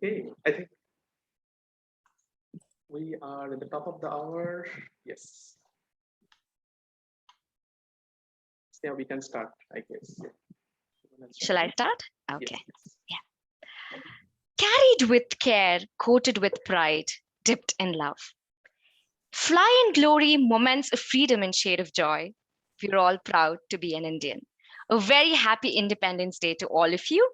Okay, I think we are at the top of the hour. Yes. Yeah, we can start, I guess. Yeah. Shall I start? Okay. Yes. Yeah. Carried with care, coated with pride, dipped in love. Fly in glory, moments of freedom and shade of joy. We're all proud to be an Indian. A very happy Independence Day to all of you.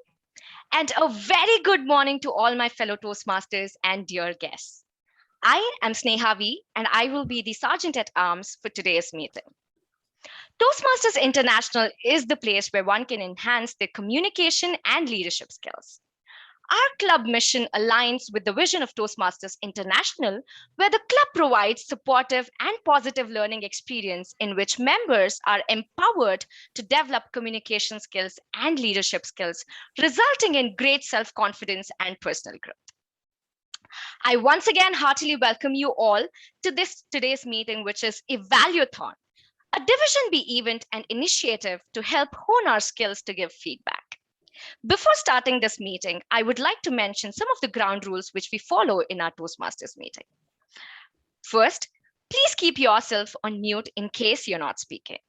And a very good morning to all my fellow Toastmasters and dear guests. I am Sneha V, and I will be the Sergeant at Arms for today's meeting. Toastmasters International is the place where one can enhance their communication and leadership skills. Our club mission aligns with the vision of Toastmasters International, where the club provides supportive and positive learning experience in which members are empowered to develop communication skills and leadership skills, resulting in great self-confidence and personal growth. I once again heartily welcome you all to today's meeting, which is Evaluathon, a Division B event and initiative to help hone our skills to give feedback. Before starting this meeting, I would like to mention some of the ground rules which we follow in our Toastmasters meeting. First, please keep yourself on mute in case you're not speaking.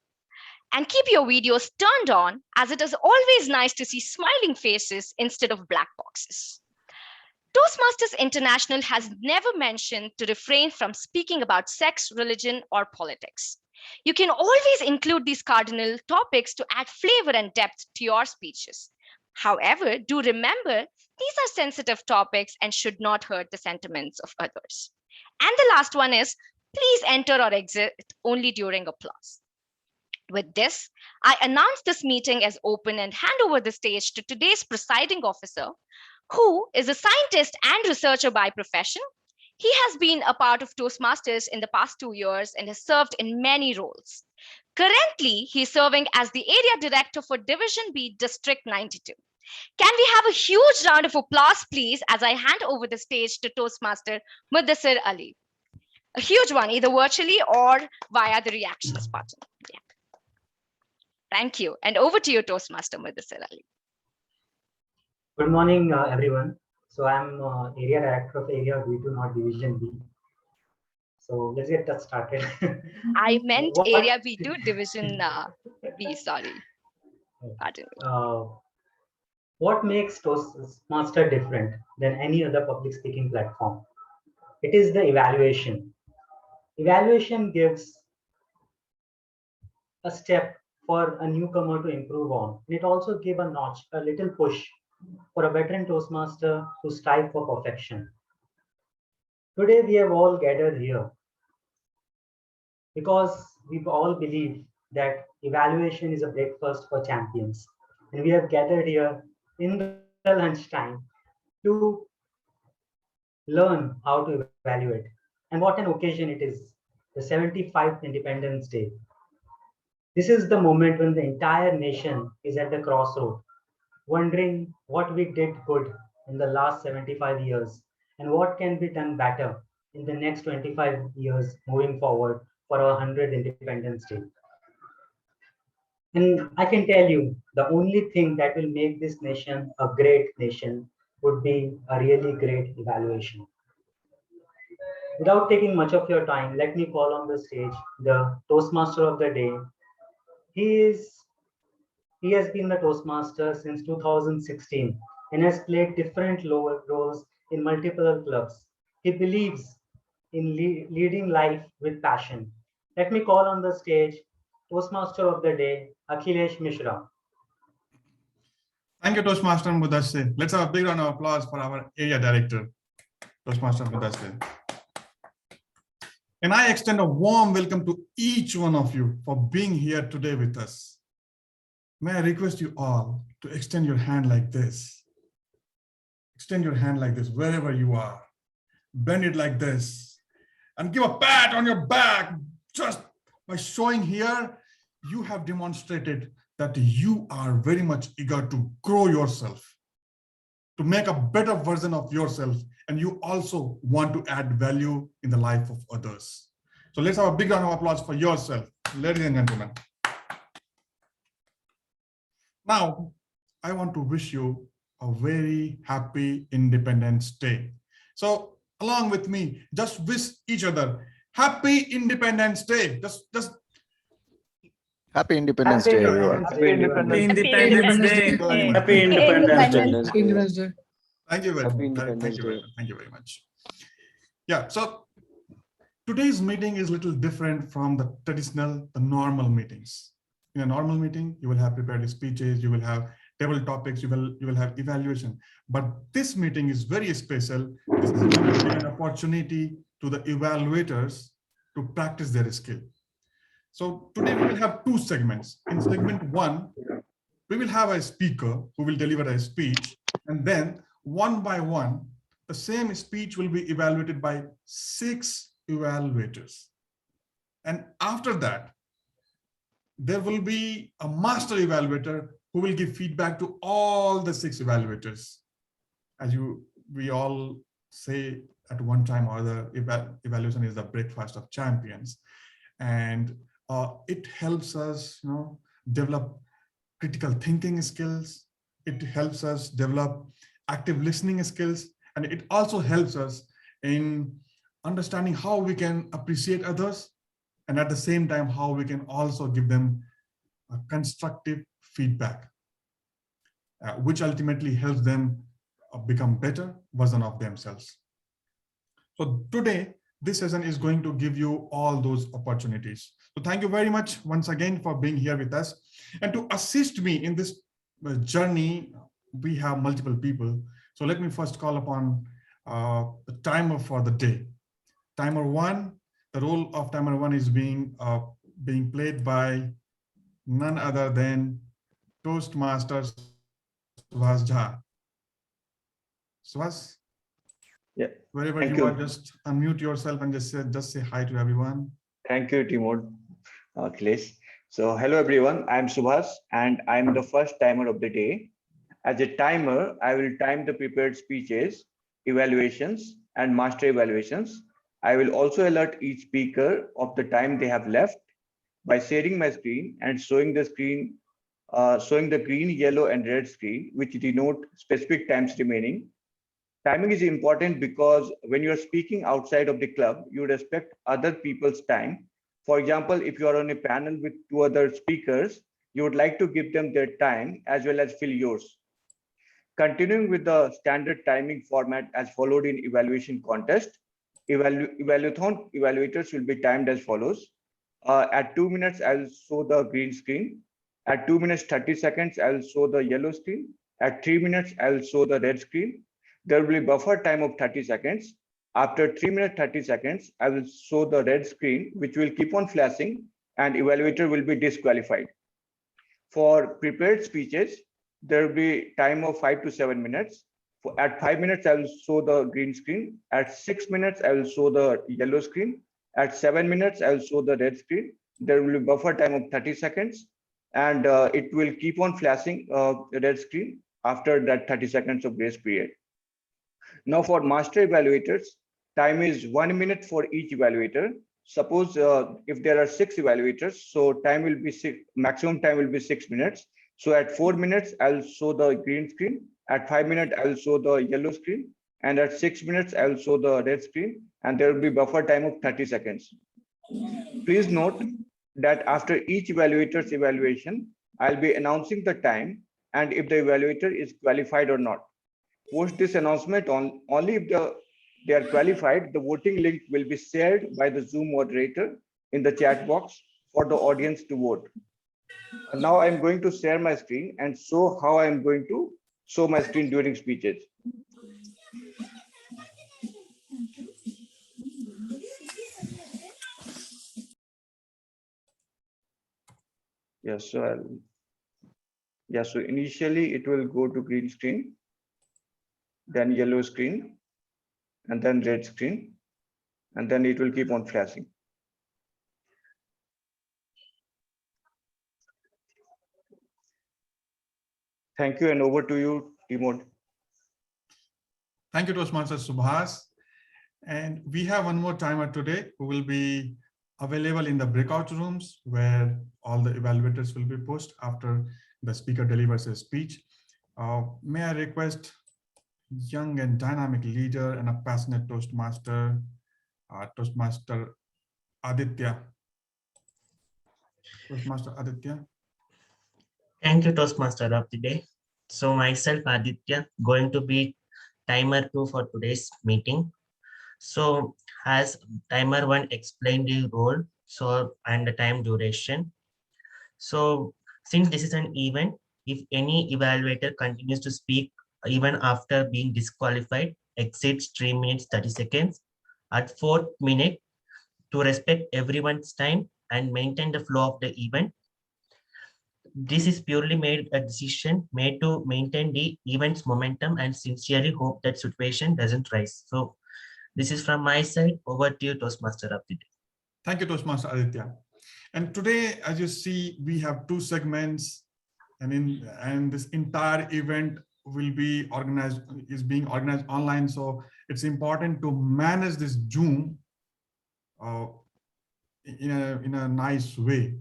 And keep your videos turned on, as it is always nice to see smiling faces instead of black boxes. Toastmasters International has never mentioned to refrain from speaking about sex, religion, or politics. You can always include these cardinal topics to add flavor and depth to your speeches. However, do remember, these are sensitive topics and should not hurt the sentiments of others. And the last one is, please enter or exit only during applause. With this, I announce this meeting as open and hand over the stage to today's presiding officer, who is a scientist and researcher by profession. He has been a part of Toastmasters in the past 2 years and has served in many roles. Currently, he's serving as the Area Director for Division B, District 92. Can we have a huge round of applause, please, as I hand over the stage to Toastmaster Mudassir Ali? A huge one, either virtually or via the reactions button. Yeah. Thank you. And over to you, Toastmaster Mudassir Ali. Good morning, everyone. So I'm Area Director of Area B2, not Division B. So let's get that started. I meant Area B2, Division B, sorry. Pardon me. What makes Toastmaster different than any other public speaking platform? It is the evaluation. Evaluation gives a step for a newcomer to improve on. It also gives a notch, a little push for a veteran Toastmaster to strive for perfection. Today, we have all gathered here because we all believe that evaluation is a breakfast for champions. And we have gathered here in the lunchtime to learn how to evaluate. And what an occasion it is, the 75th Independence Day. This is the moment when the entire nation is at the crossroad, wondering what we did good in the last 75 years and what can be done better in the next 25 years moving forward for our 100th Independence Day. And I can tell you, the only thing that will make this nation a great nation would be a really great evaluation. Without taking much of your time, let me call on the stage the Toastmaster of the day. He has been the Toastmaster since 2016 and has played different roles in multiple clubs. He believes in leading life with passion. Let me call on the stage Toastmaster of the day, Akhilesh Mishra. Thank you, Toastmaster Mudassir. Let's have a big round of applause for our area director, Toastmaster Mudassir. And I extend a warm welcome to each one of you for being here today with us. May I request you all to extend your hand like this. Extend your hand like this wherever you are. Bend it like this and give a pat on your back. Just by showing here, you have demonstrated that you are very much eager to grow yourself, to make a better version of yourself, and you also want to add value in the life of others. So let's have a big round of applause for yourself, ladies and gentlemen. Now, I want to wish you a very happy Independence Day. So along with me, just wish each other Happy Independence Day. Just Happy Independence Day, everyone. Happy Independence Day. Independence Day. Happy Independence Day. Independence Day. thank you very Happy much. Independence Thank you very Day. much. Thank you very much. Yeah, so today's meeting is a little different from the normal meetings. In a normal meeting, you will have prepared speeches, you will have table topics, you will have evaluation. But this meeting is very special. This is going to give an opportunity to the evaluators to practice their skill. So today we will have two segments. In segment one, we will have a speaker who will deliver a speech, and then one by one, the same speech will be evaluated by 6 evaluators. And after that, there will be a master evaluator who will give feedback to all the 6 evaluators. As we all say at one time or other, evaluation is the breakfast of champions. And it helps us, develop critical thinking skills. It helps us develop active listening skills. And it also helps us in understanding how we can appreciate others, and at the same time, how we can also give them a constructive feedback, which ultimately helps them become better version of themselves. So today, this session is going to give you all those opportunities. So thank you very much once again for being here with us. And to assist me in this journey, we have multiple people. So let me first call upon the timer for the day. Timer 1, the role of timer 1 is being played by none other than Toastmaster Subhas Jha. Subhas? Yeah. Wherever Thank you you. are, just unmute yourself and just say hi to everyone. Thank you, Timon, Akhilesh. So, hello everyone. I'm Subhas, and I'm the first timer of the day. As a timer, I will time the prepared speeches, evaluations, and master evaluations. I will also alert each speaker of the time they have left by sharing my screen and showing the screen, showing the green, yellow, and red screen, which denote specific times remaining. Timing is important because when you are speaking outside of the club, you respect other people's time. For example, if you are on a panel with 2 other speakers, you would like to give them their time as well as fill yours. Continuing with the standard timing format as followed in evaluation contest, Evaluathon evaluators will be timed as follows. At 2 minutes, I will show the green screen. At 2 minutes, 30 seconds, I will show the yellow screen. At 3 minutes, I will show the red screen. There will be buffer time of 30 seconds. After 3 minutes, 30 seconds, I will show the red screen, which will keep on flashing, and evaluator will be disqualified. For prepared speeches, there will be time of 5 to 7 minutes. At 5 minutes, I will show the green screen. At 6 minutes, I will show the yellow screen. At 7 minutes, I will show the red screen. There will be buffer time of 30 seconds, and it will keep on flashing the red screen after that 30 seconds of grace period. Now for master evaluators, time is 1 minute for each evaluator. Suppose if there are 6 evaluators, so time will be maximum time will be 6 minutes. So at 4 minutes, I'll show the green screen. At 5 minutes, I'll show the yellow screen. And at 6 minutes, I'll show the red screen. And there will be buffer time of 30 seconds. Please note that after each evaluator's evaluation, I'll be announcing the time and if the evaluator is qualified or not. Post this announcement only if they are qualified, the voting link will be shared by the Zoom moderator in the chat box for the audience to vote. Now I'm going to share my screen and show how I'm going to show my screen during speeches. Yes, so initially it will go to green screen, then yellow screen, and then red screen, and then it will keep on flashing. Thank you, and over to you, Timon. Thank you, Toastmaster Subhas. And we have one more timer today who will be available in the breakout rooms where all the evaluators will be posted after the speaker delivers a speech. May I request young and dynamic leader and a passionate Toastmaster, Toastmaster Aditya. Toastmaster Aditya. Thank you, Toastmaster of the day. So myself, Aditya, going to be timer 2 for today's meeting. So as timer 1 explained the role, so and the time duration. So since this is an event, if any evaluator continues to speak even after being disqualified, exceeds 3 minutes 30 seconds, at 4th minute, to respect everyone's time and maintain the flow of the event, this is purely made a decision made to maintain the event's momentum and sincerely hope that situation doesn't rise. So this is from my side. Over to you, Toastmaster of the day. Thank you, Toastmaster Aditya. And today, as you see, we have 2 segments, and this entire event will be organized, is being organized online. So it's important to manage this Zoom in a nice way.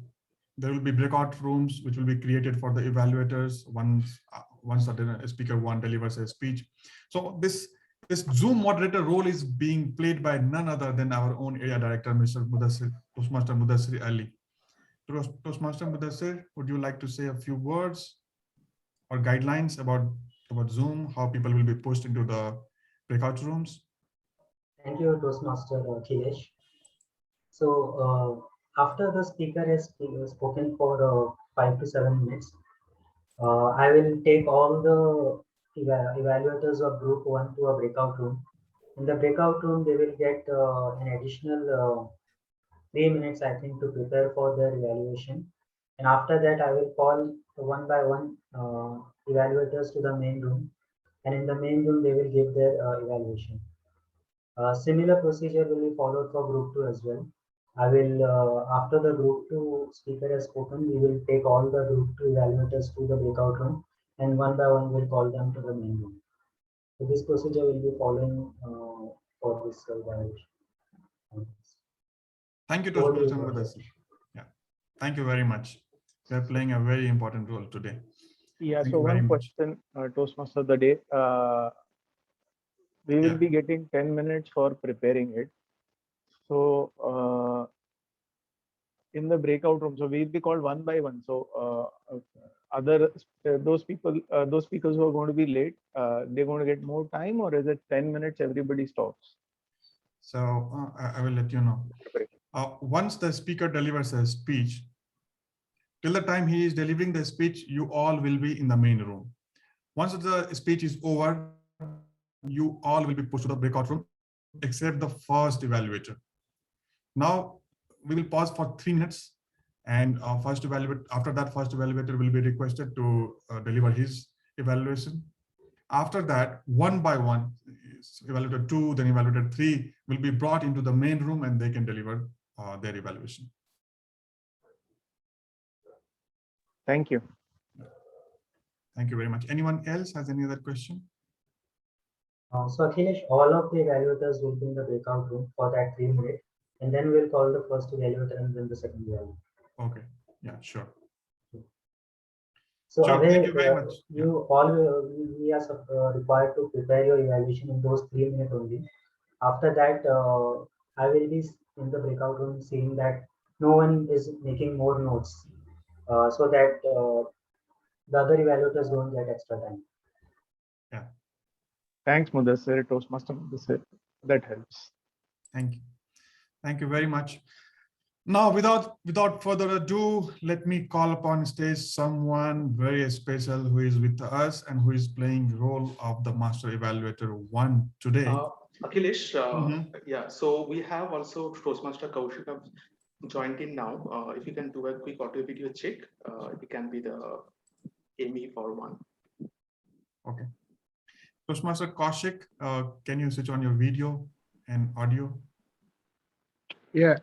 There will be breakout rooms which will be created for the evaluators once the speaker 1 delivers a speech. So this Zoom moderator role is being played by none other than our own area director, Mr. Mudassir, Toastmaster Mudassir Ali. Toastmaster Mudassir, would you like to say a few words or guidelines about Zoom, how people will be pushed into the breakout rooms? Thank you, Toastmaster Akhilesh. So after the speaker has spoken for 5 to 7 minutes, I will take all the evaluators of group 1 to a breakout room. In the breakout room, they will get an additional 3 minutes, I think, to prepare for their evaluation. And after that, I will call one by one evaluators to the main room. And in the main room, they will give their evaluation. Similar procedure will be followed for group 2 as well. I will, after the group 2 speaker has spoken, we will take all the group 2 evaluators to the breakout room, and one by one we'll call them to the main room. So this procedure will be following for this evaluation. Thank you, Toastmaster Mudassir. Yeah, thank you very much. You are playing a very important role today. Yeah, Thank so you very one much. question, Toastmaster of the day. We will be getting 10 minutes for preparing it. So in the breakout room, so we'll be called one by one. So those speakers who are going to be late, they're going to get more time, or is it 10 minutes everybody stops? So I will let you know. Once the speaker delivers a speech, till the time he is delivering the speech, you all will be in the main room. Once the speech is over, you all will be pushed to the breakout room, except the first evaluator. Now we will pause for 3 minutes, and after that, first evaluator will be requested to deliver his evaluation. After that, one by one, evaluator 2, then evaluator 3 will be brought into the main room, and they can deliver their evaluation. Thank you. Thank you very much. Anyone else has any other question? So Akhilesh, all of the evaluators will be in the breakout room for that 3 minutes, and then we'll call the first evaluator and then the second evaluator. Okay. Yeah, sure. So Sure, Abhay, thank you very much. you all we are required to prepare your evaluation in those 3 minutes only. After that, I will be in the breakout room seeing that no one is making more notes, so that the other evaluators don't get extra time. Yeah. Thanks, Mudassir, Toastmaster Mudassir. That helps. Thank you. Thank you very much. Now, without further ado, let me call upon stage someone very special who is with us and who is playing role of the Master Evaluator 1 today. Akhilesh, yeah, so we have also Toastmaster Kaushik joined in now. If you can do a quick audio video check, he can be the Amy for 1. Okay. Toastmaster Kaushik, can you switch on your video and audio? Yeah,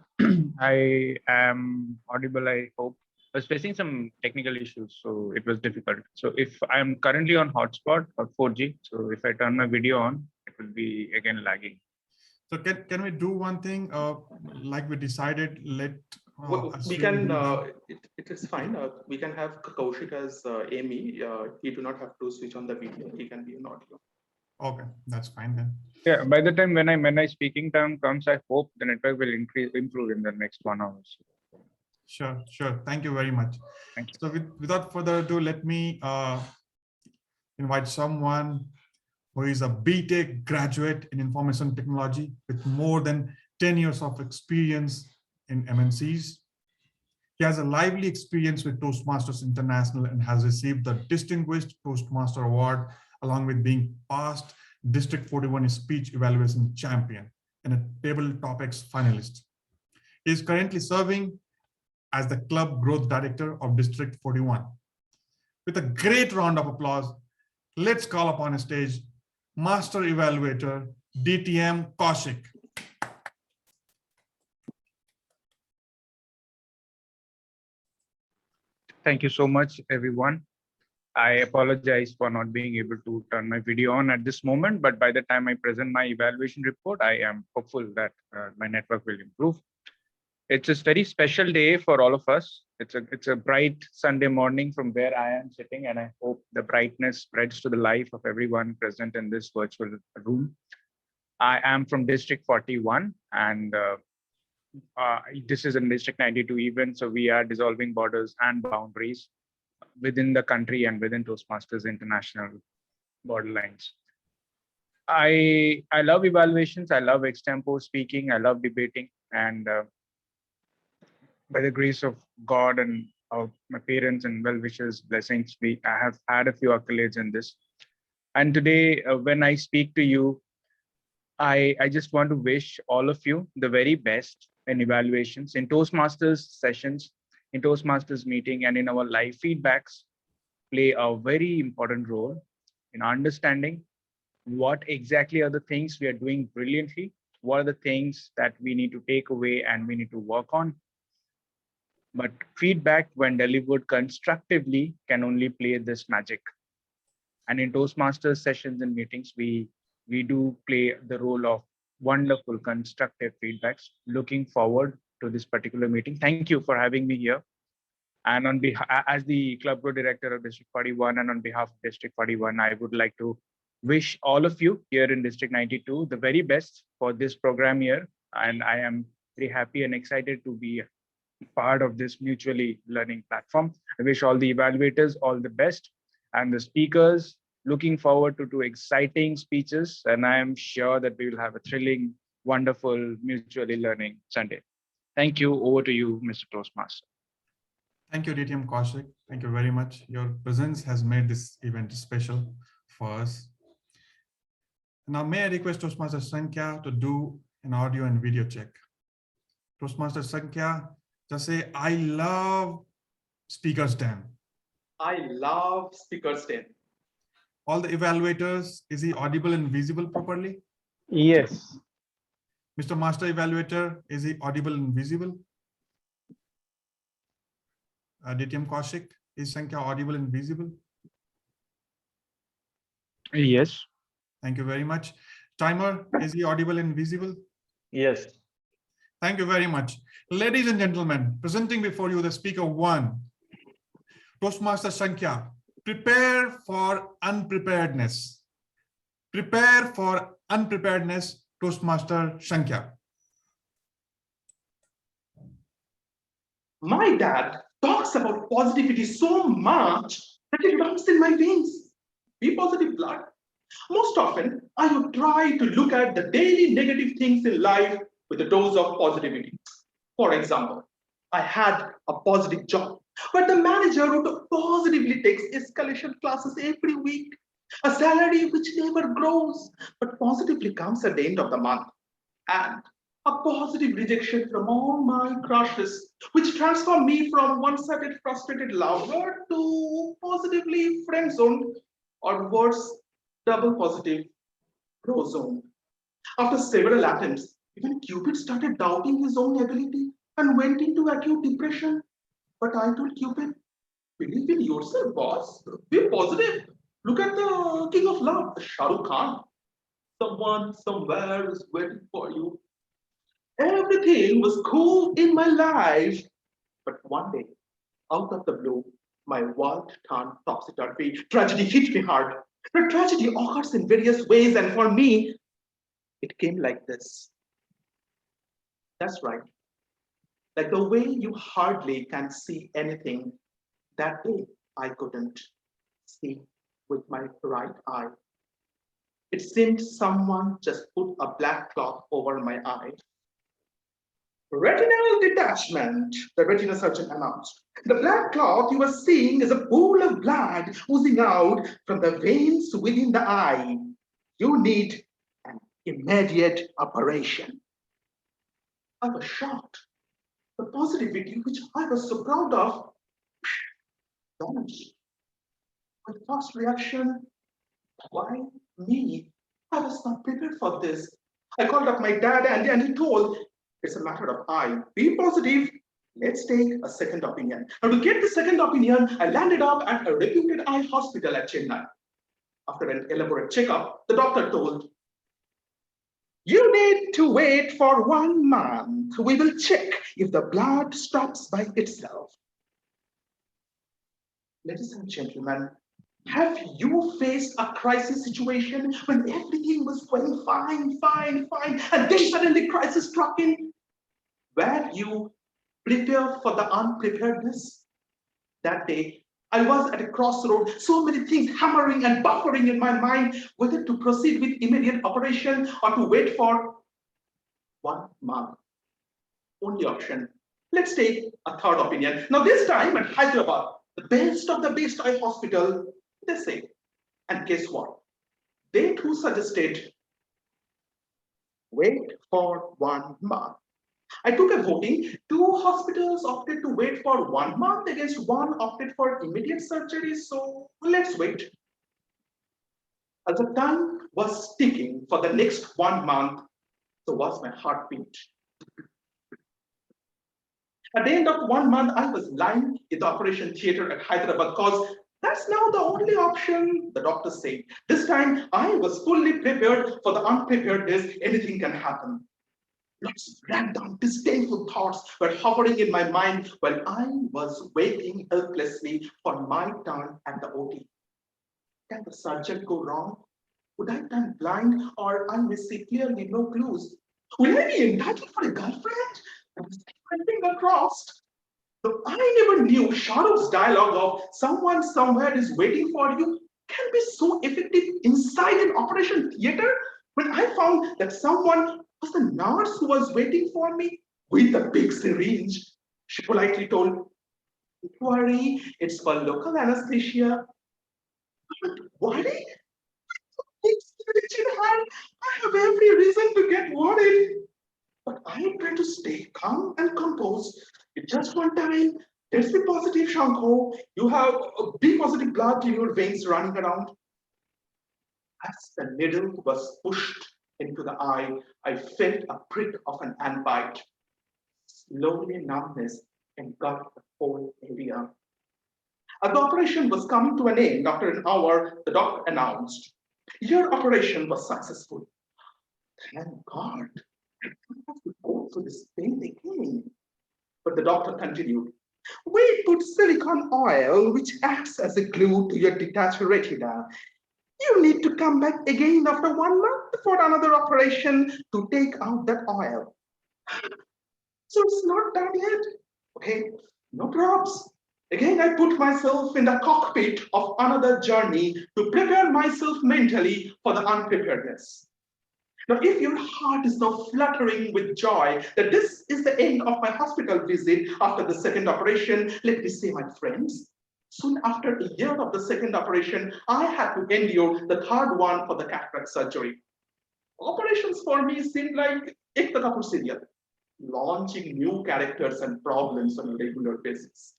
I am audible, I hope. I was facing some technical issues, so it was difficult. So if I'm currently on hotspot or 4G, so if I turn my video on, it will be again lagging. So can we do one thing, like we decided, We can, it is fine. We can have Kaushik as Amy. He do not have to switch on the video. He can be an audio. Okay, that's fine then. Yeah, by the time when my speaking time comes, I hope the network will improve in the next 1 hour. Sure, sure. Thank you very much. Thank you. So without further ado, let me invite someone who is a BTech graduate in information technology with more than 10 years of experience in MNCs. He has a lively experience with Toastmasters International and has received the Distinguished Toastmaster Award, along with being past District 41 Speech Evaluation Champion and a Table Topics finalist. He is currently serving as the Club Growth Director of District 41. With a great round of applause, let's call upon a stage Master Evaluator, DTM Kaushik. Thank you so much, everyone. I apologize for not being able to turn my video on at this moment, but by the time I present my evaluation report, I am hopeful that my network will improve. It's a very special day for all of us. It's a bright Sunday morning from where I am sitting, and I hope the brightness spreads to the life of everyone present in this virtual room. I am from District 41, and this is a District 92 event, so we are dissolving borders and boundaries within the country and within Toastmasters International borderlines. I love evaluations. I love extempo speaking. I love debating, and by the grace of God and my parents and well-wishers, blessings, I have had a few accolades in this. And today, when I speak to you, I just want to wish all of you the very best in evaluations, in Toastmasters sessions, in Toastmasters meeting, and in our live feedbacks play a very important role in understanding what exactly are the things we are doing brilliantly, what are the things that we need to take away and we need to work on. But feedback, when delivered constructively, can only play this magic. And in Toastmasters sessions and meetings, we do play the role of wonderful constructive feedbacks. Looking forward to this particular meeting. Thank you for having me here. And on behalf, as the Club Growth Director of District 41, and on behalf of District 41, I would like to wish all of you here in District 92 the very best for this program year. And I am very happy and excited to be part of this mutually learning platform. I wish all the evaluators all the best, and the speakers looking forward to 2 exciting speeches. And I am sure that we will have a thrilling, wonderful, mutually learning Sunday. Thank you. Over to you, Mr. Toastmaster. Thank you, DTM Kaushik. Thank you very much. Your presence has made this event special for us. Now, may I request Toastmaster Sankhya to do an audio and video check. Toastmaster Sankhya, just say, I love Speaker's Den. I love Speaker's Den. All the evaluators, is he audible and visible properly? Yes. Mr. Master Evaluator, is he audible and visible? DTM Kaushik, is Sankhya audible and visible? Yes. Thank you very much. Timer, is he audible and visible? Yes. Thank you very much. Ladies and gentlemen, presenting before you the speaker 1, Toastmaster Sankhya. Prepare for unpreparedness. Prepare for unpreparedness, Toastmaster Sankhya. My dad talks about positivity so much that it runs in my veins. Be positive, blood. Most often, I would try to look at the daily negative things in life with a dose of positivity. For example, I had a positive job, but the manager who positively takes escalation classes every week, a salary which never grows, but positively comes at the end of the month, and a positive rejection from all my crushes, which transform me from one-sided frustrated lover to positively friend-zoned, or worse, double positive bro zone. After several attempts, even Cupid started doubting his own ability and went into acute depression. But I told Cupid, believe in yourself, boss. Be positive. Look at the king of love, Shah Rukh Khan. Someone somewhere is waiting for you. Everything was cool in my life. But one day, out of the blue, my world turned topsy-turvy. Tragedy hit me hard. The tragedy occurs in various ways, and for me, it came like this. That's right. Like the way you hardly can see anything, that day I couldn't see with my right eye. It seemed someone just put a black cloth over my eye. Retinal detachment, the retina surgeon announced. The black cloth you are seeing is a pool of blood oozing out from the veins within the eye. You need an immediate operation. I was shocked. The positivity which I was so proud of vanished. My first reaction, why me? I was not prepared for this. I called up my dad and he told, it's a matter of eye. Be positive. Let's take a second opinion. Now to get the second opinion, I landed up at a reputed eye hospital at Chennai. After an elaborate checkup, the doctor told, you need to wait for 1 month. We will check if the blood stops by itself. Ladies and gentlemen, have you faced a crisis situation when everything was going fine, and then suddenly crisis struck in? Were you prepared for the unpreparedness? That day, I was at a crossroad, so many things hammering and buffering in my mind, whether to proceed with immediate operation or to wait for 1 month. Only option. Let's take a third opinion. Now this time at Hyderabad, the best of the best eye hospital, they say. And guess what? They too suggested wait for 1 month. I took a voting. 2 hospitals opted to wait for 1 month against 1 opted for immediate surgery. So let's wait. As the time was ticking for the next 1 month, so was my heartbeat. At the end of 1 month, I was lying in the operation theater at Hyderabad because that's now the only option, the doctor said. This time, I was fully prepared for the unpreparedness. Anything can happen. Lots of random, disdainful thoughts were hovering in my mind while I was waiting helplessly for my turn at the OT. Can the surgery go wrong? Would I turn blind or I may see clearly no clues? Will I be indicted for a girlfriend? I was keeping my finger crossed. So I never knew Shahruk's dialogue of someone somewhere is waiting for you can be so effective inside an operation theater. When I found that someone was the nurse who was waiting for me with a big syringe, she politely told, don't worry, it's for local anesthesia. But worry? Big syringe in hand, I have every reason to get worried. But I am trying to stay calm and composed. It's just one time. Let's be positive, Shanko. You have a B positive blood in your veins running around. As the needle was pushed into the eye, I felt a prick of an ant bite. Slowly numbness engulfed the whole area. As the operation was coming to an end, after an hour, the doctor announced, your operation was successful. Thank God. I don't have to go through this pain again. But the doctor continued, we put silicone oil, which acts as a glue to your detached retina. You need to come back again after 1 month for another operation to take out that oil. So it's not done yet. Okay, no props. Again, I put myself in the cockpit of another journey to prepare myself mentally for the unpreparedness. Now, if your heart is now fluttering with joy that this is the end of my hospital visit after the second operation, let me say, my friends, soon after a year of the second operation, I had to endure the third one for the cataract surgery. Operations for me seemed like Ekta Kapoor serial, launching new characters and problems on a regular basis.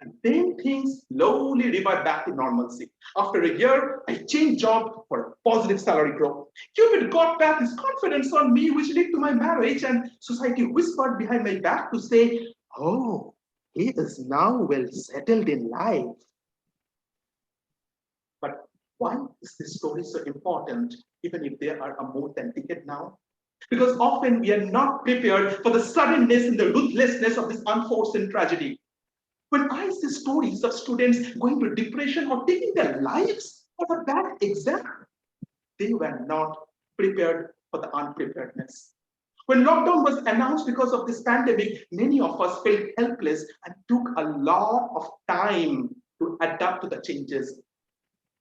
And then things slowly revert back to normalcy. After a year, I changed job for a positive salary growth. Cupid got back his confidence on me, which led to my marriage, and society whispered behind my back to say, oh, he is now well settled in life. But why is this story so important, even if there are a more than decade now? Because often we are not prepared for the suddenness and the ruthlessness of this unforeseen tragedy. When I see stories of students going to depression or taking their lives for a bad exam, they were not prepared for the unpreparedness. When lockdown was announced because of this pandemic, many of us felt helpless and took a lot of time to adapt to the changes.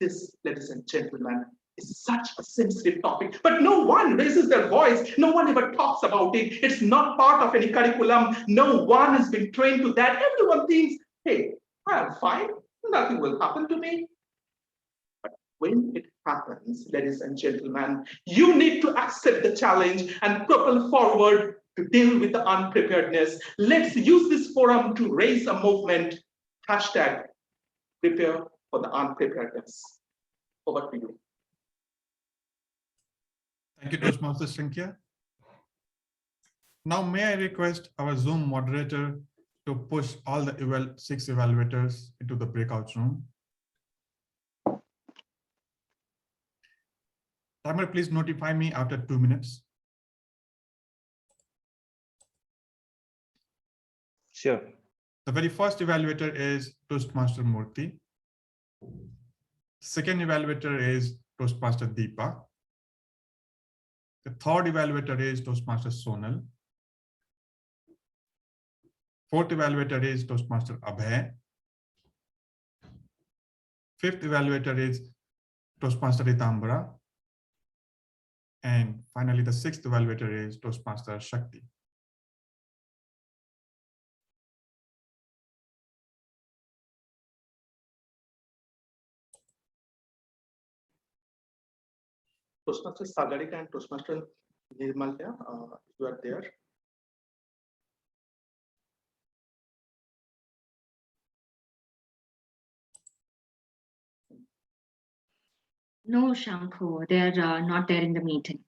This, ladies and gentlemen, is such a sensitive topic, but no one raises their voice. No one ever talks about it. It's not part of any curriculum. No one has been trained to that. Everyone thinks, hey, I am fine. Nothing will happen to me. When it happens, ladies and gentlemen, you need to accept the challenge and propel forward to deal with the unpreparedness. Let's use this forum to raise a movement. Hashtag prepare for the unpreparedness. Over to you. Thank you, Toastmaster Sankhya. Now, may I request our Zoom moderator to push all the 6 evaluators into the breakout room. Timer, please notify me after 2 minutes. Sure. The very first evaluator is Toastmaster Murthy. Second evaluator is Toastmaster Deepa. The third evaluator is Toastmaster Sonal. Fourth evaluator is Toastmaster Abhay. Fifth evaluator is Toastmaster Ritambara. And finally, the sixth evaluator is Toastmaster Shakti. Toastmaster Sagarika and Toastmaster Nirmalya, you are there. No, Shankhu, they are not there in the meeting.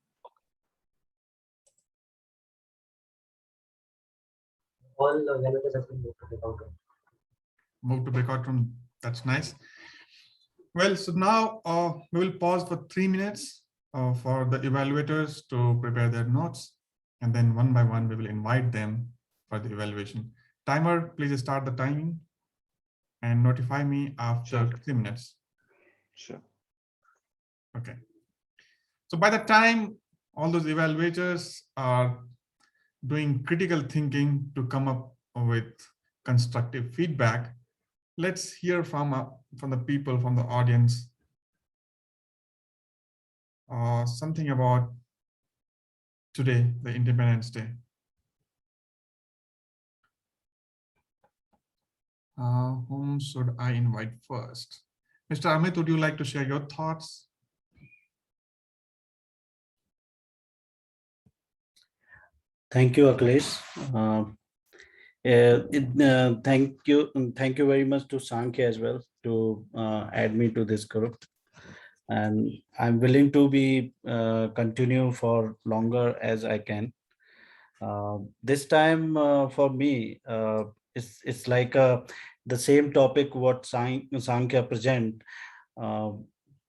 All evaluators have been moved to breakout room. Move to breakout room. That's nice. Well, so now we will pause for 3 minutes for the evaluators to prepare their notes. And then one by one, we will invite them for the evaluation. Timer, please start the timing and notify me after 3 minutes. Sure. Okay. So by the time all those evaluators are doing critical thinking to come up with constructive feedback, let's hear from the people, from the audience, something about today, the Independence Day. Whom should I invite first? Mr. Amit, would you like to share your thoughts? Thank you, Akhilesh. Thank you very much to Sankhya as well to add me to this group, and I'm willing to be continue for longer as I can. This time for me, it's like the same topic what Sankhya present.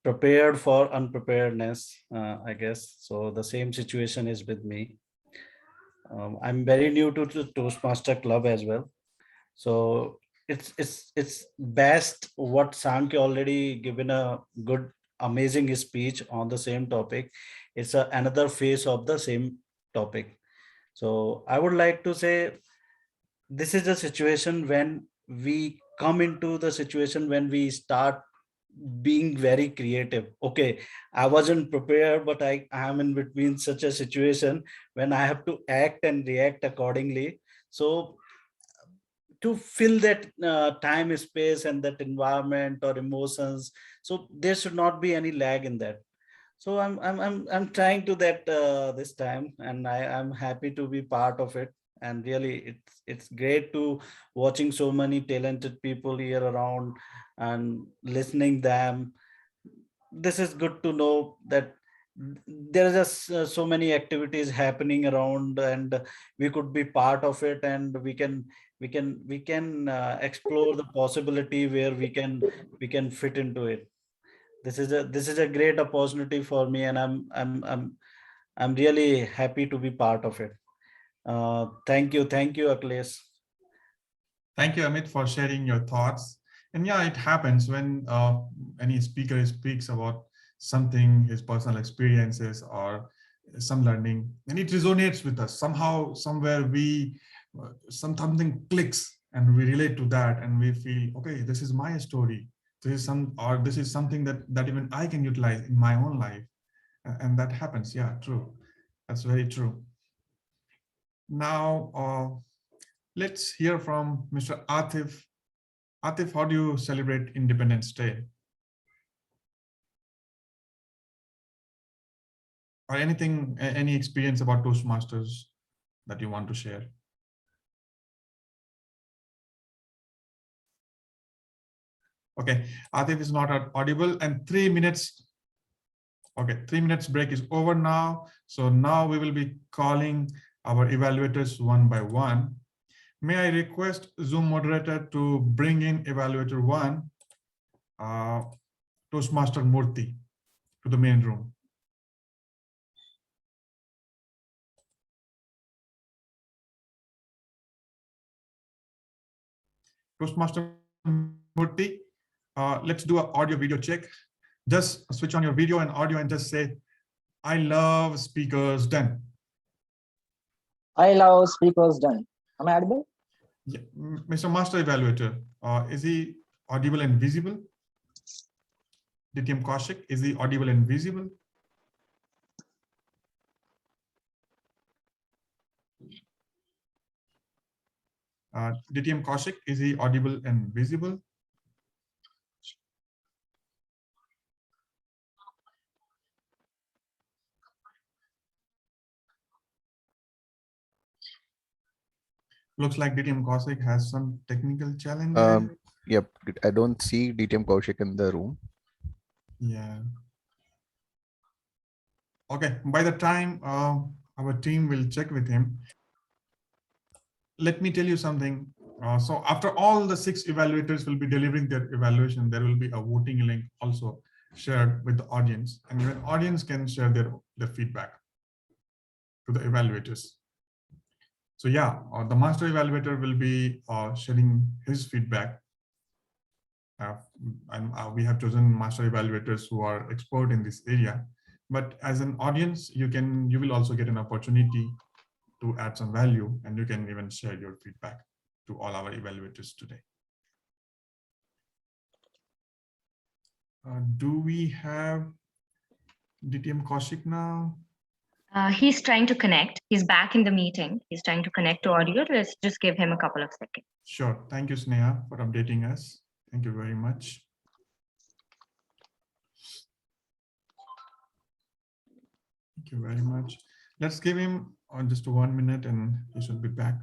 Prepared for unpreparedness, I guess. So the same situation is with me. I'm very new to the Toastmaster Club as well. So it's best what Sankhya already given a good, amazing speech on the same topic. It's another face of the same topic. So I would like to say this is a situation when we come into the situation when we start being very creative. Okay, I wasn't prepared, but I am in between such a situation when I have to act and react accordingly. So to fill that time, space, and that environment or emotions, so there should not be any lag in that. So I'm trying to that this time, and I'm happy to be part of it. And really, it's great to watching so many talented people here around and listening them. This is good to know that there are just so many activities happening around, and we could be part of it, and we can explore the possibility where we can fit into it. This is a great opportunity for me, and I'm really happy to be part of it. Thank you, Akhilesh. Thank you, Amit, for sharing your thoughts. And yeah, it happens when any speaker speaks about something, his personal experiences or some learning, and it resonates with us. Somehow, somewhere something clicks and we relate to that and we feel, okay, this is my story. This is something that even I can utilize in my own life. And that happens. Yeah, true. That's very true. Now, let's hear from Mr. Atif. Atif, how do you celebrate Independence Day? Or anything, any experience about Toastmasters that you want to share? Okay, Atif is not audible, and 3 minutes. Okay, 3 minutes break is over now. So now we will be calling our evaluators one by one. May I request Zoom moderator to bring in evaluator one, Toastmaster Murthy, to the main room. Toastmaster Murthy, let's do an audio video check. Just switch on your video and audio and just say, I love speakers done. I love speakers done. Am I audible? Yeah. Mr. Master Evaluator, is he audible and visible? DTM Kaushik, is he audible and visible? DTM Kaushik, is he audible and visible? Looks like DTM Kaushik has some technical challenges. Yep, I don't see DTM Kaushik in the room. Yeah. Okay, by the time our team will check with him, let me tell you something. So after all the 6 evaluators will be delivering their evaluation, there will be a voting link also shared with the audience, and even audience can share their feedback to the evaluators. So yeah, the master evaluator will be sharing his feedback. And we have chosen master evaluators who are expert in this area. But as an audience, you will also get an opportunity to add some value, and you can even share your feedback to all our evaluators today. Do we have DTM Kaushik now? He's trying to connect. He's back in the meeting. He's trying to connect to audio. Let's just give him a couple of seconds. Sure. Thank you, Sneha, for updating us. Thank you very much. Thank you very much. Let's give him just 1 minute and he should be back.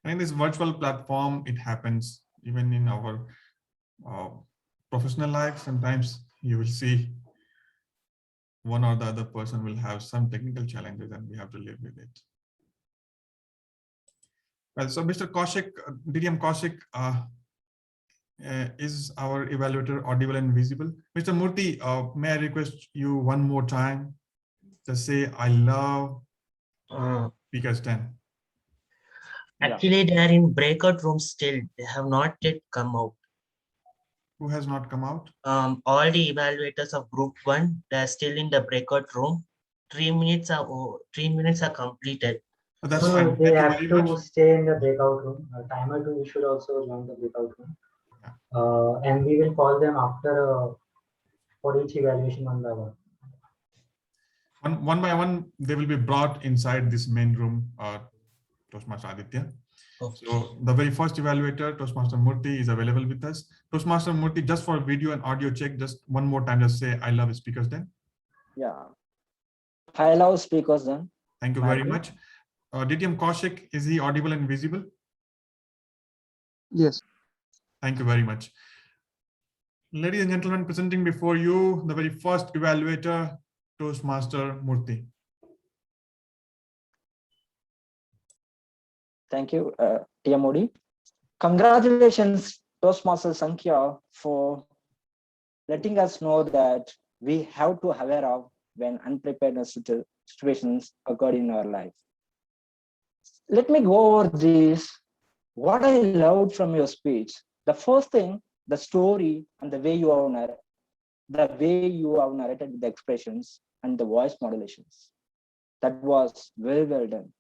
And in this virtual platform, it happens even in our professional life. Sometimes you will see one or the other person will have some technical challenges and we have to live with it. Well, so Mr. Kaushik, DTM Kaushik, is our evaluator audible and visible? Mr. Murthy, may I request you one more time to say, I love speakers 10. Actually, they are in breakout rooms still. They have not yet come out. Who has not come out? All the evaluators of group 1, they are still in the breakout room. 3 minutes are completed. That's So fine. they Thank you have very to much. stay in the breakout room. Timer 2 should also join the breakout room. And we will call them after for each evaluation one by one. One by one, they will be brought inside this main room, Toastmaster Aditya. Okay. So the very first evaluator, Toastmaster Murthy, is available with us. Toastmaster Murthy, just for video and audio check, just one more time, just say, I love speakers then. Yeah. I love speakers then. Thank you very much. DTM Kaushik, is he audible and visible? Yes. Thank you very much. Ladies and gentlemen, presenting before you the very first evaluator, Toastmaster Murthy. Thank you, TMOD. Congratulations, Toastmaster Sankhya, for letting us know that we have to aware of when unpreparedness situations occurred in our life. Let me go over this. What I loved from your speech, the first thing, the story and the way you have narrated the expressions and the voice modulations. That was very well done.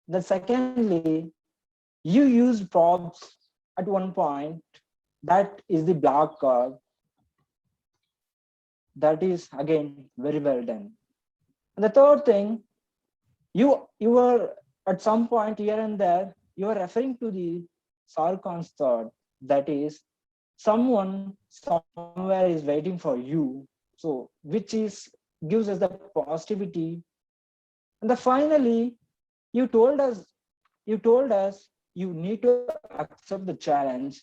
Then secondly, you used props at one point. That is the block card. That is again very well done. And the third thing, you were at some point here and there, you are referring to the Sarkon's thought, that is someone somewhere is waiting for you. So which is gives us the positivity. And the finally, you told us you need to accept the challenge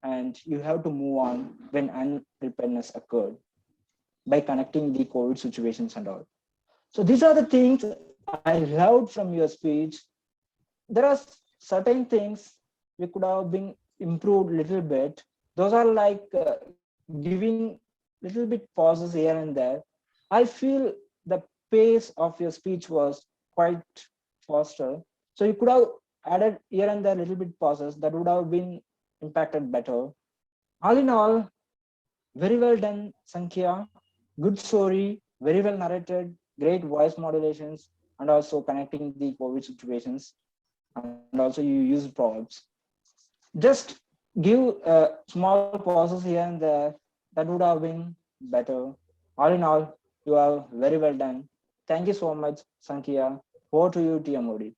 and you have to move on when unpreparedness occurred by connecting the COVID situations and all. So these are the things I loved from your speech. There are certain things we could have been improved a little bit. Those are like giving little bit pauses here and there. I feel the pace of your speech was quite faster. So you could have added here and there little bit pauses that would have been impacted better. All in all, very well done, Sankhya. Good story, very well narrated, great voice modulations, and also connecting the COVID situations. And also you use props. Just give small pauses here and there. That would have been better. All in all, you are very well done. Thank you so much, Sankhya. Over to you, TMOD.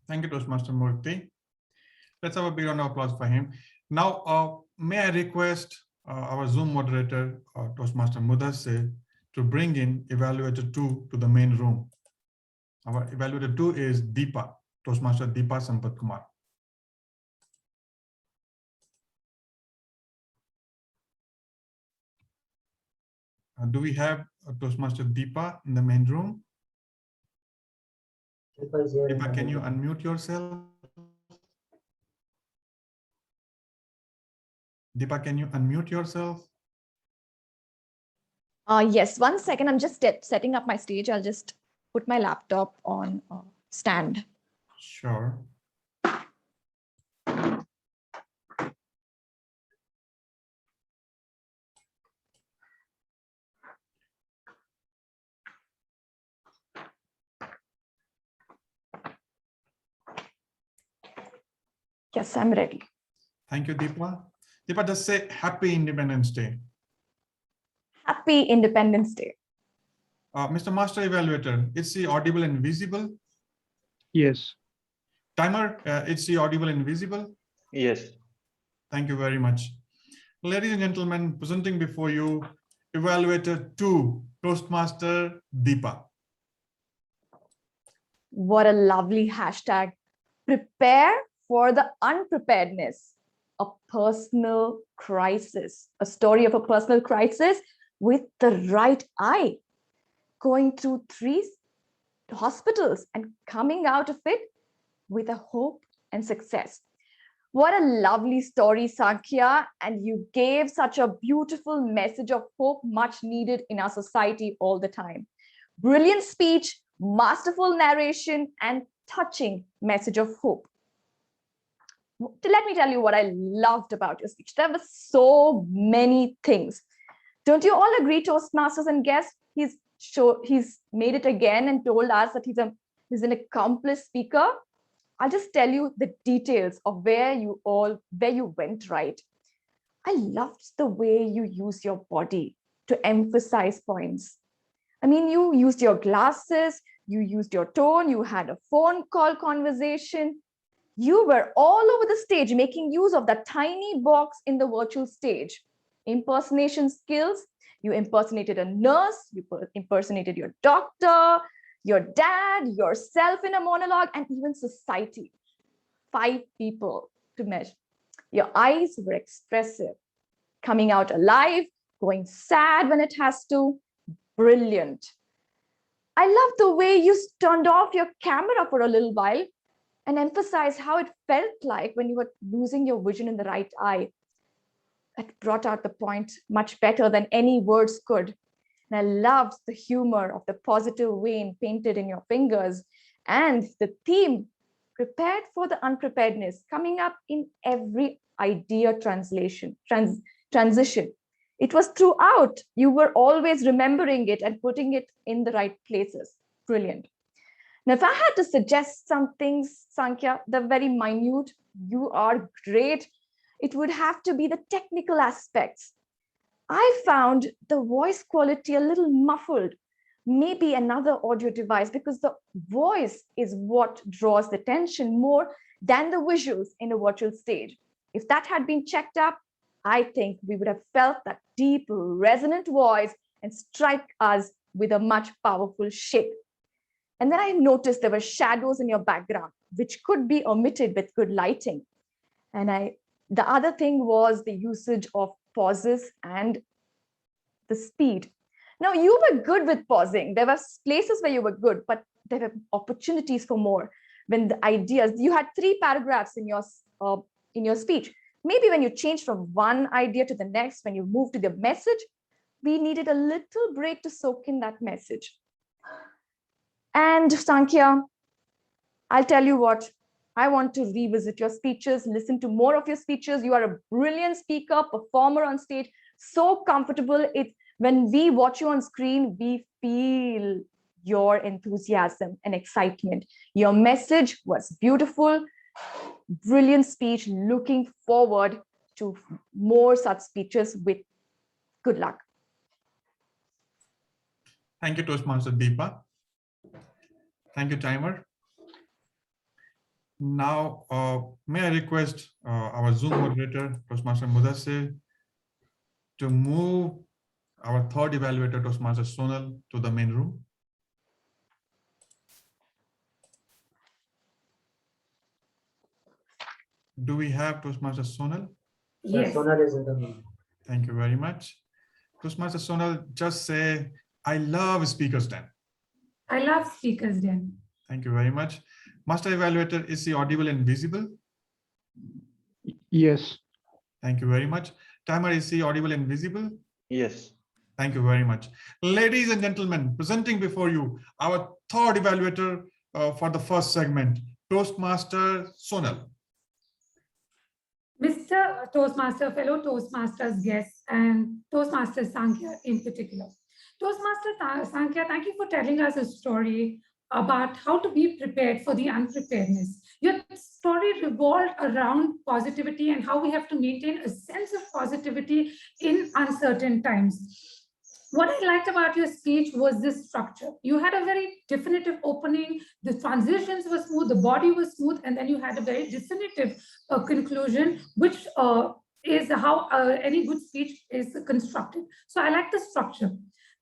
Thank you, Toastmaster Murthy. Let's have a big round of applause for him. Now, may I request our Zoom moderator, Toastmaster Mudassir, to bring in Evaluator 2 to the main room. Our Evaluator 2 is Deepa, Toastmaster Deepa Sampath Kumar. Do we have Toastmaster Deepa in the main room? Deepa, can you unmute yourself? Deepa, can you unmute yourself? Yes, 1 second. I'm just setting up my stage. I'll just put my laptop on stand. Sure. Yes, I'm ready. Thank you, Deepa. Deepa, just say Happy Independence Day. Happy Independence Day. Mr. Master Evaluator, is he audible and visible? Yes. Timer, is he audible and visible? Yes. Thank you very much. Ladies and gentlemen, presenting before you, Evaluator 2, Toastmaster Deepa. What a lovely hashtag. Prepare for the unpreparedness. A personal crisis. A story of a personal crisis with the right eye. Going through 3 hospitals and coming out of it with a hope and success. What a lovely story, Sankhya, and you gave such a beautiful message of hope, much needed in our society all the time. Brilliant speech, masterful narration, and touching message of hope. Let me tell you what I loved about your speech. There were so many things. Don't you all agree, Toastmasters and guests? He's made it again and told us that he's an accomplished speaker. I'll just tell you the details of where you went right. I loved the way you use your body to emphasize points. I mean, you used your glasses, you used your tone, you had a phone call conversation. You were all over the stage making use of that tiny box in the virtual stage. Impersonation skills, you impersonated a nurse, you impersonated your doctor, your dad, yourself in a monologue, and even society. 5 people to measure. Your eyes were expressive, coming out alive, going sad when it has to. Brilliant. I love the way you turned off your camera for a little while and emphasized how it felt like when you were losing your vision in the right eye. that brought out the point much better than any words could. And I loved the humor of the positive vein painted in your fingers and the theme, prepared for the unpreparedness, coming up in every idea transition. It was throughout. You were always remembering it and putting it in the right places. Brilliant. Now, if I had to suggest some things, Sankhya, the very minute, you are great, it would have to be the technical aspects. I found the voice quality a little muffled, maybe another audio device, because the voice is what draws the attention more than the visuals in a virtual stage. If that had been checked up, I think we would have felt that deep, resonant voice and strike us with a much powerful shake. And then I noticed there were shadows in your background, which could be omitted with good lighting. And the other thing was the usage of pauses and the speed. Now, you were good with pausing. There were places where you were good, but there were opportunities for more. When the ideas, you had 3 paragraphs in your speech. Maybe when you changed from one idea to the next, when you moved to the message, we needed a little break to soak in that message. And Sankhya, I'll tell you what, I want to revisit your speeches, listen to more of your speeches. You are a brilliant speaker, performer on stage, so comfortable. When we watch you on screen, we feel your enthusiasm and excitement. Your message was beautiful, brilliant speech. Looking forward to more such speeches with good luck. Thank you, Toastmaster Deepa. Thank you, timer. Now, may I request our Zoom moderator, Toastmaster Mudassir, to move our third evaluator, Toastmaster Sonal, to the main room. Do we have Toastmaster Sonal? Yes. Sonal is in the room. Thank you very much. Toastmaster Sonal, just say, I love Speaker's Den. I love Speaker's Den. Thank you very much. Master Evaluator, is he audible and visible? Yes. Thank you very much. Timer, is he audible and visible? Yes. Thank you very much. Ladies and gentlemen, presenting before you our third evaluator for the first segment, Toastmaster Sonal. Mr. Toastmaster, fellow Toastmasters guests, and Toastmaster Sankhya in particular. Toastmaster Sankhya, thank you for telling us a story about how to be prepared for the unpreparedness. Your story revolved around positivity and how we have to maintain a sense of positivity in uncertain times. What I liked about your speech was this structure. You had a very definitive opening, the transitions were smooth, the body was smooth, and then you had a very definitive conclusion, which is how any good speech is constructed. So I like the structure.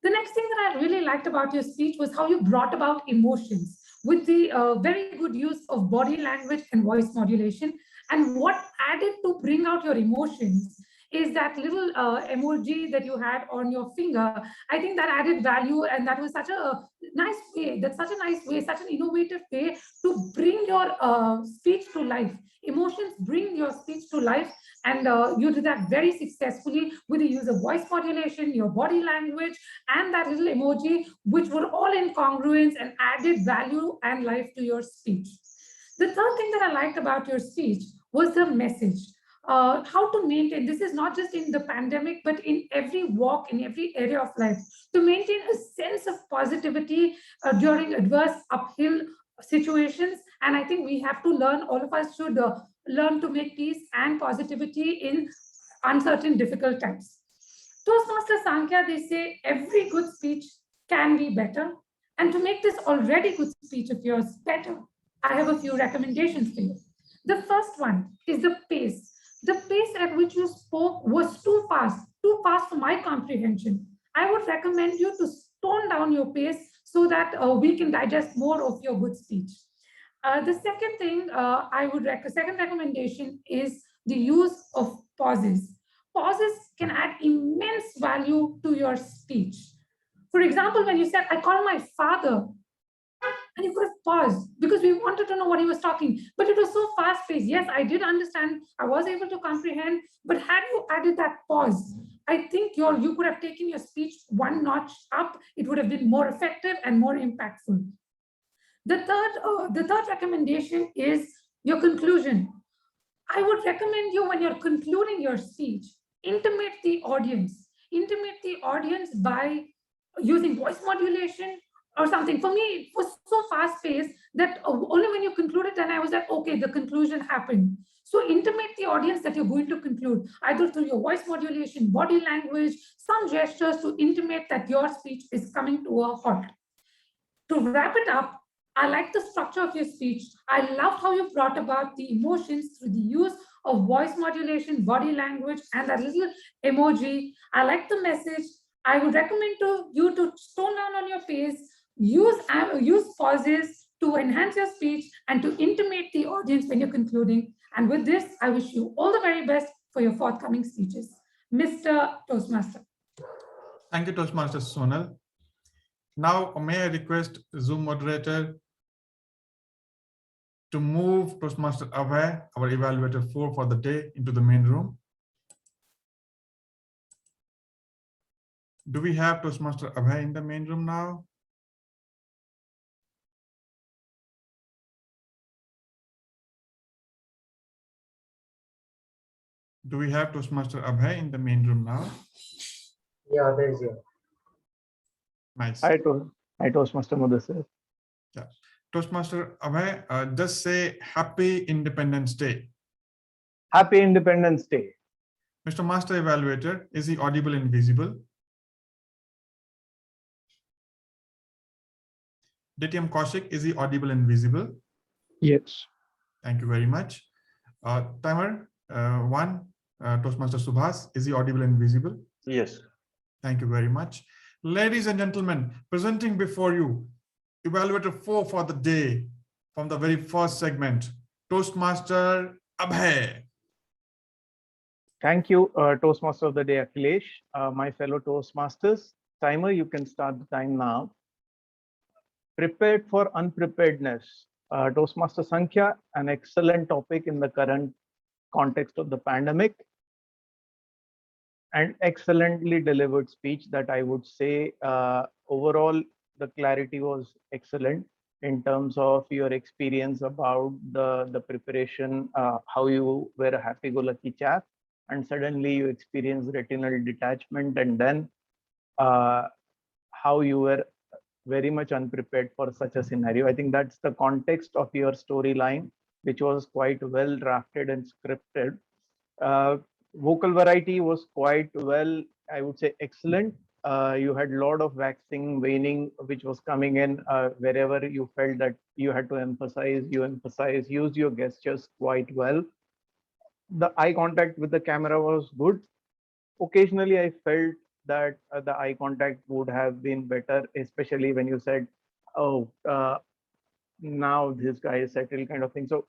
The next thing that I really liked about your speech was how you brought about emotions with the very good use of body language and voice modulation. And what added to bring out your emotions is that little emoji that you had on your finger. I think that added value, and that was such a nice way, such an innovative way to bring your speech to life. Emotions bring your speech to life, and you did that very successfully with the use of voice modulation, your body language, and that little emoji, which were all in congruence and added value and life to your speech. The third thing that I liked about your speech was the message. How to maintain, this is not just in the pandemic, but in every walk, in every area of life, to maintain a sense of positivity during adverse uphill situations. And I think we have to learn, all of us should learn to make peace and positivity in uncertain, difficult times. Toastmaster Sankhya, they say every good speech can be better. And to make this already good speech of yours better, I have a few recommendations for you. The first one is the pace. The pace at which you spoke was too fast for my comprehension. I would recommend you to tone down your pace so that we can digest more of your good speech. The second thing second recommendation is the use of pauses. Pauses can add immense value to your speech. For example, when you said, I call my father, and you could have paused because we wanted to know what he was talking. But it was so fast paced. Yes, I did understand. I was able to comprehend. But had you added that pause, I think you could have taken your speech one notch up. It would have been more effective and more impactful. The third recommendation is your conclusion. I would recommend you, when you're concluding your speech, intimate the audience. Intimate the audience by using voice modulation or something. For me, it was so fast paced that only when you concluded, then I was like, okay, the conclusion happened. So intimate the audience that you're going to conclude, either through your voice modulation, body language, some gestures to intimate that your speech is coming to a halt. To wrap it up, I like the structure of your speech. I loved how you brought about the emotions through the use of voice modulation, body language, and that little emoji. I like the message. I would recommend to you to tone down on your face, use pauses to enhance your speech and to intimate the audience when you're concluding. And with this, I wish you all the very best for your forthcoming speeches. Mr. Toastmaster. Thank you, Toastmaster Sonal. Now, may I request Zoom moderator to move Toastmaster Abhay, our evaluator 4 for the day, into the main room. Do we have Toastmaster Abhay in the main room now? Do we have Toastmaster Abhay in the main room now? Yeah, there is here. Nice. Hi, Toastmaster Madhusir. Yeah. Toastmaster Abhay, just say Happy Independence Day. Happy Independence Day. Mr. Master Evaluator, is he audible and visible? DTM Kaushik, is he audible and visible? Yes. Thank you very much. Timer 1, Toastmaster Subhas, is he audible and visible? Yes. Thank you very much. Ladies and gentlemen, presenting before you, Evaluator 4 for the day from the very first segment, Toastmaster Abhay. Thank you, Toastmaster of the Day, Akhilesh. My fellow Toastmasters, timer, you can start the time now. Prepared for unpreparedness. Toastmaster Sankhya, an excellent topic in the current context of the pandemic. And excellently delivered speech that I would say overall the clarity was excellent in terms of your experience about the preparation, how you were a happy-go-lucky chap and suddenly you experienced retinal detachment, and then how you were very much unprepared for such a scenario. I think that's the context of your storyline, which was quite well drafted and scripted. Vocal variety was quite well, I would say excellent. You had a lot of waxing, waning, which was coming in wherever you felt that you had to emphasize, use your gestures quite well. The eye contact with the camera was good. Occasionally, I felt that the eye contact would have been better, especially when you said, oh, now this guy is settled kind of thing. So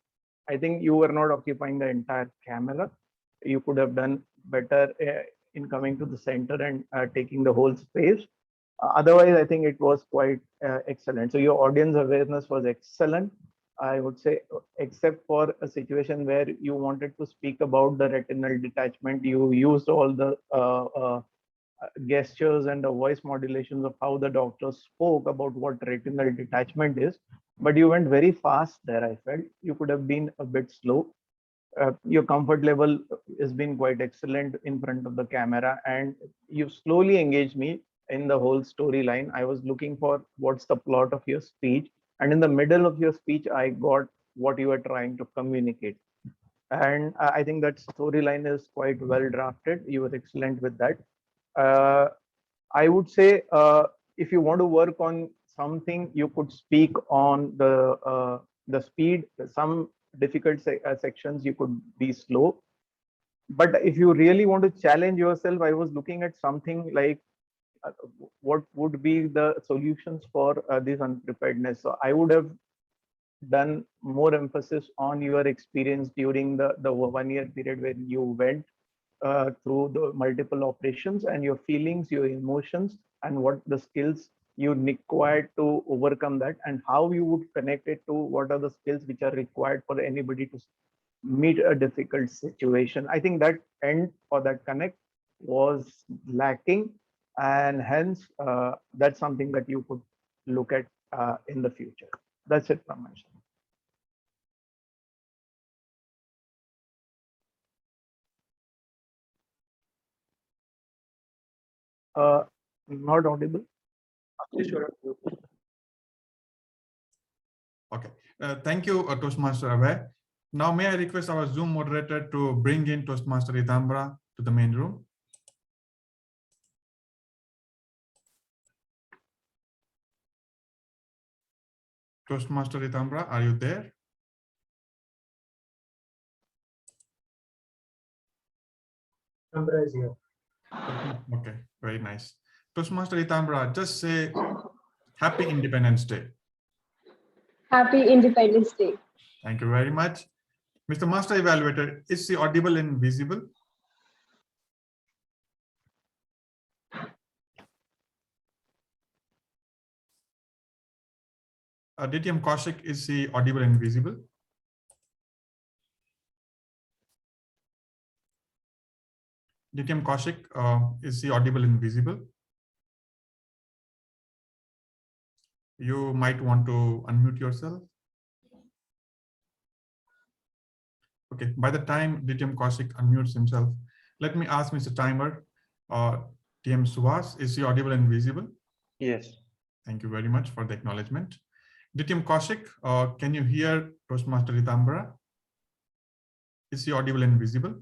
I think you were not occupying the entire camera. You could have done better in coming to the center and taking the whole space. Otherwise, I think it was quite excellent. So your audience awareness was excellent, I would say, except for a situation where you wanted to speak about the retinal detachment. You used all the gestures and the voice modulations of how the doctor spoke about what retinal detachment is, but you went very fast there. I felt you could have been a bit slow. Your comfort level has been quite excellent in front of the camera, and you slowly engaged me in the whole storyline. I was looking for what's the plot of your speech, and in the middle of your speech, I got what you were trying to communicate. And I think that storyline is quite well drafted. You were excellent with that. I would say if you want to work on something, you could speak on the speed. Some difficult sections you could be slow. But if you really want to challenge yourself, I was looking at something like what would be the solutions for this unpreparedness. So I would have done more emphasis on your experience during the 1 year period when you went through the multiple operations and your feelings, your emotions, and what the skills you required to overcome that, and how you would connect it to what are the skills which are required for anybody to meet a difficult situation. I think that end or that connect was lacking, and hence that's something that you could look at in the future. That's it from my side. Not audible. Okay. Thank you, Toastmaster Abhay. Now, may I request our Zoom moderator to bring in Toastmaster Ritambra to the main room? Toastmaster Ritambra, are you there? Ritambra is here. Okay, very nice. Toastmaster Ritambra, just say Happy Independence Day. Happy Independence Day. Thank you very much. Mr. Master Evaluator, is he audible and visible? DTM Kaushik, is he audible and visible? DTM Kaushik, is he audible and visible? You might want to unmute yourself. Okay, by the time DTM Kaushik unmutes himself, let me ask Mr. Timer, TM Suhas, is he audible and visible? Yes. Thank you very much for the acknowledgement. DTM Kaushik, can you hear Toastmaster Ritambra? Is he audible and visible?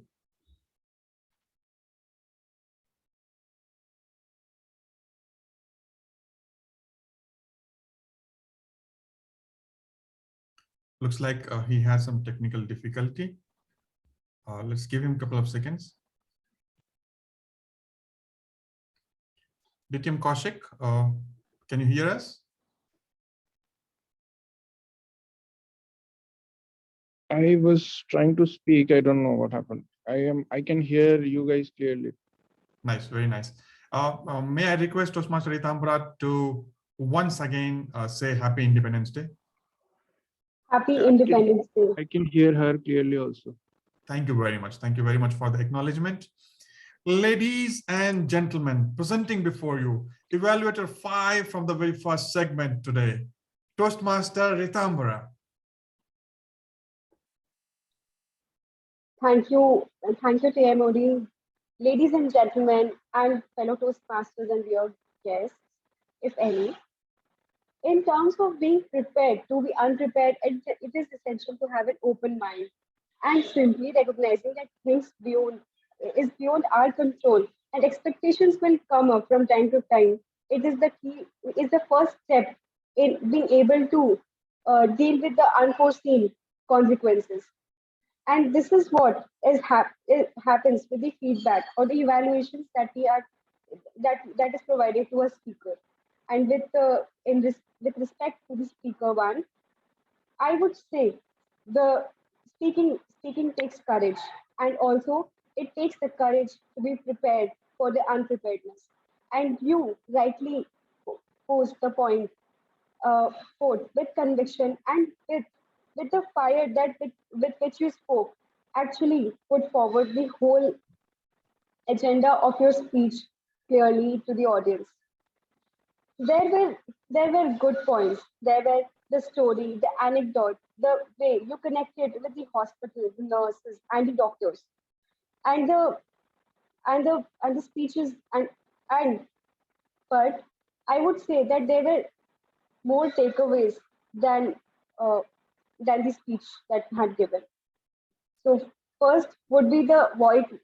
Looks like he has some technical difficulty. Let's give him a couple of seconds. DTM Kaushik, can you hear us? I was trying to speak. I don't know what happened. I can hear you guys clearly. Nice, very nice. May I request Toastmaster Ritambra to once again say Happy Independence Day? Happy Independence Day. I can hear her clearly also. Thank you very much. Thank you very much for the acknowledgement. Ladies and gentlemen, presenting before you, Evaluator 5 from the very first segment today, Toastmaster Ritambra. Thank you, TMOD. Ladies and gentlemen, and fellow Toastmasters and dear guests, if any. In terms of being prepared to be unprepared, it is essential to have an open mind and simply recognizing that things is beyond our control and expectations will come up from time to time. It is the key, is the first step in being able to deal with the unforeseen consequences. And this is what it happens with the feedback or the evaluations that that is provided to a speaker. And with respect to the speaker one, I would say the speaking takes courage, and also it takes the courage to be prepared for the unpreparedness. And you rightly posed the point forth with conviction and with the fire that with which you spoke, actually put forward the whole agenda of your speech clearly to the audience. There were good points. There were the story, the anecdote, the way you connected with the hospital, the nurses, and the doctors, and the speeches and but I would say that there were more takeaways than uh, than the speech that you had given. So first would be the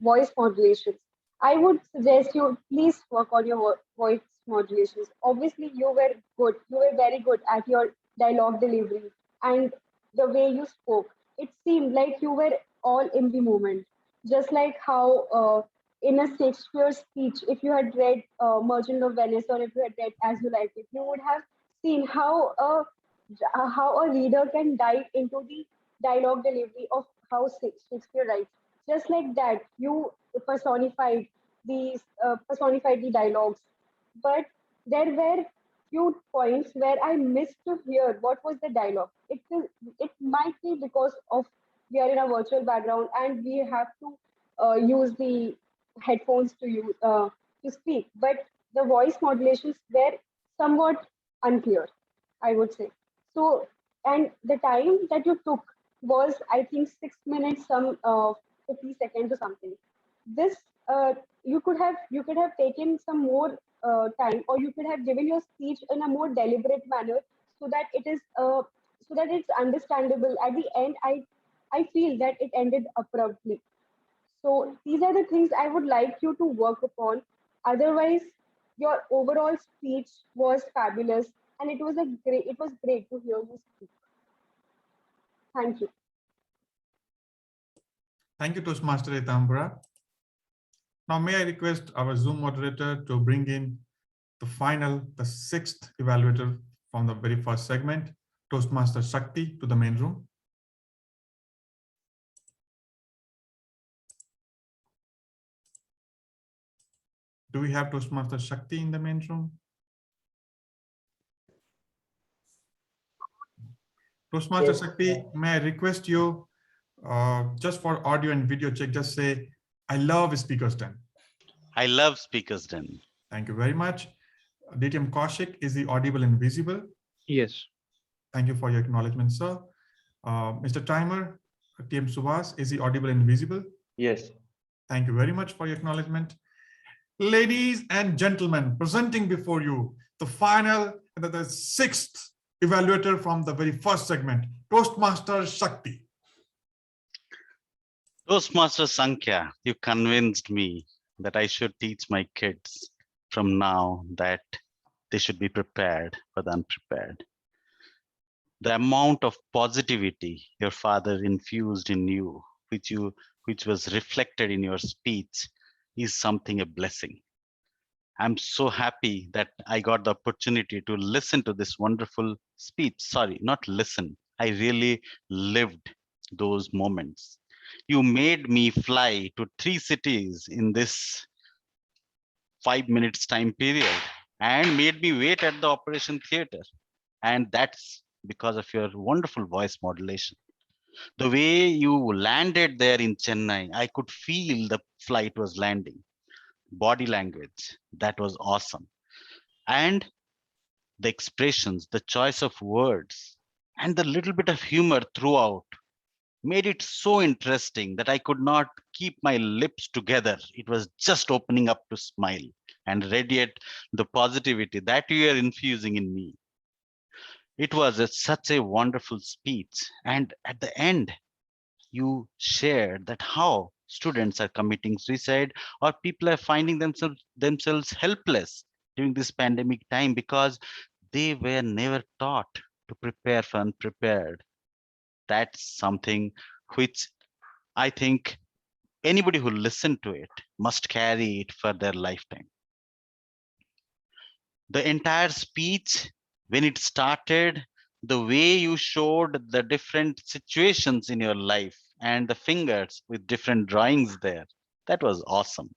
voice modulations. I would suggest you please work on your voice modulations. Obviously, you were good. You were very good at your dialogue delivery and the way you spoke. It seemed like you were all in the moment. Just like how in a Shakespeare speech, if you had read Merchant of Venice or if you had read As You Like It, you would have seen how a reader can dive into the dialogue delivery of how Shakespeare writes. Just like that, you personified personified the dialogues. But there were few points where I missed to hear what was the dialogue. It might be because of we are in a virtual background and we have to use the headphones to speak, but the voice modulations were somewhat unclear, I would say. So, and the time that you took was, I think, 6 minutes, 50 seconds or something. This you could have taken some more time, or you could have given your speech in a more deliberate manner, so that it's understandable. At the end, I feel that it ended abruptly. So these are the things I would like you to work upon. Otherwise, your overall speech was fabulous, and it was great to hear you speak. Thank you. Thank you, Toastmaster Etambra. Now, may I request our Zoom moderator to bring in the sixth evaluator from the very first segment, Toastmaster Shakti, to the main room. Do we have Toastmaster Shakti in the main room? Toastmaster Yes. Shakti, may I request you, just for audio and video check, just say, I love Speaker's Den. I love Speaker's Den. Thank you very much. DTM Kaushik, is he audible and visible? Yes. Thank you for your acknowledgement, sir. Mr. Timer, TM Subhas, is he audible and visible? Yes. Thank you very much for your acknowledgement. Ladies and gentlemen, presenting before you the final, the sixth evaluator from the very first segment, Toastmaster Shakti. Toastmaster Sankhya, you convinced me that I should teach my kids from now that they should be prepared for the unprepared. The amount of positivity your father infused in you, which was reflected in your speech, is something a blessing. I'm so happy that I got the opportunity to listen to this wonderful speech. Sorry, not listen. I really lived those moments. You made me fly to 3 cities in this 5 minutes time period and made me wait at the operation theater. And that's because of your wonderful voice modulation. The way you landed there in Chennai, I could feel the flight was landing. Body language, that was awesome. And the expressions, the choice of words, and the little bit of humor throughout made it so interesting that I could not keep my lips together. It was just opening up to smile and radiate the positivity that you are infusing in me. It was such a wonderful speech. And at the end, you shared that how students are committing suicide or people are finding themselves helpless during this pandemic time because they were never taught to prepare for unprepared. That's something which I think anybody who listened to it must carry it for their lifetime. The entire speech, when it started, the way you showed the different situations in your life and the fingers with different drawings there, that was awesome.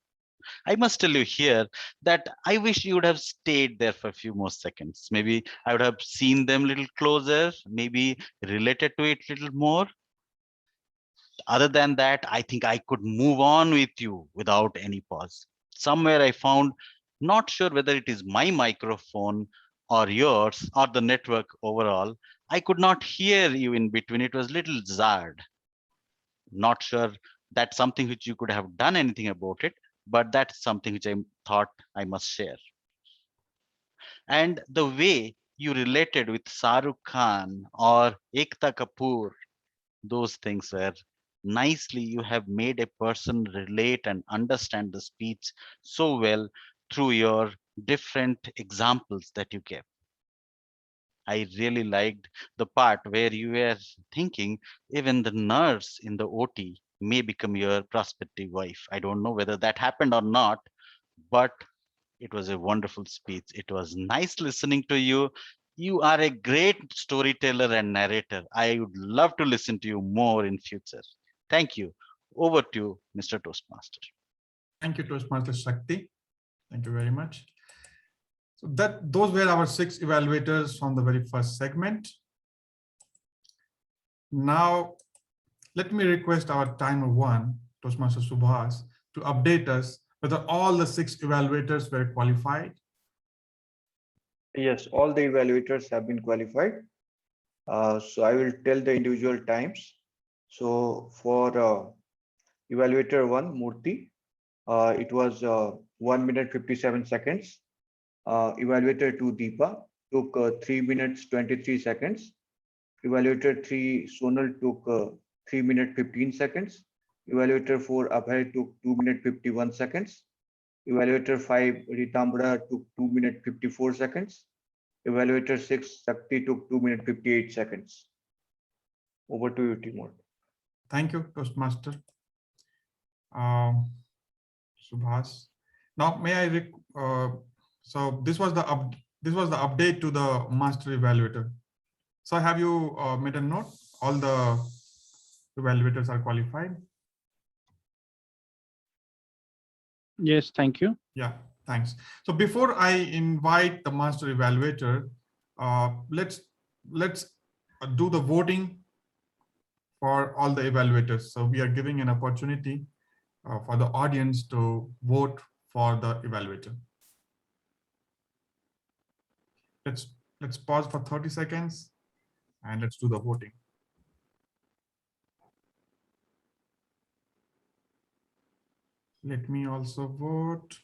I must tell you here that I wish you would have stayed there for a few more seconds. Maybe I would have seen them a little closer, maybe related to it a little more. Other than that, I think I could move on with you without any pause. Somewhere I found, not sure whether it is my microphone or yours or the network overall, I could not hear you in between. It was little jarred. Not sure that's something which you could have done anything about it, but that's something which I thought I must share. And the way you related with Saruk Khan or Ekta Kapoor, those things were nicely, you have made a person relate and understand the speech so well through your different examples that you gave. I really liked the part where you were thinking even the nurse in the OT may become your prospective wife. I don't know whether that happened or not, but it was a wonderful speech. It was nice listening to you. You are a great storyteller and narrator. I would love to listen to you more in future. Thank you. Over to you, Mr. Toastmaster. Thank you, Toastmaster Shakti. Thank you very much. So those were our 6 evaluators from the very first segment. Now, let me request our timer 1, Toastmaster Subhas, to update us whether all the 6 evaluators were qualified. Yes, all the evaluators have been qualified. So I will tell the individual times. So for evaluator 1, Murthy, it was 1 minute 57 seconds. Evaluator 2, Deepa, took 3 minutes 23 seconds. Evaluator 3, Sonal, took 3 minutes 15 seconds. Evaluator 4, Abhay, took 2 minutes 51 seconds. Evaluator 5, Ritambra, took 2 minutes 54 seconds. Evaluator 6, Sakti, took 2 minutes 58 seconds. Over to you, Timur. Thank you, Toastmaster. Subhas. Now, may I? So this was the update to the master evaluator. So have you made a note? All the evaluators are qualified. Yes, thank you. Yeah, thanks. So before I invite the master evaluator, let's do the voting for all the evaluators. So we are giving an opportunity for the audience to vote for the evaluator. Let's pause for 30 seconds and let's do the voting. Let me also vote.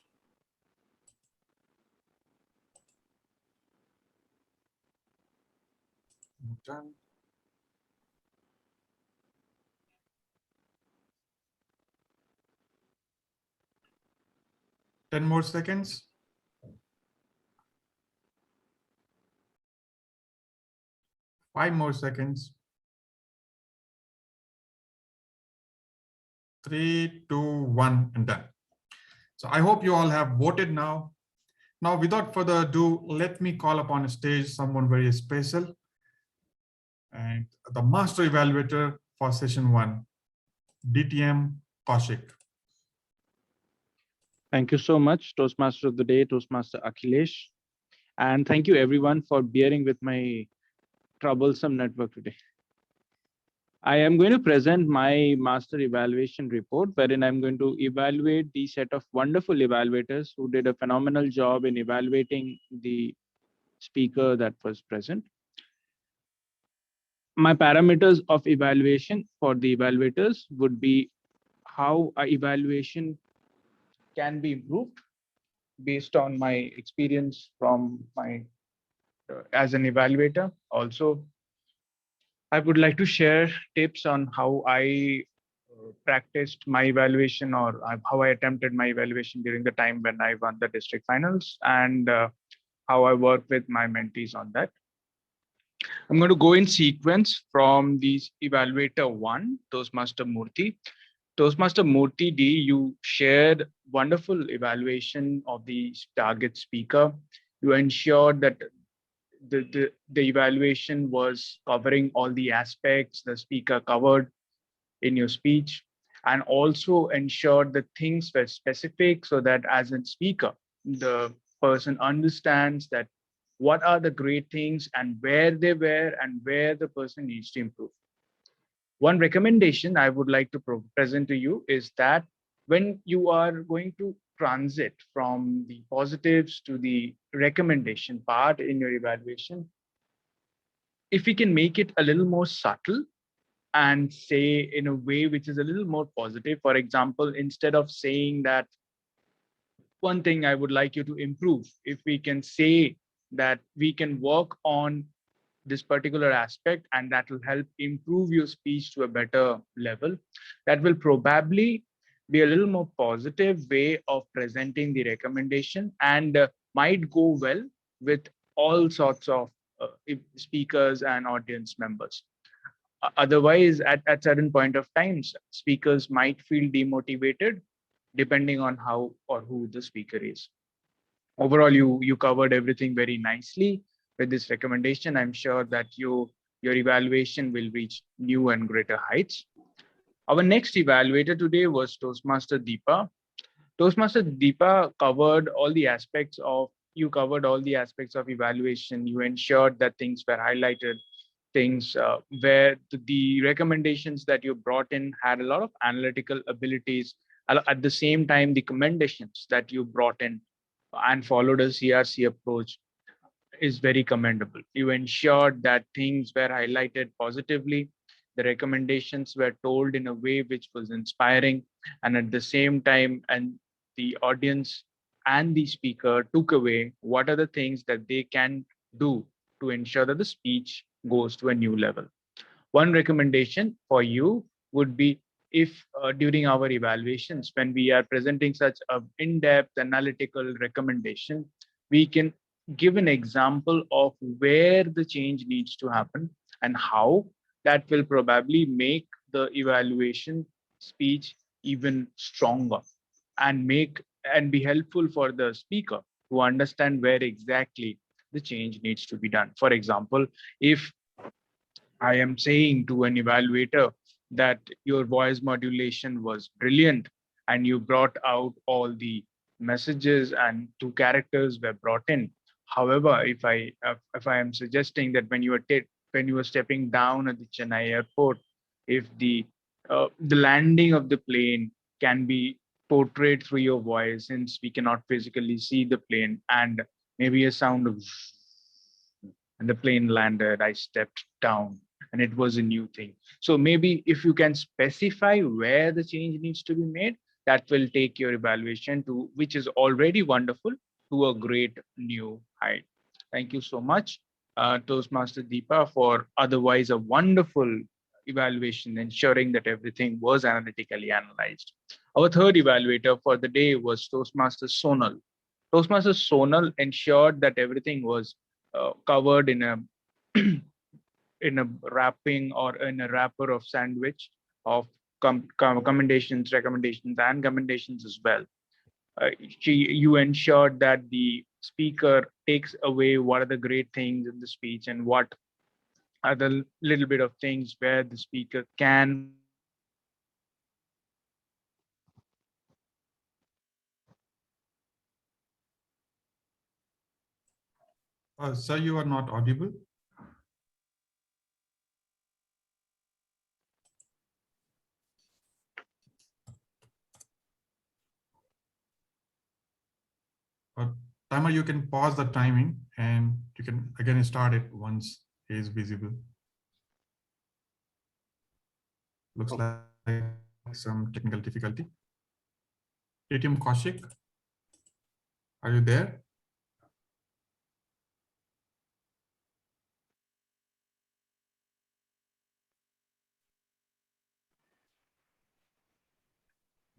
Done. Ten more seconds. 5 more seconds. 3, 2, 1, and done. So I hope you all have voted now. Now, without further ado, let me call upon a stage someone very special and the master evaluator for session 1, DTM Kaushik. Thank you so much, Toastmaster of the Day, Toastmaster Akhilesh. And thank you everyone for bearing with my troublesome network today. I am going to present my master evaluation report, wherein I'm going to evaluate the set of wonderful evaluators who did a phenomenal job in evaluating the speaker that was present. My parameters of evaluation for the evaluators would be how a evaluation can be improved based on my experience from my as an evaluator. Also, I would like to share tips on how I practiced my evaluation or how I attempted my evaluation during the time when I won the district finals, and how I worked with my mentees on that. I'm going to go in sequence from these evaluator 1, Toastmaster Murthy. Toastmaster Murthy D, you shared wonderful evaluation of the target speaker. You ensured that the evaluation was covering all the aspects the speaker covered in your speech, and also ensured that things were specific so that as a speaker, the person understands that what are the great things and where they were and where the person needs to improve. One recommendation I would like to present to you is that when you are going to transit from the positives to the recommendation part in your evaluation, if we can make it a little more subtle and say in a way which is a little more positive. For example, instead of saying that one thing I would like you to improve, if we can say that we can work on this particular aspect and that will help improve your speech to a better level, that will probably be a little more positive way of presenting the recommendation, and might go well with all sorts of speakers and audience members. Otherwise, at certain point of times, speakers might feel demotivated depending on how or who the speaker is. Overall, you covered everything very nicely with this recommendation. I'm sure that your evaluation will reach new and greater heights. Our next evaluator today was Toastmaster Deepa. Toastmaster Deepa covered all the aspects of you covered all the aspects of evaluation. You ensured that things were highlighted, things where the recommendations that you brought in had a lot of analytical abilities. At the same time, the commendations that you brought in and followed a CRC approach is very commendable. You ensured that things were highlighted positively, the recommendations were told in a way which was inspiring, and at the same time, and the audience and the speaker took away what are the things that they can do to ensure that the speech goes to a new level. One recommendation for you would be, if during our evaluations, when we are presenting such a in-depth analytical recommendation, we can give an example of where the change needs to happen and how that will probably make the evaluation speech even stronger and be helpful for the speaker to understand where exactly the change needs to be done. For example, if I am saying to an evaluator that your voice modulation was brilliant and you brought out all the messages and two characters were brought in. However, if I am suggesting that when you were stepping down at the Chennai airport, if the landing of the plane can be portrayed through your voice, since we cannot physically see the plane, and maybe a sound of and the plane landed, I stepped down, and it was a new thing. So maybe if you can specify where the change needs to be made, that will take your evaluation to, which is already wonderful, to a great new height. Thank you so much, Toastmaster Deepa, for otherwise a wonderful evaluation, ensuring that everything was analytically analyzed. Our third evaluator for the day was Toastmaster Sonal. Toastmaster Sonal ensured that everything was covered in a in a wrapping or in a wrapper of sandwich of commendations, recommendations, and commendations as well. You ensured that the speaker takes away what are the great things in the speech and what are the little bit of things where the speaker can Sir, you are not audible. Timer, you can pause the timing and you can again start it once he is visible. Looks like some technical difficulty. ATM Kaushik, are you there?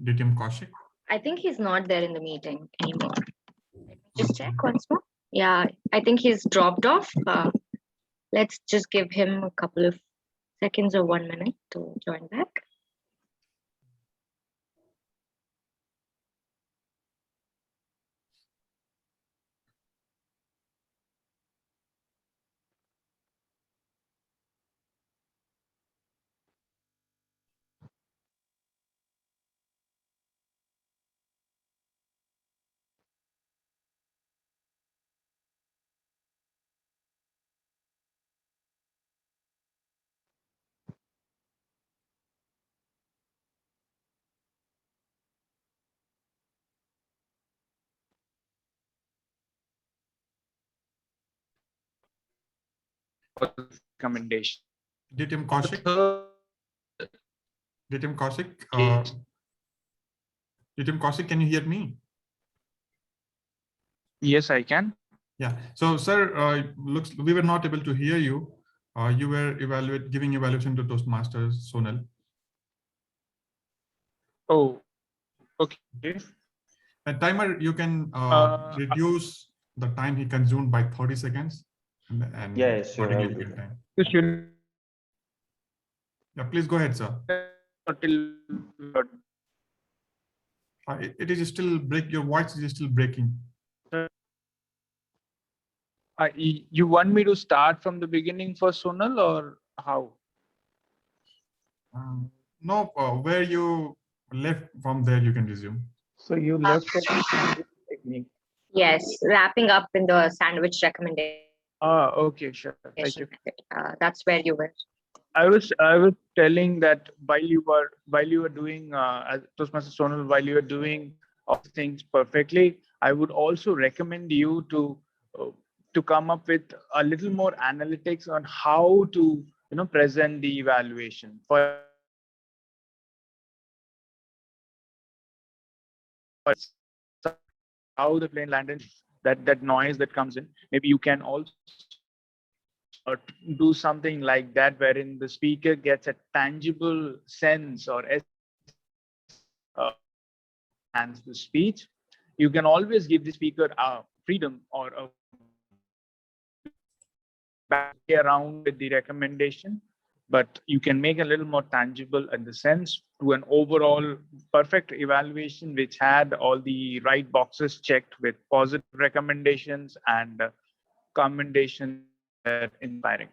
DTM Kaushik? I think he's not there in the meeting anymore. Just check once more. Yeah, I think he's dropped off. Let's just give him a couple of seconds or 1 minute to join back. recommendation. DTM Kaushik? DTM Kaushik? DTM Kaushik, can you hear me? Yes, I can. Yeah. So, sir, looks we were not able to hear you. You were giving evaluation to Toastmaster Sonal. Oh, okay. Timer, you can reduce the time he consumed by 30 seconds. And Yeah, sure. accordingly I'll you do get that. time. Yeah, please go ahead, sir. It is still your voice is still breaking. You want me to start from the beginning for Sonal or how? No, where you left from there, you can resume. So you left at the technique. Yes, wrapping up in the sandwich recommendation. Okay, sure. Thank you. That's where you were. I was telling that while you were doing as Toastmaster Sonal, while you were doing all these things perfectly, I would also recommend you to come up with a little more analytics on how to present the evaluation. For how the plane landed, that noise that comes in. Maybe you can also do something like that, wherein the speaker gets a tangible sense or and the speech. You can always give the speaker freedom or a play around with the recommendation, but you can make a little more tangible in the sense to an overall perfect evaluation, which had all the right boxes checked with positive recommendations and commendations that are inspiring.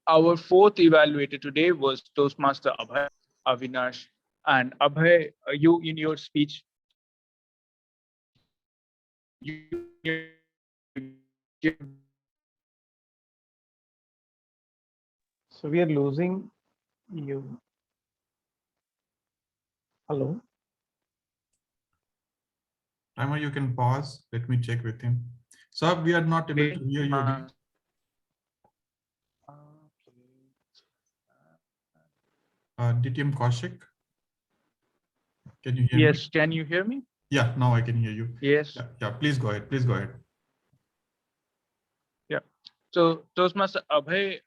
Our fourth evaluator today was Toastmaster Abhay, Avinash. And Abhay, you in your speech, So we are losing you. Hello. Timer, you can pause. Let me check with him. Sir, we are not able to hear you again. DTM Kaushik, can you hear me? Yes, can you hear me? Yeah, now I can hear you. Yes. Yeah, please go ahead. Please go ahead. Yeah. So Toastmaster Abhay,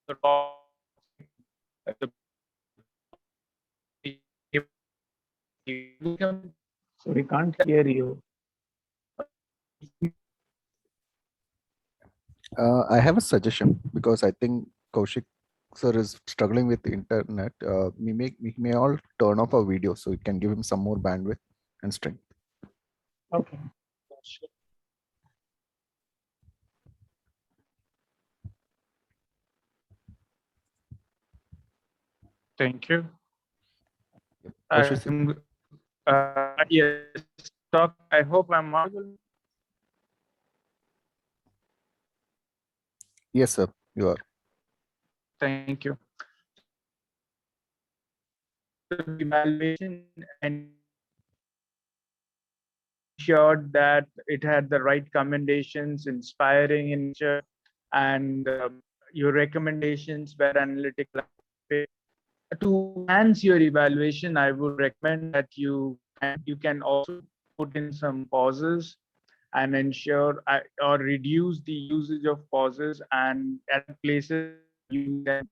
So we can't hear you. I have a suggestion because I think Kaushik sir is struggling with the internet. We may all turn off our video so it can give him some more bandwidth and strength. Okay. thank you. Kaushik sir? Yes, talk. I hope I'm audible. Yes, sir, you are. Thank you. Evaluation and ensured that it had the right commendations, inspiring in nature, and your recommendations were analytical. To enhance your evaluation, I would recommend that you can also put in some pauses and ensure or reduce the usage of pauses and at places use them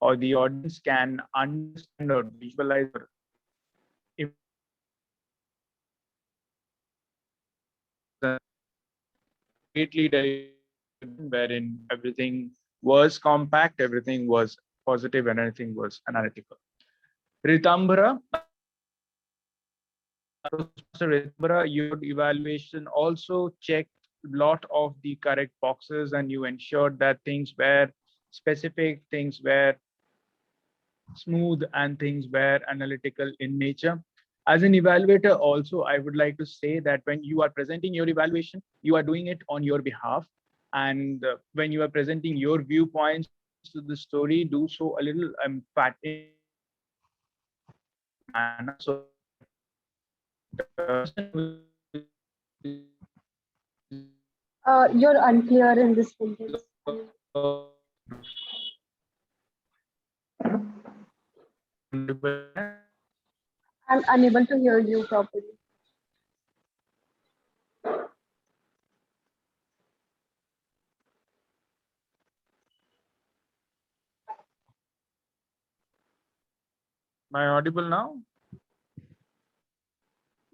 or the audience can understand or visualize greatly wherein everything was compact, everything was positive, and everything was analytical. Ritambara, your evaluation also checked a lot of the correct boxes and you ensured that things were specific, things were smooth, and things were analytical in nature. As an evaluator also, I would like to say that when you are presenting your evaluation, you are doing it on your behalf. And when you are presenting your viewpoints to the story, do so a little emphatic manner so You're unclear in this sentence. I'm unable to hear you properly. Am I audible now?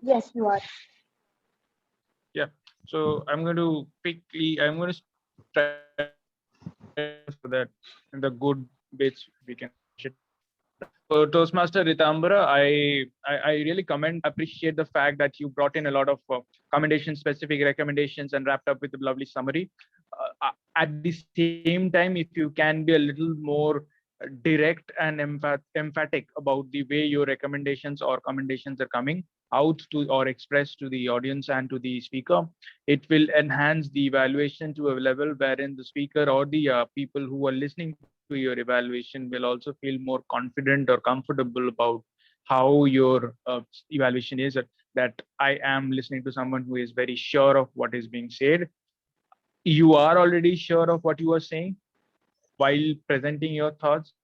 Yes, you are. Yeah. So I'm going to try so that in the good bits we can. Toastmaster Ritambara, I really appreciate the fact that you brought in a lot of commendations, specific recommendations, and wrapped up with a lovely summary. at the same time, if you can be a little more direct and emphatic about the way your recommendations or commendations are coming out to or expressed to the audience and to the speaker, it will enhance the evaluation to a level wherein the speaker or the people who are listening to your evaluation will also feel more confident or comfortable about how your evaluation is, that I am listening to someone who is very sure of what is being said. You are already sure of what you are saying while presenting your thoughts.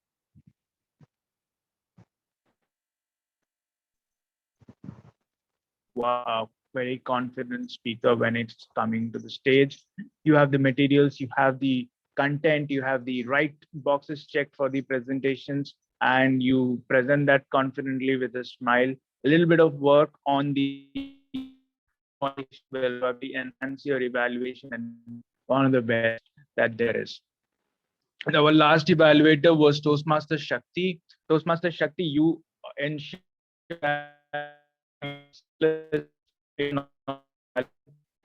Wow, very confident speaker when it's coming to the stage. You have the materials, you have the content, you have the right boxes checked for the presentations, and you present that confidently with a smile. A little bit of work on the will probably enhance your evaluation and one of the best that there is. And our last evaluator was Toastmaster Shakti. Toastmaster Shakti, you ensure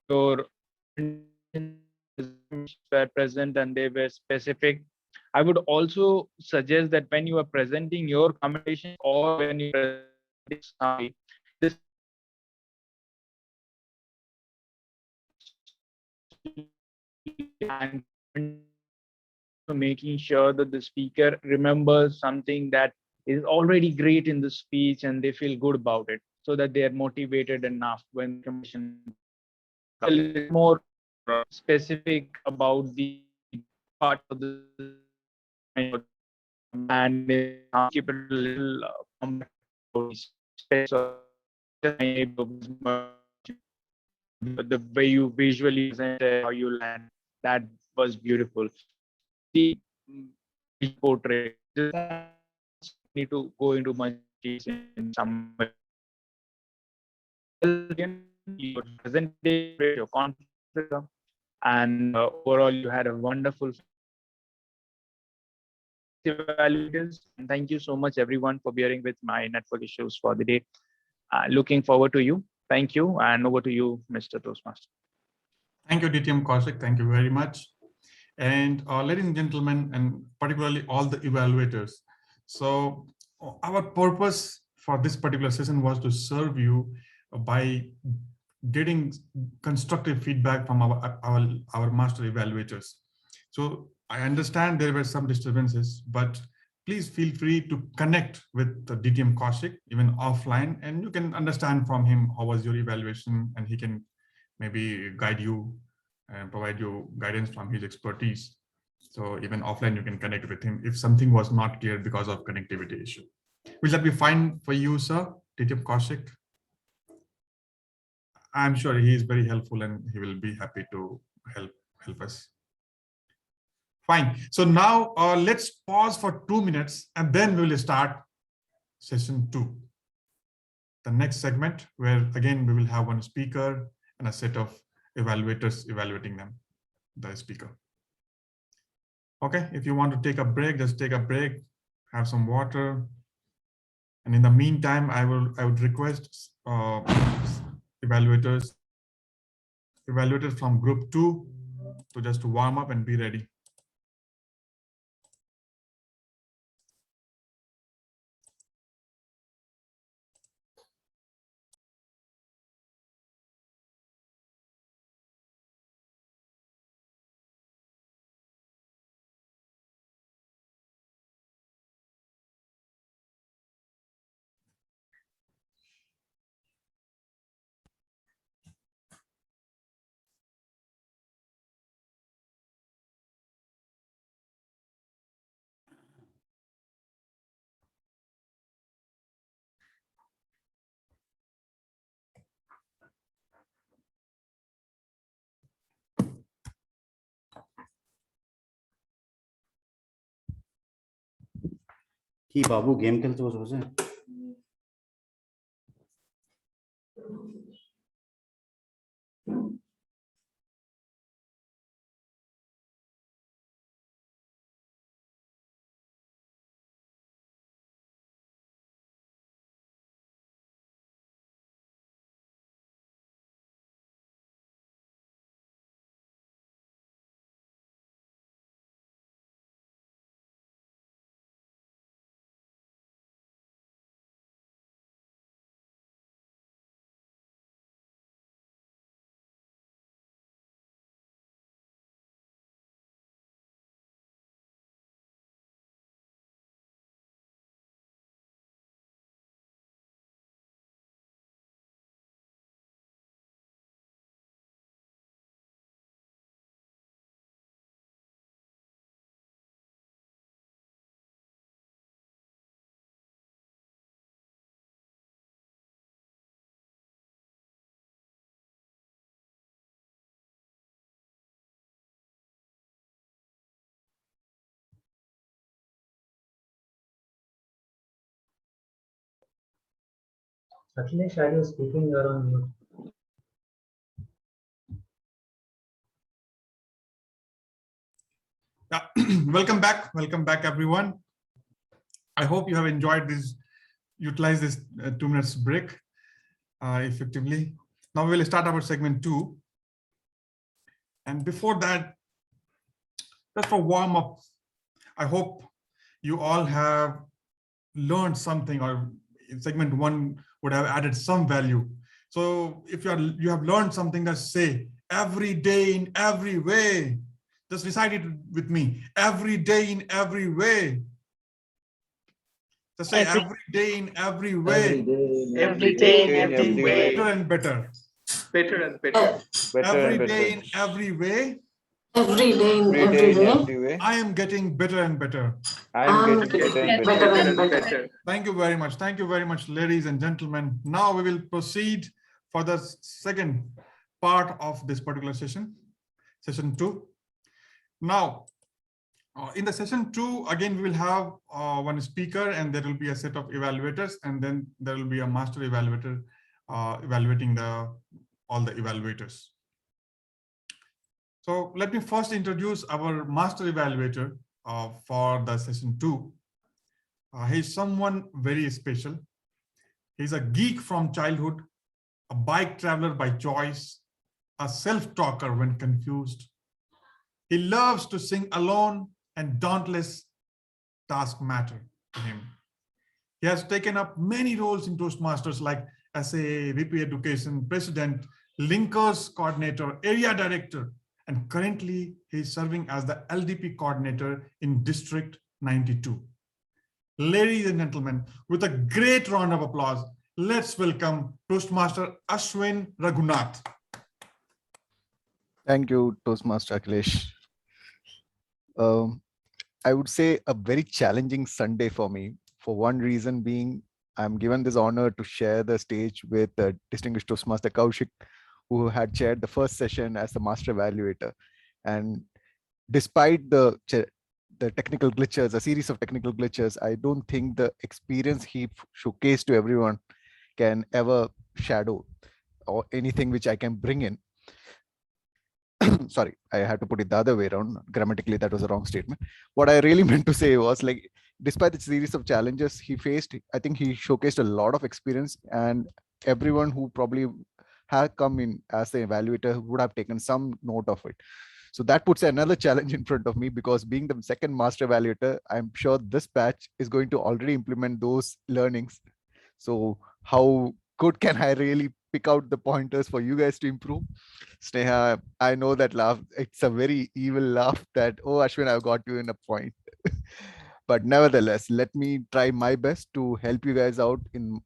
your were present and they were specific. I would also suggest that when you are presenting your commendations or when you are presenting summary, this and making sure that the speaker remembers something that is already great in the speech and they feel good about it, so that they are motivated enough when commission a little more specific about the part of the and keep it a little the way you visually present how you land, that was beautiful. The portrait need to go into much in some your presentation, your confidence, and overall you had a wonderful evaluators. And thank you so much everyone for bearing with my network issues for the day. Looking forward to you. Thank you, and over to you, Mr. Toastmaster. Thank you, DTM Kaushik. Thank you very much. And ladies and gentlemen, and particularly all the evaluators. So our purpose for this particular session was to serve you by getting constructive feedback from our master evaluators. So I understand there were some disturbances, but please feel free to connect with the DTM Kaushik even offline, and you can understand from him how was your evaluation, and he can maybe guide you and provide you guidance from his expertise. So even offline, you can connect with him if something was not clear because of connectivity issue. Will that be fine for you, sir, DTM Kaushik? I'm sure he is very helpful and he will be happy to help us. Fine. So now let's pause for 2 minutes and then we will start session 2. The next segment where again we will have one speaker and a set of evaluators evaluating them, the speaker. Okay, if you want to take a break, just take a break, have some water. And in the meantime, I would request evaluators from group 2 to just warm up and be ready. কি বাবু game খেলতে বসে Akhilesh, are you speaking? You're on mute. Yeah. Welcome back, everyone. I hope you have enjoyed this, utilize this 2 minutes break effectively. Now we will start our segment 2. And before that, just for warm up, I hope you all have learned something, or in segment 1 would have added some value. So if you have learned something, just say every day in every way. Just recite it with me. Every day in every way. Just say every day in every way. Every day in every way. Better and better. Better and better. Every day in every way. Every day in every way. I am getting better and better. I am getting better and better. Thank you very much. Thank you very much, ladies and gentlemen. Now we will proceed for the second part of this particular session, session 2. Now, in the session 2, again, we will have one speaker, and there will be a set of evaluators, and then there will be a master evaluator evaluating all the evaluators. So let me first introduce our master evaluator for the session 2. He's someone very special. He's a geek from childhood, a bike traveler by choice, a self-talker when confused. He loves to sing alone, and dauntless tasks matter to him. He has taken up many roles in Toastmasters, like SA, VP Education, President, Linkers Coordinator, Area Director, and currently he is serving as the LDP Coordinator in District 92. Ladies and gentlemen, with a great round of applause, let's welcome Toastmaster Ashwin Raghunath. Thank you, Toastmaster Akhilesh. I would say a very challenging Sunday for me, for one reason being I'm given this honor to share the stage with distinguished Toastmaster Kaushik, who had chaired the first session as the master evaluator. And despite the technical glitches, a series of technical glitches, I don't think the experience he showcased to everyone can ever shadow or anything which I can bring in. Sorry, I had to put it the other way around. Grammatically, that was a wrong statement. What I really meant to say was, like, despite the series of challenges he faced, I think he showcased a lot of experience, and everyone who probably had come in as the evaluator would have taken some note of it. So that puts another challenge in front of me, because being the second master evaluator, I'm sure this batch is going to already implement those learnings. So how good can I really pick out the pointers for you guys to improve? Sneha, I know that laugh. It's a very evil laugh that, oh, Ashwin, I've got you in a point. But nevertheless, let me try my best to help you guys out in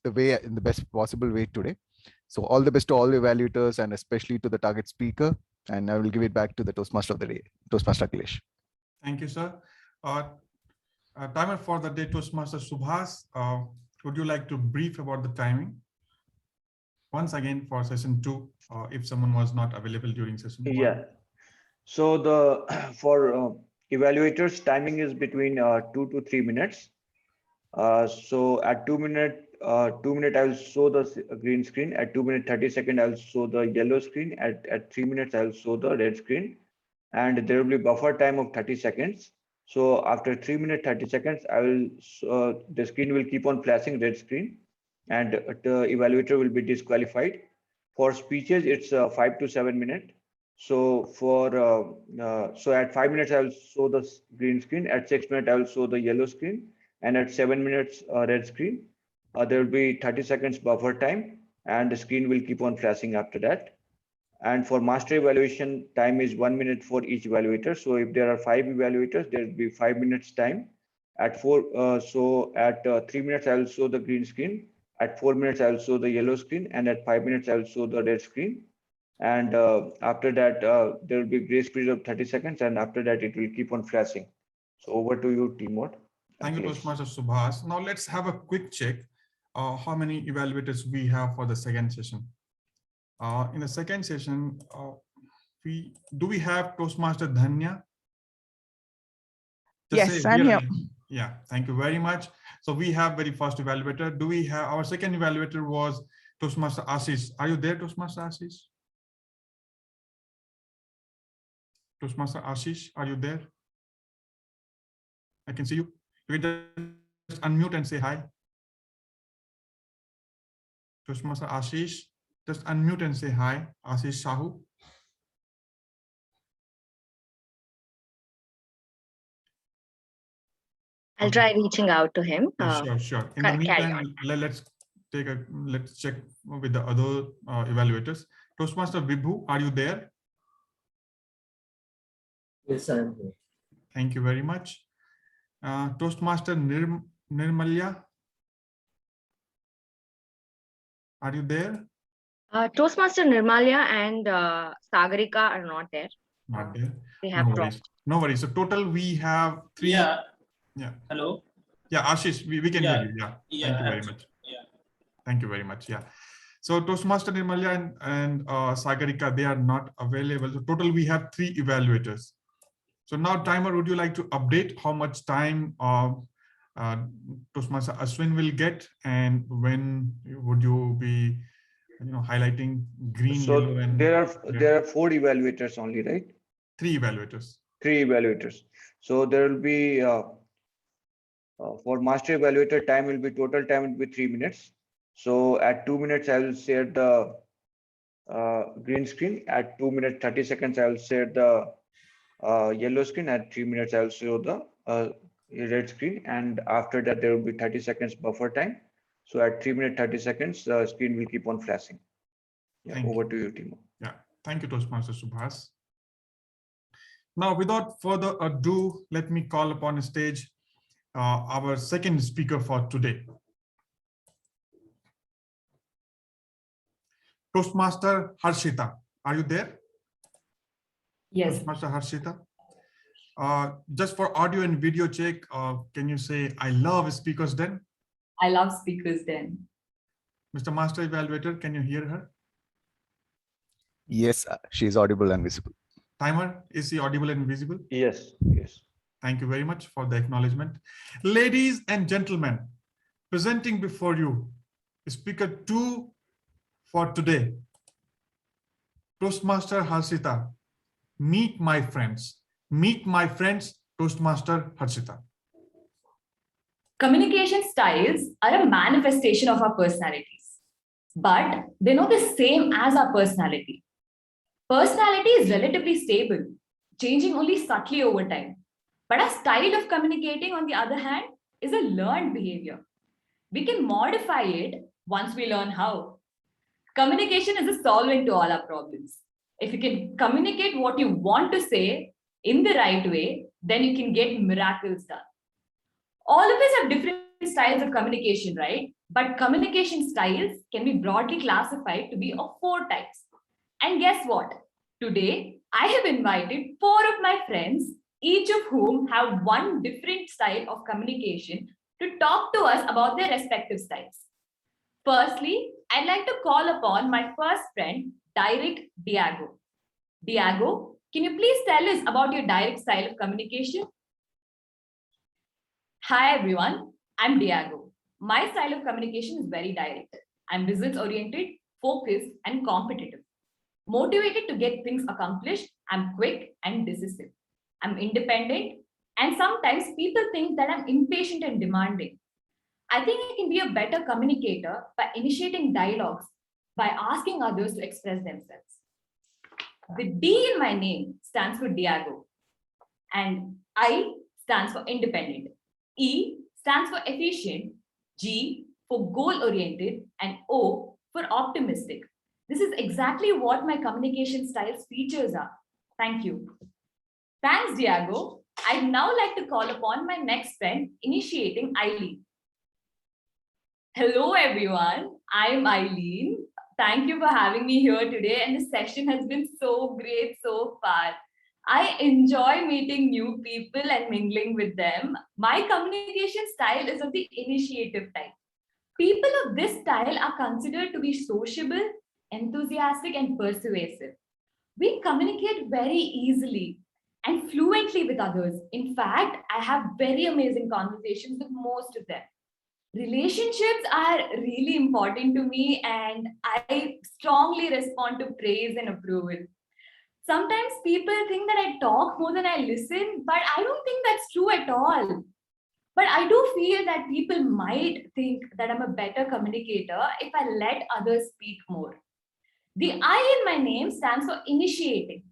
the best possible way today. So all the best to all the evaluators, and especially to the target speaker. And I will give it back to the Toastmaster of the day, Toastmaster Akhilesh. Thank you, sir. Timer for the day, Toastmaster Subhas. Would you like to brief about the timing? Once again for session 2, if someone was not available during session 1. Yeah. So the for evaluators, timing is between 2 to 3 minutes. So at 2 minute, I will show the green screen. At 2 minutes 30 seconds, I will show the yellow screen. At 3 minutes, I will show the red screen, and there will be buffer time of 30 seconds. So after 3 minutes 30 seconds, I will the screen will keep on flashing red screen, and the evaluator will be disqualified. For speeches, it's 5 to 7 minutes. So for so at 5 minutes, I will show the green screen. At 6 minutes, I will show the yellow screen, and at 7 minutes red screen. There will be 30 seconds buffer time, and the screen will keep on flashing after that. And for master evaluation, time is 1 minute for each evaluator. So if there are 5 evaluators, there will be 5 minutes time. At 3 minutes, I will show the green screen. At 4 minutes, I will show the yellow screen, and at 5 minutes, I will show the red screen. And after that, there will be grace period of 30 seconds, and after that, it will keep on flashing. So over to you, Timur. Thank you, Toastmaster Subhas. Now let's have a quick check how many evaluators we have for the second session. In the second session, do we have Toastmaster Dhanya? Yes, I'm here. Yeah, thank you very much. So we have very first evaluator. Do we have our second evaluator was Toastmaster Ashish. Are you there, Toastmaster Ashish? Toastmaster Ashish, are you there? I can see you. You can just unmute and say hi. Toastmaster Ashish, just unmute and say hi. Ashish Sahu. I'll try reaching out to him. Sure, sure. In the meantime, let's check with the other evaluators. Toastmaster Vibhu, are you there? Yes, I am here. Thank you very much. Toastmaster Nirmalya, are you there? Toastmaster Nirmalya and Sagarika are not there. Not there. They have No dropped. worries. No worries. So total we have 3. Yeah. Yeah. Hello. Yeah, Ashish, we can hear you. Yeah. Thank you very much. Yeah. Thank you very much. Yeah. So Toastmaster Nirmalya and Sagarika, they are not available. So total we have 3 evaluators. So now, timer, would you like to update how much time Toastmaster Ashwin will get, and when would you be, highlighting green, yellow, and there are 4 evaluators only, right? 3 evaluators. 3 evaluators. So there will be for master evaluator time will be total time will be 3 minutes. So at 2 minutes I will share the green screen. At 2 minutes 30 seconds I will share the yellow screen. At 3 minutes I will show the red screen, and after that there will be 30 seconds buffer time. So at 3 minutes 30 seconds the screen will keep on flashing. Yeah, over to you, Timo. Yeah, thank you, Toastmaster Subhas. Now, without further ado, let me call upon stage our second speaker for today. Toastmaster Harshita, are you there? Yes. Toastmaster Harshita. Just for audio and video check, can you say, I love Speakers Den? I love Speakers Den. Mr. Master Evaluator, can you hear her? Yes, she is audible and visible. Timer, is she audible and visible? Yes, yes. Thank you very much for the acknowledgement. Ladies and gentlemen, presenting before you, Speaker 2 for today, Toastmaster Harshita. Meet my friends. Meet my friends, Toastmaster Harshita. Communication styles are a manifestation of our personalities, but they're not the same as our personality. Personality is relatively stable, changing only subtly over time. But our style of communicating, on the other hand, is a learned behavior. We can modify it once we learn how. Communication is a solvent to all our problems. If you can communicate what you want to say in the right way, then you can get miracles done. All of us have different styles of communication, right? But communication styles can be broadly classified to be of 4 types. And guess what? Today, I have invited 4 of my friends, each of whom have one different style of communication, to talk to us about their respective styles. Firstly, I'd like to call upon my first friend, Direct Diago. Diago, can you please tell us about your direct style of communication? Hi everyone, I'm Diago. My style of communication is very direct. I'm results-oriented, focused, and competitive. Motivated to get things accomplished, I'm quick and decisive. I'm independent, and sometimes people think that I'm impatient and demanding. I think I can be a better communicator by initiating dialogues, by asking others to express themselves. The D in my name stands for Diago, and I stands for independent. E stands for efficient, G for goal-oriented, and O for optimistic. This is exactly what my communication style's features are. Thank you. Thanks, Diago. I'd now like to call upon my next friend, initiating Eileen. Hello, everyone. I'm Eileen. Thank you for having me here today, and the session has been so great so far. I enjoy meeting new people and mingling with them. My communication style is of the initiative type. People of this style are considered to be sociable, enthusiastic, and persuasive. We communicate very easily. and fluently with others. In fact, I have very amazing conversations with most of them. Relationships are really important to me, and I strongly respond to praise and approval. Sometimes people think that I talk more than I listen, but I don't think that's true at all. But I do feel that people might think that I'm a better communicator if I let others speak more. The I in my name stands for initiating.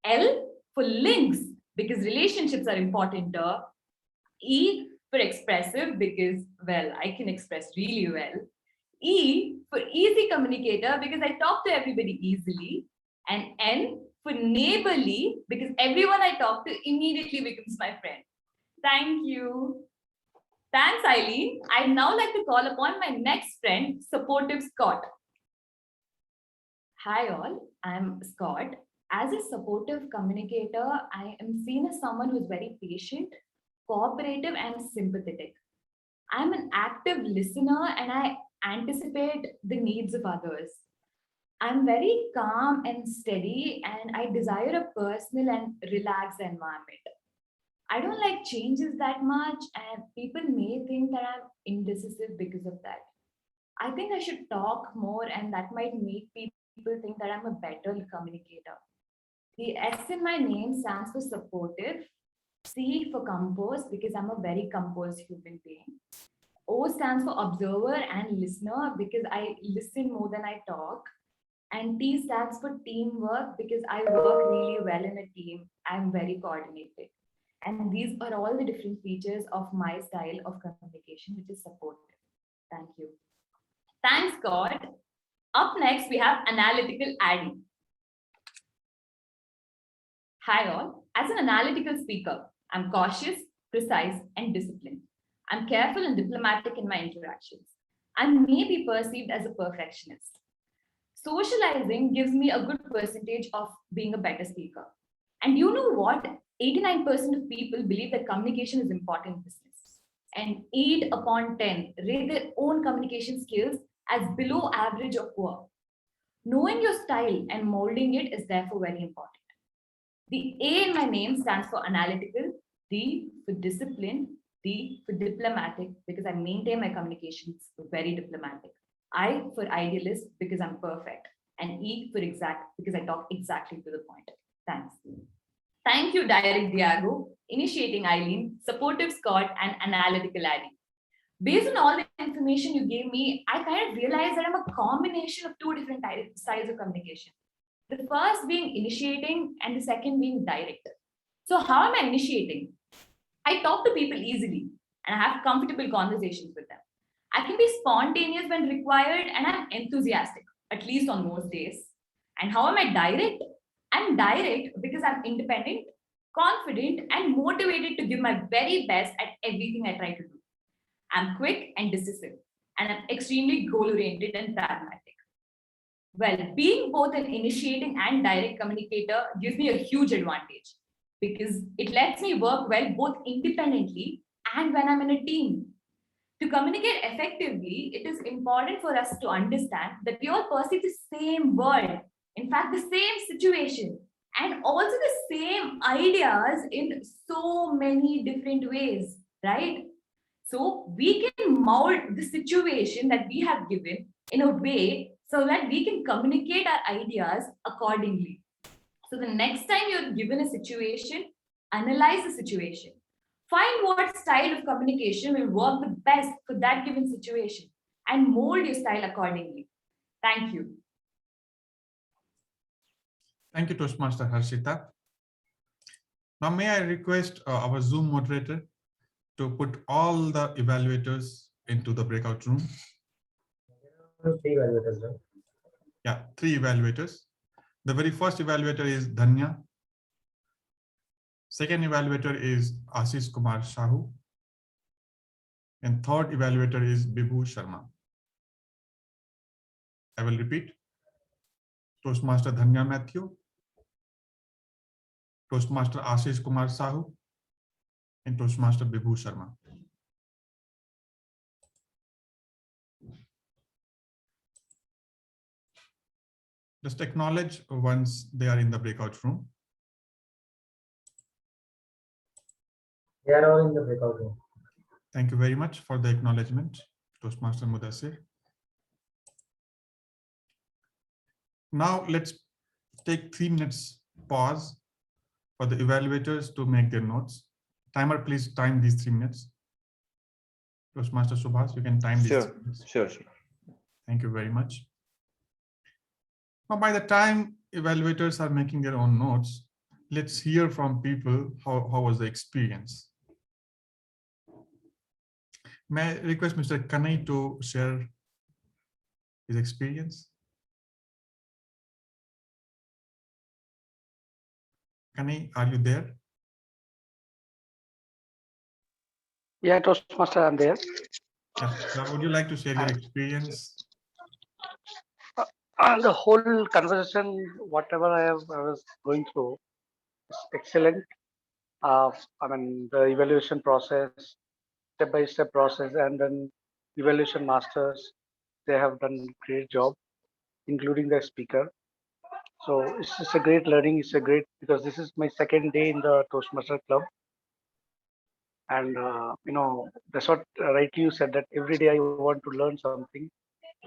L for links, because relationships are important. E for expressive, because, well, I can express really well. E for easy communicator, because I talk to everybody easily. And N for neighborly, because everyone I talk to immediately becomes my friend. Thank you. Thanks, Eileen. I'd now like to call upon my next friend, supportive Scott. Hi all, I'm Scott. As a supportive communicator, I am seen as someone who's very patient, cooperative, and sympathetic. I'm an active listener and I anticipate the needs of others. I'm very calm and steady, and I desire a personal and relaxed environment. I don't like changes that much, and people may think that I'm indecisive because of that. I think I should talk more, and that might make people think that I'm a better communicator. The S in my name stands for supportive, C for composed, because I'm a very composed human being. O stands for observer and listener, because I listen more than I talk. And T stands for teamwork, because I work really well in a team. I'm very coordinated. And these are all the different features of my style of communication, which is supportive. Thank you. Thanks, Scott. Up next, we have analytical adding. Hi all. As an analytical speaker, I'm cautious, precise, and disciplined. I'm careful and diplomatic in my interactions. I may be perceived as a perfectionist. Socializing gives me a good percentage of being a better speaker. And you know what? 89% of people believe that communication is important in business. And 8 upon 10 rate their own communication skills as below average or poor. Knowing your style and molding it is therefore very important. The A in my name stands for analytical, D for discipline, D for diplomatic, because I maintain my communications very diplomatic. I for idealist, because I'm perfect. And E for exact, because I talk exactly to the point. Thanks. Thank you, Direct Diago, initiating Eileen, supportive Scott, and analytical Addy. Based on all the information you gave me, I kind of realized that I'm a combination of 2 different styles of communication. The first being initiating and the second being direct. So how am I initiating? I talk to people easily and I have comfortable conversations with them. I can be spontaneous when required and I'm enthusiastic, at least on most days. And how am I direct? I'm direct because I'm independent, confident, and motivated to give my very best at everything I try to do. I'm quick and decisive, and I'm extremely goal-oriented and pragmatic. Well, being both an initiating and direct communicator gives me a huge advantage because it lets me work well both independently and when I'm in a team. To communicate effectively, it is important for us to understand that we all perceive the same world, in fact, the same situation, and also the same ideas in so many different ways, right? So we can mold the situation that we have given in a way so that we can communicate our ideas accordingly. So the next time you're given a situation, analyze the situation. Find what style of communication will work the best for that given situation and mold your style accordingly. Thank you. Thank you, Toastmaster Harshita. Now, may I request our Zoom moderator to put all the evaluators into the breakout room? 3 evaluators, right? Yeah, 3 evaluators. The very first evaluator is Dhanya. Second evaluator is Ashish Kumar Shahu. And third evaluator is Bibhu Sharma. I will repeat. Toastmaster Dhanya Matthew, Toastmaster Ashish Kumar Sahu, and Toastmaster Bibhu Sharma. Just acknowledge once they are in the breakout room. They are all in the breakout room. Thank you very much for the acknowledgement, Toastmaster Mudassir. Now let's take 3 minutes pause for the evaluators to make their notes. Timer, please time these 3 minutes. Toastmaster Subhas, you can time these 3 minutes. Sure. Thank you very much. Now, by the time evaluators are making their own notes, let's hear from people how was the experience. May I request Mr. Kanai to share his experience? Kanai, are you there? Yeah, Toastmaster, I'm there. Yeah. Now, would you like to share your experience? The whole conversation, whatever I was going through, is excellent. I mean, the evaluation process, step-by-step process, and then evaluation masters, they have done a great job, including the speaker. So it's a great learning. It's a great, because this is my second day in the Toastmaster Club. And, that's what rightly you said, that every day I want to learn something.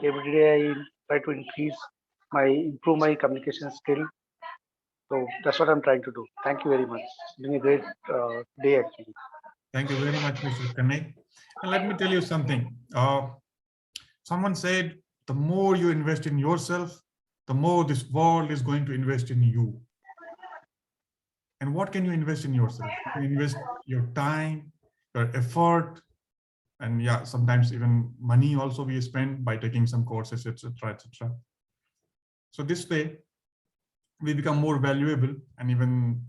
Every day I try to improve my communication skill. So that's what I'm trying to do. Thank you very much. It's been a great day, actually. Thank you very much, Mr. Kanai. And let me tell you something. Someone said, the more you invest in yourself, the more this world is going to invest in you. And what can you invest in yourself? You can invest your time, your effort, and yeah, sometimes even money also we spend by taking some courses, etc., etc. So this way, we become more valuable, and even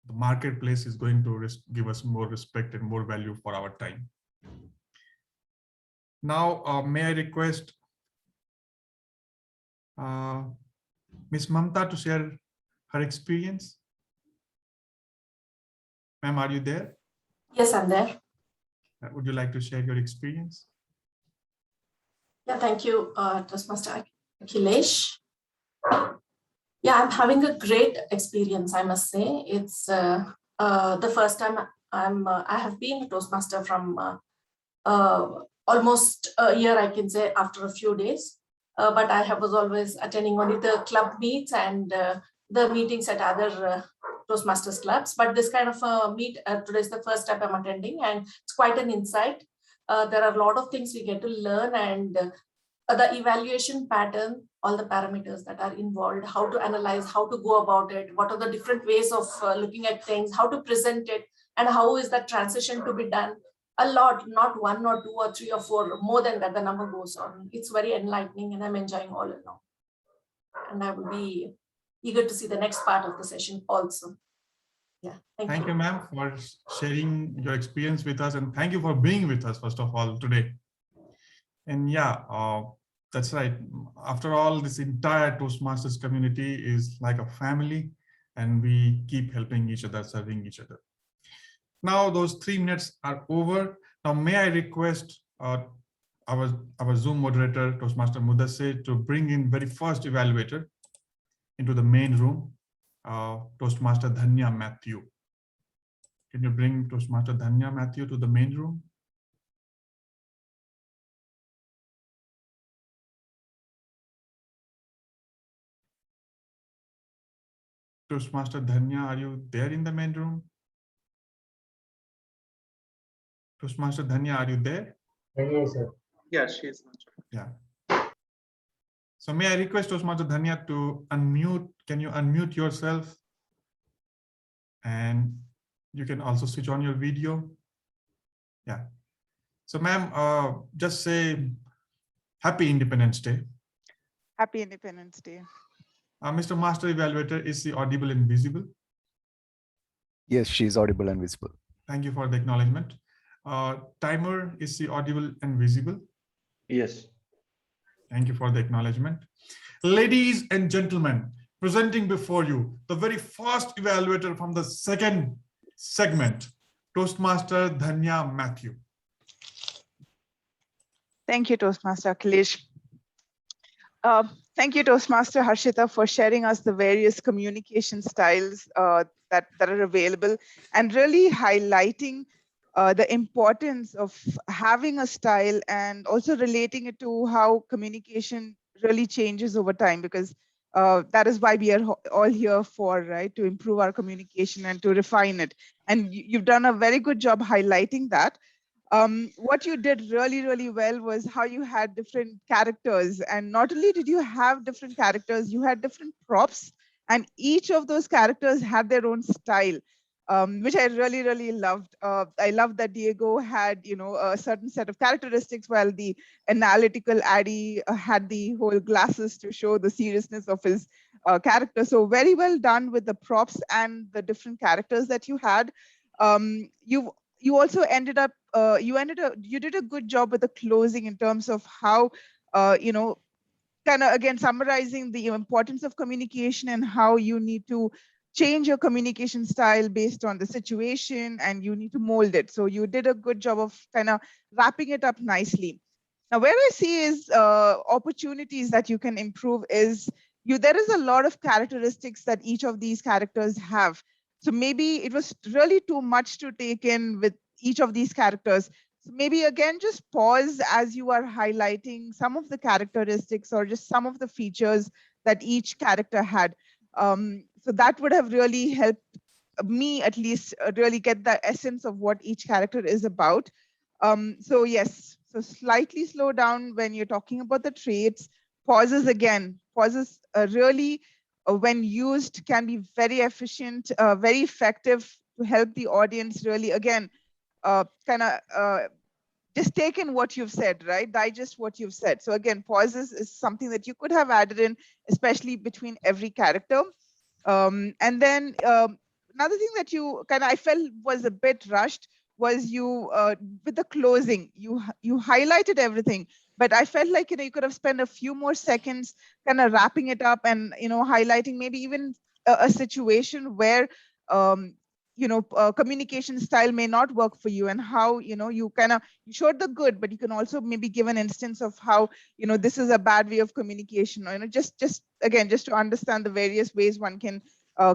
the marketplace is going to give us more respect and more value for our time. Now, may I request Ms. Mamta to share her experience? Ma'am, are you there? Yes, I'm there. Would you like to share your experience? Yeah, thank you, Toastmaster Akhilesh. Yeah, I'm having a great experience, I must say. It's the first time I have been a Toastmaster from almost a year, I can say, after a few days. But I was always attending only the club meets and the meetings at other Toastmasters clubs. But this kind of meet, today is the first time I'm attending, and it's quite an insight. There are a lot of things we get to learn, and the evaluation pattern, all the parameters that are involved, how to analyze, how to go about it, what are the different ways of looking at things, how to present it, and how is that transition to be done. A lot, not 1 or 2 or 3 or 4, more than that, the number goes on. It's very enlightening, and I'm enjoying all along. And I will be eager to see the next part of the session also. Yeah, thank you, ma'am, for sharing your experience with us, and thank you for being with us, first of all, today. And yeah, that's right. After all, this entire Toastmasters community is like a family, and we keep helping each other, serving each other. Now those 3 minutes are over. Now may I request our Zoom moderator, Toastmaster Mudassir, to bring in very first evaluator into the main room, Toastmaster Dhanya Matthew. Can you bring Toastmaster Dhanya Matthew to the main room? Toastmaster Dhanya, are you there in the main room? Toastmaster Dhanya, are you there? Yes, sir. Yes, she is. Yeah. So may I request Toastmaster Dhanya to unmute? Can you unmute yourself? And you can also switch on your video. Yeah. So ma'am, just say Happy Independence Day. Happy Independence Day. Mr. Master Evaluator, is she audible and visible? Yes, she is audible and visible. Thank you for the acknowledgement. Timer, is she audible and visible? Yes. Thank you for the acknowledgement. Ladies and gentlemen, presenting before you the very first evaluator from the second segment, Toastmaster Dhanya Matthew. Thank you, Toastmaster Akhilesh. Thank you, Toastmaster Harshita, for sharing us the various communication styles that are available, and really highlighting the importance of having a style and also relating it to how communication really changes over time, because that is why we are all here for, right, to improve our communication and to refine it. And you've done a very good job highlighting that. What you did really, really well was how you had different characters. And not only did you have different characters, you had different props, and each of those characters had their own style, which I really, really loved. I loved that Diego had, a certain set of characteristics, while the analytical Addy had the whole glasses to show the seriousness of his character. So very well done with the props and the different characters that you had. You also ended up you did a good job with the closing in terms of how kind of again summarizing the importance of communication and how you need to change your communication style based on the situation, and you need to mold it. So you did a good job of kind of wrapping it up nicely. Now, where I see is opportunities that you can improve is there is a lot of characteristics that each of these characters have. So maybe it was really too much to take in with each of these characters. So maybe again, just pause as you are highlighting some of the characteristics or just some of the features that each character had. So that would have really helped me at least really get the essence of what each character is about. So yes, so slightly slow down when you're talking about the traits. Pauses again, pauses really when used can be very efficient, very effective to help the audience really again kind of just take in what you've said, right? Digest what you've said. So again, pauses is something that you could have added in, especially between every character. And then another thing that you kind of I felt was a bit rushed was you with the closing. You highlighted everything, but I felt like you could have spent a few more seconds kind of wrapping it up and highlighting maybe even a situation where communication style may not work for you, and how you kind of you showed the good, but you can also maybe give an instance of how this is a bad way of communication, or just again just to understand the various ways one can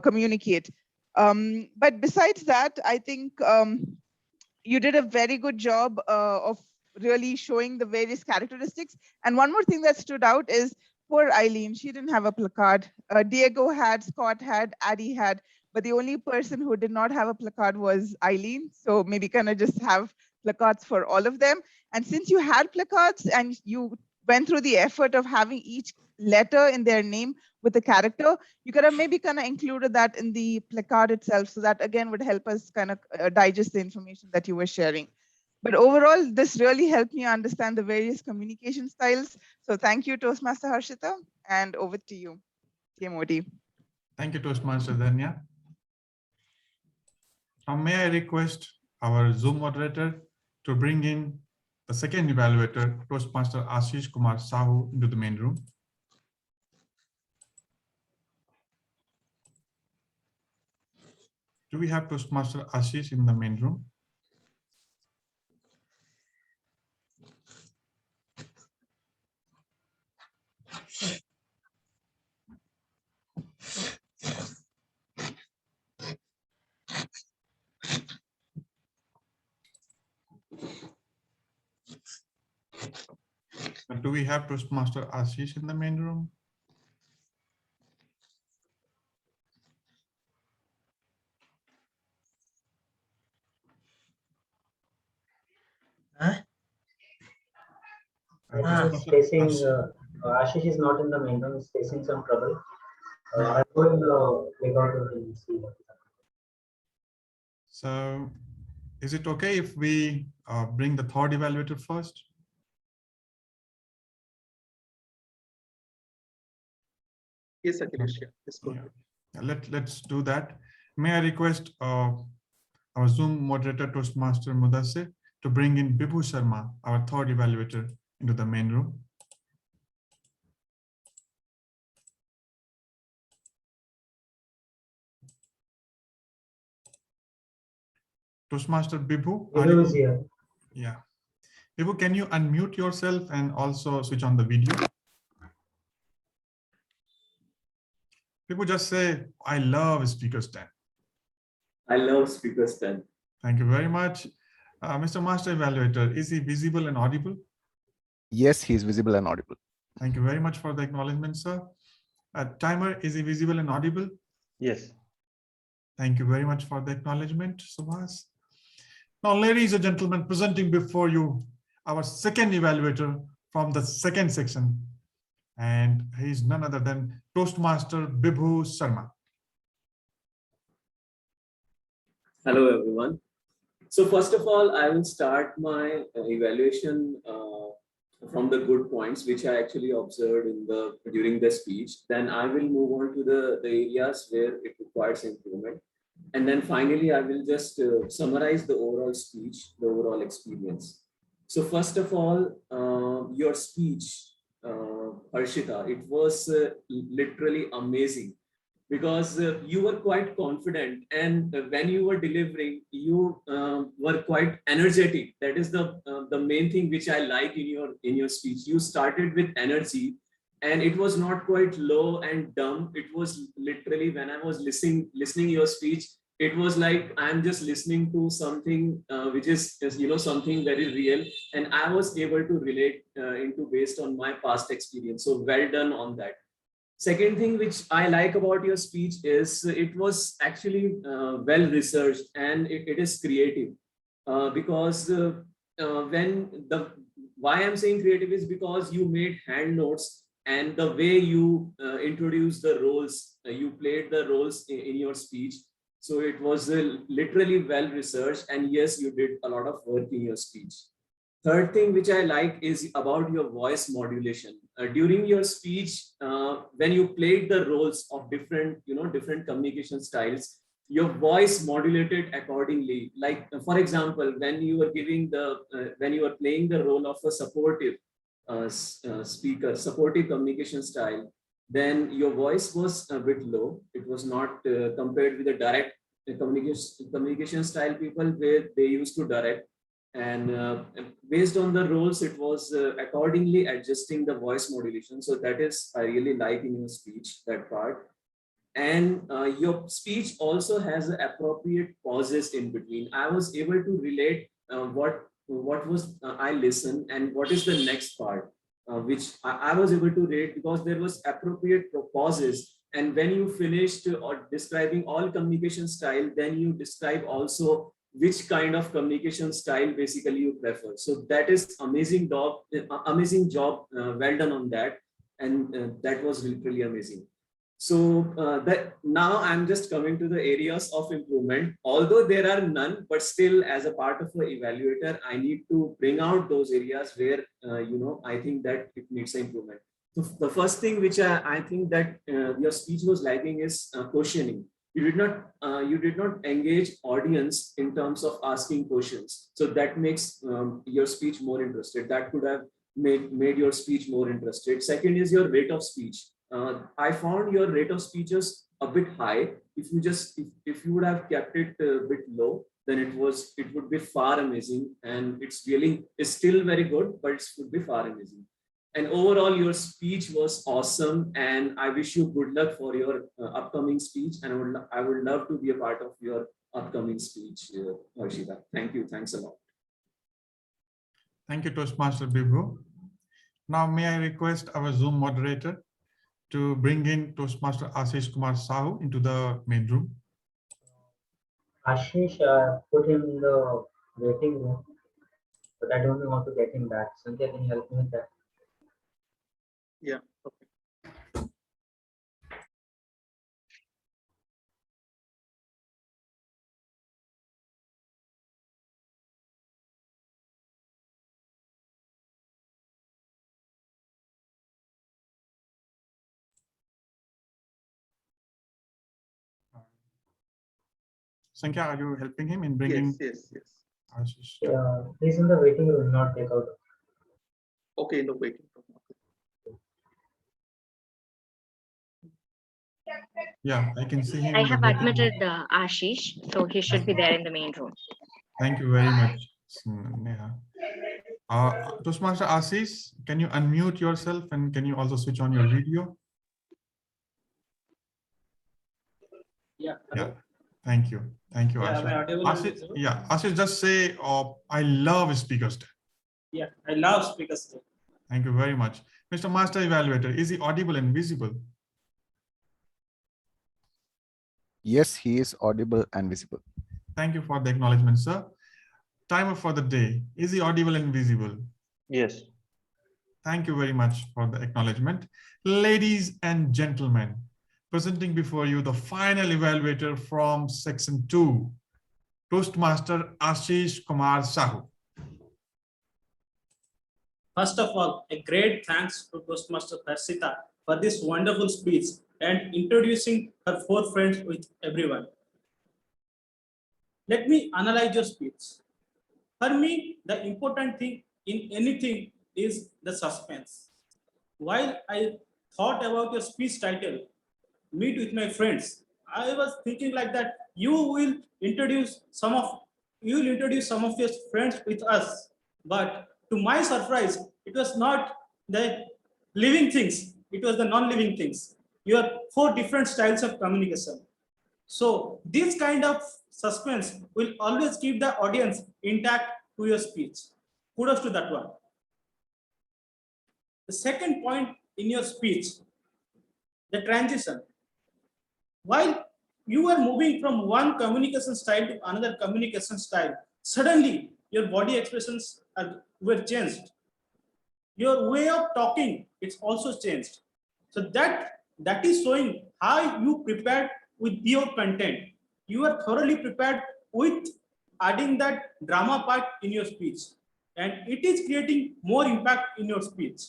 communicate. But besides that, I think you did a very good job of really showing the various characteristics. And one more thing that stood out is poor Eileen. She didn't have a placard. Diego had, Scott had, Addie had, but the only person who did not have a placard was Eileen. So maybe kind of just have placards for all of them. And since you had placards and you went through the effort of having each letter in their name with the character, you could have maybe kind of included that in the placard itself. So that again would help us kind of digest the information that you were sharing. But overall, this really helped me understand the various communication styles. So thank you, Toastmaster Harshita, and over to you, TMOD. Thank you, Toastmaster Danya. Now, may I request our Zoom moderator to bring in the second evaluator, Toastmaster Ashish Kumar Sahu, into the main room. Do we have Toastmaster Ashish in the main room? Do we have Toastmaster Ashish in the main room? He's facing, Ashish is not in the main room, he's facing some trouble. I'll go in the breakout room and see what is happening. So is it okay if we bring the third evaluator first? Yes, Akhilesh. Let's go. Let's do that. May I request our Zoom moderator, Toastmaster Mudassir, to bring in Bibhu Sharma, our third evaluator, into the main room. Toastmaster Bibhu, Bibhu is here. Yeah. Bibhu, can you unmute yourself and also switch on the video? People just say, I love speaker stand. I love speaker stand. Thank you very much. Mr. Master Evaluator, is he visible and audible? Yes, he is visible and audible. Thank you very much for the acknowledgement, sir. Timer, is he visible and audible? Yes. Thank you very much for the acknowledgement, Subhas. Now, ladies and gentlemen, presenting before you our second evaluator from the second section, and he is none other than Toastmaster Bibhu Sharma. Hello, everyone. So first of all, I will start my evaluation from the good points, which I actually observed during the speech. Then I will move on to the areas where it requires improvement. And then finally, I will just summarize the overall speech, the overall experience. So first of all, your speech, Harshita, it was literally amazing, because you were quite confident, and when you were delivering, you were quite energetic. That is the main thing which I like in your speech. You started with energy, and it was not quite low and dumb. It was literally, when I was listening your speech, it was like I'm just listening to something which is something very real, and I was able to relate into based on my past experience. So well done on that. Second thing which I like about your speech is it was actually well researched, and it is creative, because why I'm saying creative is because you made hand notes, and the way you introduced the roles, you played the roles in your speech. So it was literally well researched, and yes, you did a lot of work in your speech. Third thing which I like is about your voice modulation. During your speech, when you played the roles of different communication styles, your voice modulated accordingly. Like, for example, when you were playing the role of a supportive speaker, supportive communication style, then your voice was a bit low. It was not compared with the direct communication style people, where they used to direct. And based on the roles, it was accordingly adjusting the voice modulation. So that is, I really like in your speech, that part. And your speech also has appropriate pauses in between. I was able to relate what was I listened, and what is the next part, which I was able to rate, because there was appropriate pauses. And when you finished or describing all communication style, then you describe also which kind of communication style basically you prefer. So that is amazing job, well done on that. And that was literally amazing. So that now I'm just coming to the areas of improvement. Although there are none, but still, as a part of the evaluator, I need to bring out those areas where I think that it needs improvement. So the first thing which I think that your speech was lacking is questioning. You did not engage audience in terms of asking questions. So that makes your speech more interested. That could have made your speech more interested. Second is your rate of speech. I found your rate of speeches a bit high. If you would have kept it a bit low, then it would be far amazing. And it's still very good, but it would be far amazing. And overall, your speech was awesome, and I wish you good luck for your upcoming speech. And I would love to be a part of your upcoming speech, Harshita. Thank you. Thanks a lot. Thank you, Toastmaster Bibhu. Now, may I request our Zoom moderator to bring in Toastmaster Ashish Kumar Sahu into the main room. Ashish, put him in the waiting room, but I don't know how to get him back. Sanjay, can you help me with that? Yeah. Okay. Sankhya, are you helping him in bringing? Yes. Ashish? He's in the waiting room, not take out. Okay, in the waiting room. Yeah, I can see him. I have admitted Ashish, so he should be there in the main room. Thank you very much, Neha. Toastmaster Ashish, can you unmute yourself, and can you also switch on your video? Yeah. Yeah. Thank you. Thank you, Yeah, am I Ashish. audible and Ashish, visible? yeah, Ashish, just say, I love Speakers Day. Yeah, I love Speakers Day. Thank you very much. Mr. Master Evaluator, is he audible and visible? Yes, he is audible and visible. Thank you for the acknowledgement, sir. Timer for the day. Is he audible and visible? Yes. Thank you very much for the acknowledgement. Ladies and gentlemen, presenting before you the final evaluator from section 2, Toastmaster Ashish Kumar Sahu. First of all, a great thanks to Toastmaster Harshita for this wonderful speech and introducing her 4 friends with everyone. Let me analyze your speech. For me, the important thing in anything is the suspense. While I thought about your speech title, Meet with My Friends, I was thinking like that you will introduce some of your friends with us. But to my surprise, it was not the living things, it was the non-living things. You have 4 different styles of communication. So this kind of suspense will always keep the audience intact to your speech. Kudos to that one. The second point in your speech, the transition. While you are moving from one communication style to another communication style, suddenly your body expressions were changed. Your way of talking, it's also changed. So that is showing how you prepared with your content. You are thoroughly prepared with adding that drama part in your speech, and it is creating more impact in your speech.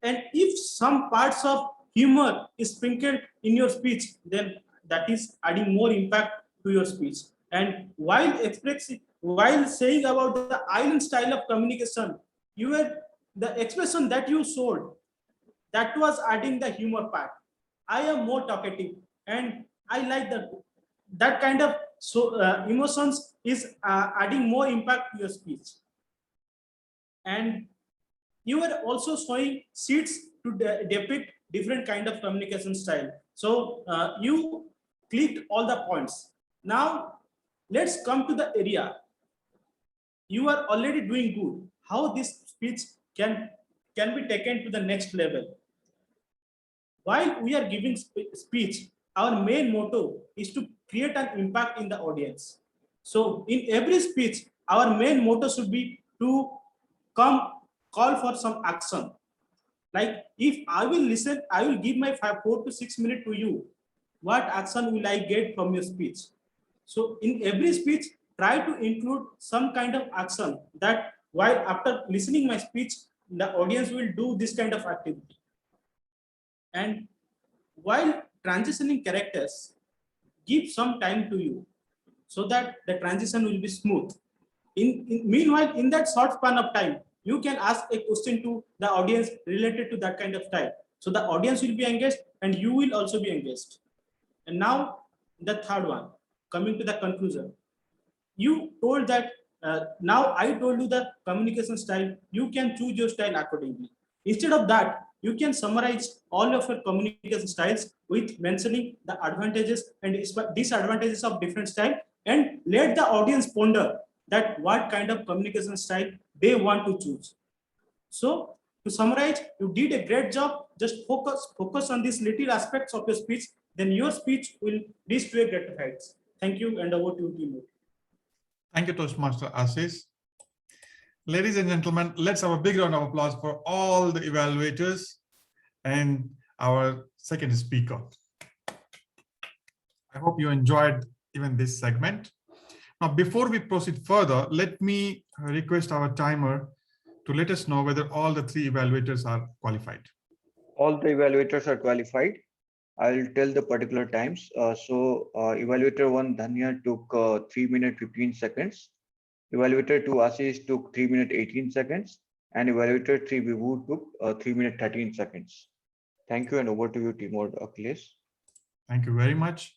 And if some parts of humor is sprinkled in your speech, then that is adding more impact to your speech. And while saying about the island style of communication, the expression that you showed, that was adding the humor part. I am more talkative, and I like that kind of emotions is adding more impact to your speech. And you were also showing sheets to depict different kind of communication style. So you clicked all the points. Now let's come to the area. You are already doing good. How this speech can be taken to the next level. While we are giving speech, our main motto is to create an impact in the audience. So in every speech, our main motto should be to call for some action. Like if I will listen, I will give my 4 to 6 minutes to you. What action will I get from your speech? So in every speech, try to include some kind of action that while after listening my speech, the audience will do this kind of activity. And while transitioning characters, give some time to you so that the transition will be smooth. Meanwhile, in that short span of time, you can ask a question to the audience related to that kind of style. So the audience will be engaged and you will also be engaged. And now the third one, coming to the conclusion. You told that now I told you the communication style, you can choose your style accordingly. Instead of that, you can summarize all of your communication styles with mentioning the advantages and disadvantages of different style, and let the audience ponder that what kind of communication style they want to choose. So to summarize, you did a great job. Just focus on these little aspects of your speech, then your speech will reach to a greater heights. Thank you, and over to you, Timur. Thank you, Toastmaster Ashish. Ladies and gentlemen, let's have a big round of applause for all the evaluators and our second speaker. I hope you enjoyed even this segment. Now, before we proceed further, let me request our timer to let us know whether all the 3 evaluators are qualified. All the evaluators are qualified. I'll tell the particular times. Evaluator 1, Dhanya, took 3 minutes 15 seconds. Evaluator 2, Ashish, took 3 minutes 18 seconds. And Evaluator 3, Vibhu, took 3 minutes 13 seconds. Thank you, and over to you, Timur Akhilesh. Thank you very much.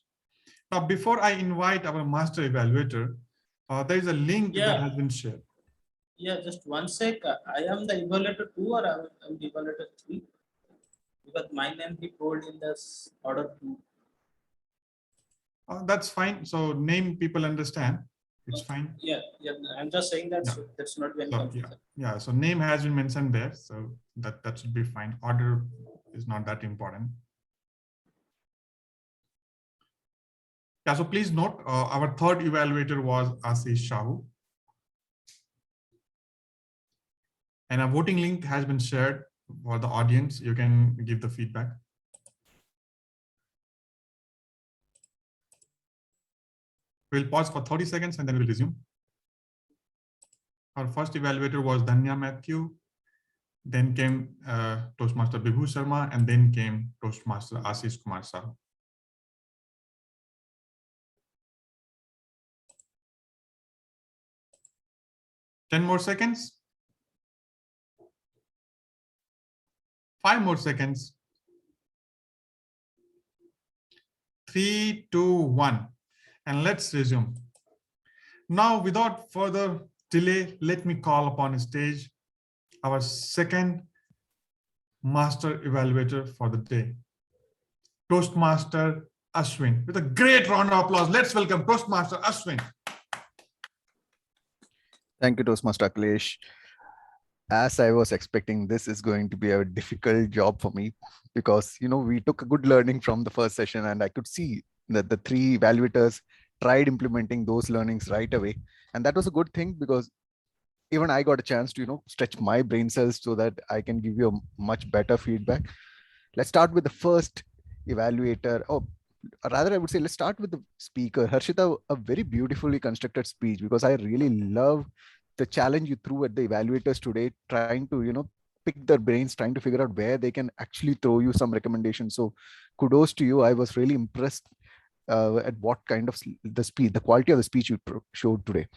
Now, before I invite our master evaluator, there is a link that has been shared. Yeah, just one sec. I am the evaluator 2 or I am the evaluator 3? Because my name he told in this order 2. That's fine. So name people understand. It's fine. Yeah, yeah. I'm just saying that so that's not very confusing. Yeah. So name has been mentioned there. So that should be fine. Order is not that important. Yeah, so please note, our third evaluator was Ashish Shahu. And a voting link has been shared for the audience. You can give the feedback. We'll pause for 30 seconds and then we'll resume. Our first evaluator was Dhanya Matthew. Then came Toastmaster Bibhu Sharma, and then came Toastmaster Ashish Kumar Sahu. Ten more seconds. 5 more seconds. 3, 2, 1. And let's resume. Now, without further delay, let me call upon stage our second master evaluator for the day, Toastmaster Ashwin. With a great round of applause, let's welcome Toastmaster Ashwin. Thank you, Toastmaster Akhilesh. As I was expecting, this is going to be a difficult job for me because, we took a good learning from the first session and I could see that the 3 evaluators tried implementing those learnings right away. And that was a good thing because even I got a chance to, stretch my brain cells so that I can give you a much better feedback. Let's start with the first evaluator. Or rather, I would say, let's start with the speaker. Harshita, a very beautifully constructed speech because I really love the challenge you threw at the evaluators today, trying to, pick their brains, trying to figure out where they can actually throw you some recommendations. So kudos to you. I was really impressed at what kind of the quality of the speech you showed today.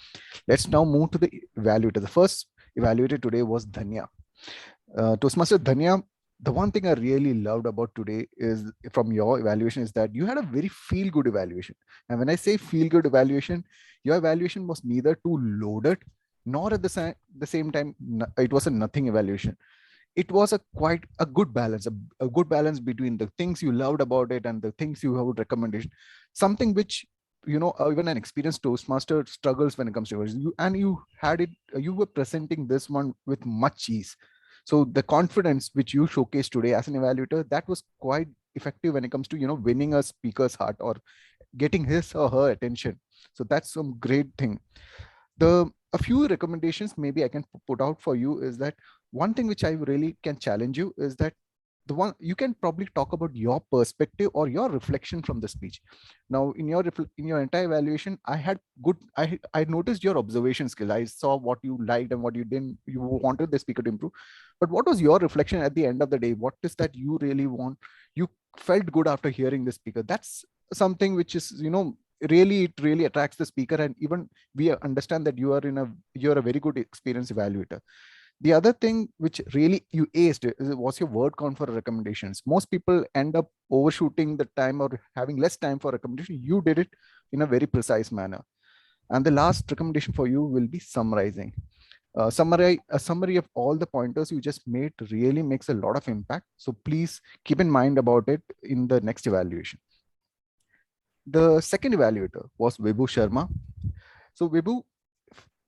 Let's now move to the evaluator. The first evaluator today was Dhanya. Toastmaster Dhanya, the one thing I really loved about today is from your evaluation is that you had a very feel-good evaluation. And when I say feel-good evaluation, your evaluation was neither too loaded nor at the same time, it was a nothing evaluation. It was a quite a good balance, a good balance between the things you loved about it and the things you would recommend. Something which, even an experienced Toastmaster struggles when it comes to you, and you had it, you were presenting this one with much ease. So the confidence which you showcased today as an evaluator, that was quite effective when it comes to, winning a speaker's heart or getting his or her attention. So that's some great thing. A few recommendations maybe I can put out for you is that one thing which I really can challenge you is that the one you can probably talk about your perspective or your reflection from the speech. Now in your entire evaluation, I noticed your observation skill. I saw what you liked and what you didn't, you wanted the speaker to improve. But what was your reflection at the end of the day? What is that you really want? You felt good after hearing the speaker. That's something which is, it really attracts the speaker, and even we understand that you're a very good experienced evaluator. The other thing which really you aced was your word count for recommendations. Most people end up overshooting the time or having less time for recommendation. You did it in a very precise manner. And the last recommendation for you will be summarizing. A summary of all the pointers you just made really makes a lot of impact. So please keep in mind about it in the next evaluation. The second evaluator was Vibhu Sharma. So Vibhu,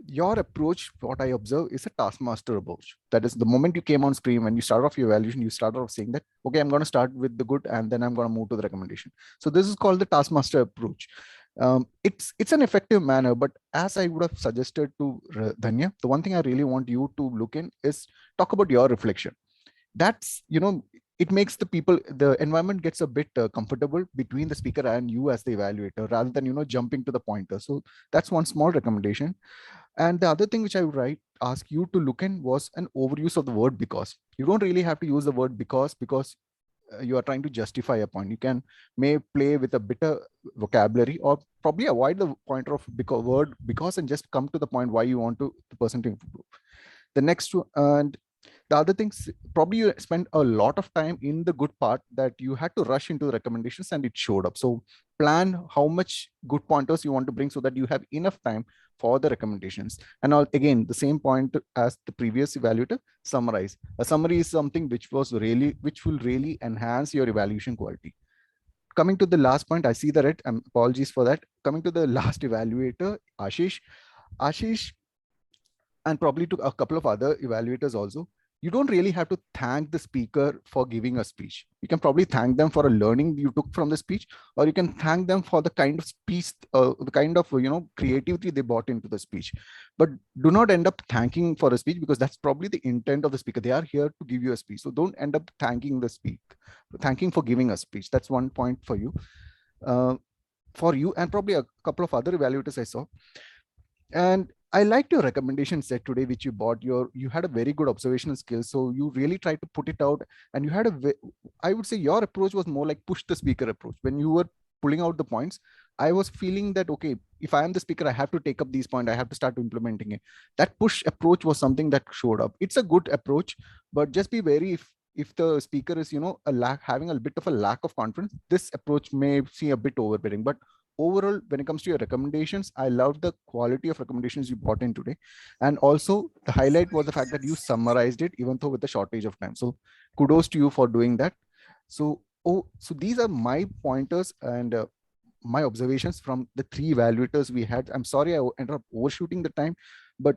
your approach, what I observe, is a taskmaster approach. That is, the moment you came on screen, when you start off your evaluation, you start off saying that, okay, I'm going to start with the good and then I'm going to move to the recommendation. So this is called the taskmaster approach. It's an effective manner, but as I would have suggested to Dhanya, the one thing I really want you to look in is talk about your reflection. That's, it makes the environment gets a bit comfortable between the speaker and you as the evaluator, rather than, jumping to the pointer. So that's one small recommendation. And the other thing which I would ask you to look in was an overuse of the word because. You don't really have to use the word because you are trying to justify a point. You may play with a better vocabulary or probably avoid the pointer of word because and just come to the point why you want the person to improve. The next one, and the other things, probably you spend a lot of time in the good part that you had to rush into the recommendations and it showed up. So plan how much good pointers you want to bring so that you have enough time for the recommendations. And again, the same point as the previous evaluator, summarize. A summary is something which will really enhance your evaluation quality. coming to the last point, I see the red. Apologies for that. Coming to the last evaluator, Ashish, and probably to a couple of other evaluators also, you don't really have to thank the speaker for giving a speech. You can probably thank them for a learning you took from the speech, or you can thank them for the kind of speech, the kind of creativity they brought into the speech. But do not end up thanking for a speech, because that's probably the intent of the speaker. They are here to give you a speech. So don't end up thanking thanking for giving a speech. That's one point for you. For you and probably a couple of other evaluators I saw. And I liked your recommendation set today, which you bought. You had a very good observational skill. So you really tried to put it out, and you had I would say your approach was more like push the speaker approach. When you were pulling out the points, I was feeling that, okay, if I am the speaker, I have to take up these points. I have to start implementing it. That push approach was something that showed up. It's a good approach, but just be wary if the speaker is, having a bit of a lack of confidence, this approach may seem a bit overbearing. But overall, when it comes to your recommendations, I love the quality of recommendations you brought in today. And also the highlight was the fact that you summarized it, even though with the shortage of time. So kudos to you for doing that. So these are my pointers and my observations from the 3 evaluators we had. I'm sorry I ended up overshooting the time, but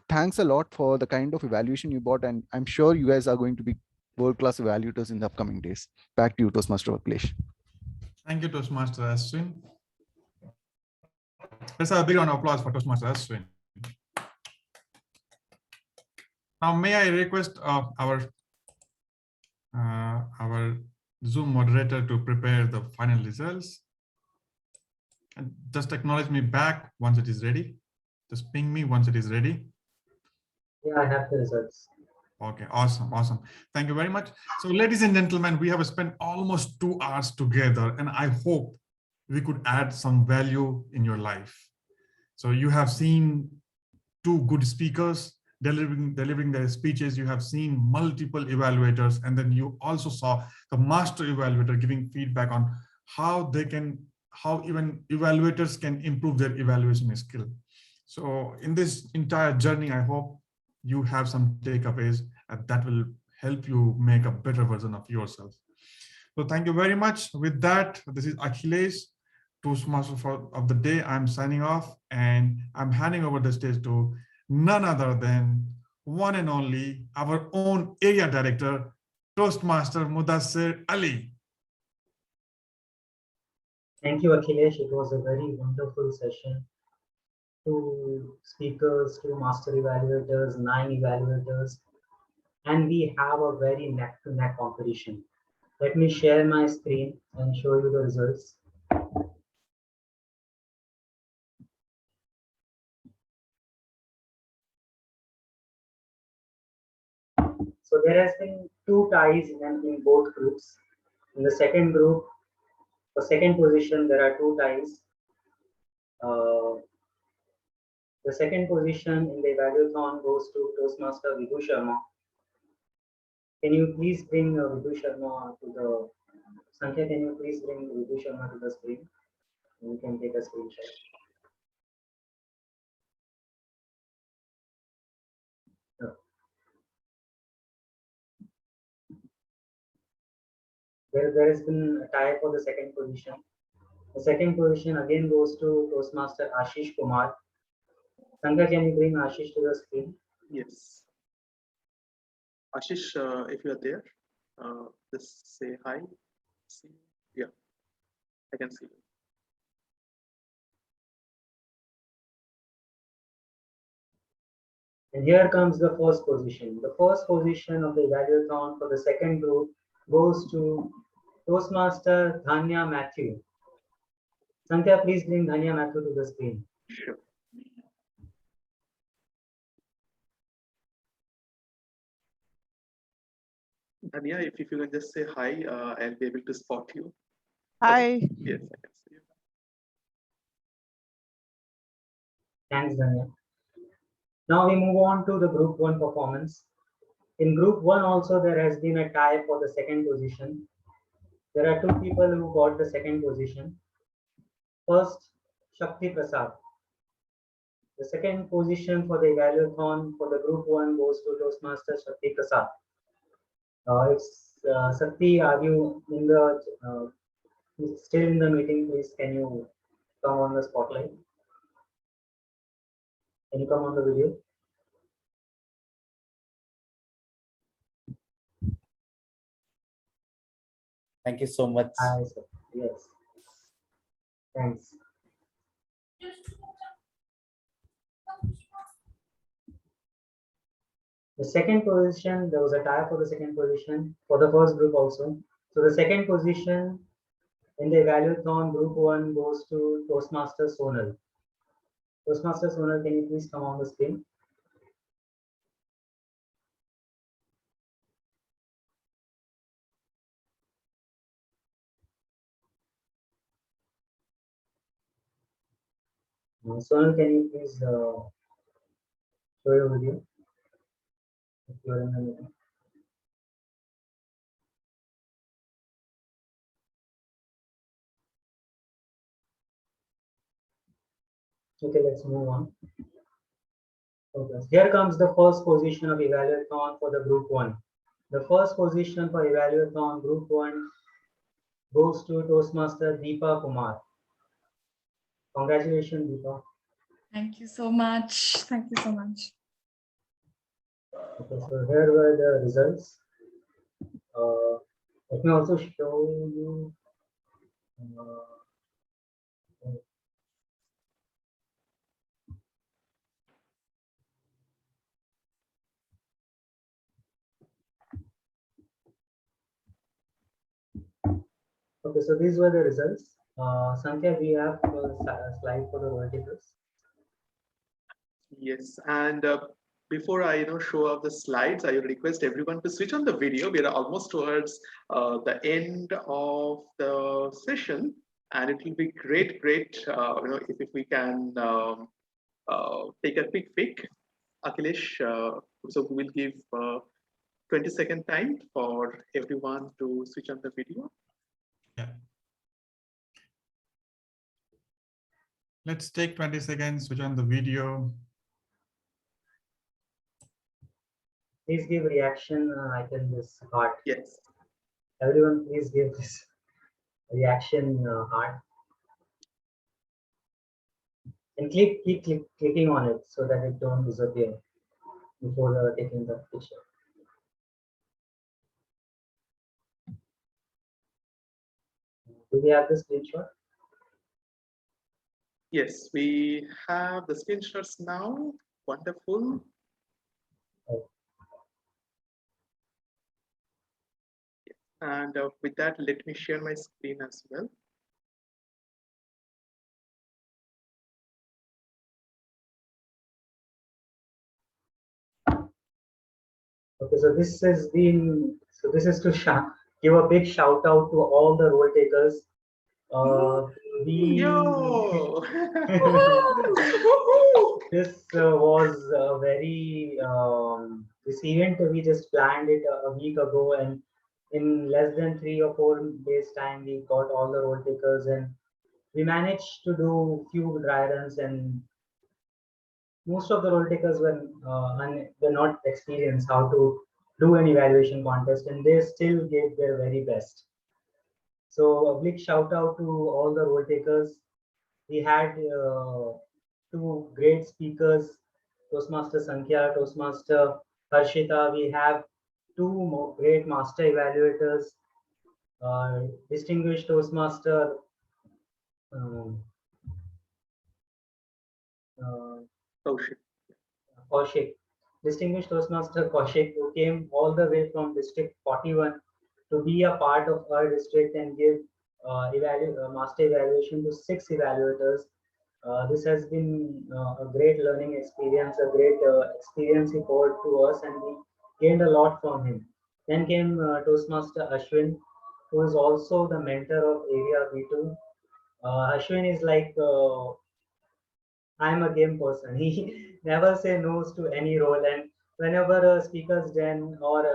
thanks a lot for the kind of evaluation you brought. And I'm sure you guys are going to be world-class evaluators in the upcoming days. Back to you, Toastmaster Akhilesh. Thank you, Toastmaster Ashwin. Let's have a big round of applause for Toastmaster Ashwin. Now, may I request our Zoom moderator to prepare the final results? And just acknowledge me back once it is ready. Just ping me once it is ready. Yeah, I have the results. Okay, awesome. Thank you very much. So, ladies and gentlemen, we have spent almost 2 hours together, and I hope we could add some value in your life. So you have seen 2 good speakers delivering their speeches. You have seen multiple evaluators, and then you also saw the master evaluator giving feedback on how even evaluators can improve their evaluation skill. So in this entire journey, I hope you have some takeaways that will help you make a better version of yourself. So thank you very much. With that, this is Akhilesh, Toastmaster of the day. I'm signing off, and I'm handing over the stage to none other than one and only our own area director, Toastmaster Mudassir Ali. Thank you, Akhilesh. It was a very wonderful session. 2 speakers, 2 master evaluators, 9 evaluators, and we have a very neck-to-neck competition. Let me share my screen and show you the results. So there has been 2 ties in both groups. In the second group, for second position, there are 2 ties. The second position in the Evaluathon goes to Toastmaster Vibhu Sharma. Can you please bring Vibhu Sharma to the Sankhya? Can you please bring Vibhu Sharma to the screen? You can take a screenshot. There has been a tie for the second position. The second position again goes to Toastmaster Ashish Kumar. Sankhya, can you bring Ashish to the screen? Yes. Ashish, if you are there, just say hi. See, yeah, I can see you. And here comes the first position. The first position of the Evaluathon for the second group goes to Toastmaster Dhanya Matthew. Sankhya, please bring Dhanya Matthew to the screen. Sure. Dhanya, if you can just say hi, I'll be able to spot you. Hi. Yes, I can see you. Thanks, Dhanya. Now we move on to the group 1 performance. In group 1 also there has been a tie for the second position. There are 2 people who got the second position. First, Shakti Prasad. The second position for the Evaluathon for the group 1 goes to Toastmaster Shakti Prasad. Shakti, are you in the still in the meeting, please can you come on the spotlight? Can you come on the video? Thank you so much. Hi, sir. Yes. Thanks. The second position, there was a tie for the second position for the first group also. So the second position in the Evaluathon group 1 goes to Toastmaster Sonal. Toastmaster Sonal, can you please come on the screen? Sonal, can you please show your video if you are in the meeting? Okay, let's move on. Okay. Here comes the first position of Evaluathon for the group 1. The first position for Evaluathon group 1 goes to Toastmaster Deepa Kumar. Congratulations, Deepa. Thank you so much. Thank you so much. Okay, so here were the results. Let me also show you. Okay, so these were the results. Sankhya, we have a slide for the verticals. Yes, and before I show off the slides, I request everyone to switch on the video. We are almost towards the end of the session, and it will be great, if we can take a quick pic. Akhilesh, so we will give 20-second time for everyone to switch on the video. Yeah. Let's take 20 seconds, switch on the video. Please give reaction icon this heart. Yes. Everyone, please give this reaction heart. And keep clicking on it so that it don't disappear before taking the picture. Do we have the screenshot? Yes, we have the screenshots now. Wonderful. And with that, let me share my screen as well. Okay, so this has been, so this is to give a big shout out to all the role takers. This was a very, this event we just planned it a week ago, and in less than 3 or 4 days time, we got all the role takers and we managed to do few dry runs, and most of the role takers were not experienced how to do an evaluation contest, and they still gave their very best. So a big shout out to all the role takers. We had 2 great speakers, Toastmaster Sankhya, Toastmaster Harshita. We have 2 great master evaluators, distinguished Toastmaster Kaushik, distinguished Toastmaster Kaushik, who came all the way from District 41 to be a part of our district and give master evaluation to 6 evaluators. This has been a great learning experience, a great experience he poured to us, and we gained a lot from him. Then came Toastmaster Ashwin, who is also the mentor of Area B2. Ashwin is like I'm a game person. He never say no's to any role, and whenever a speaker's den or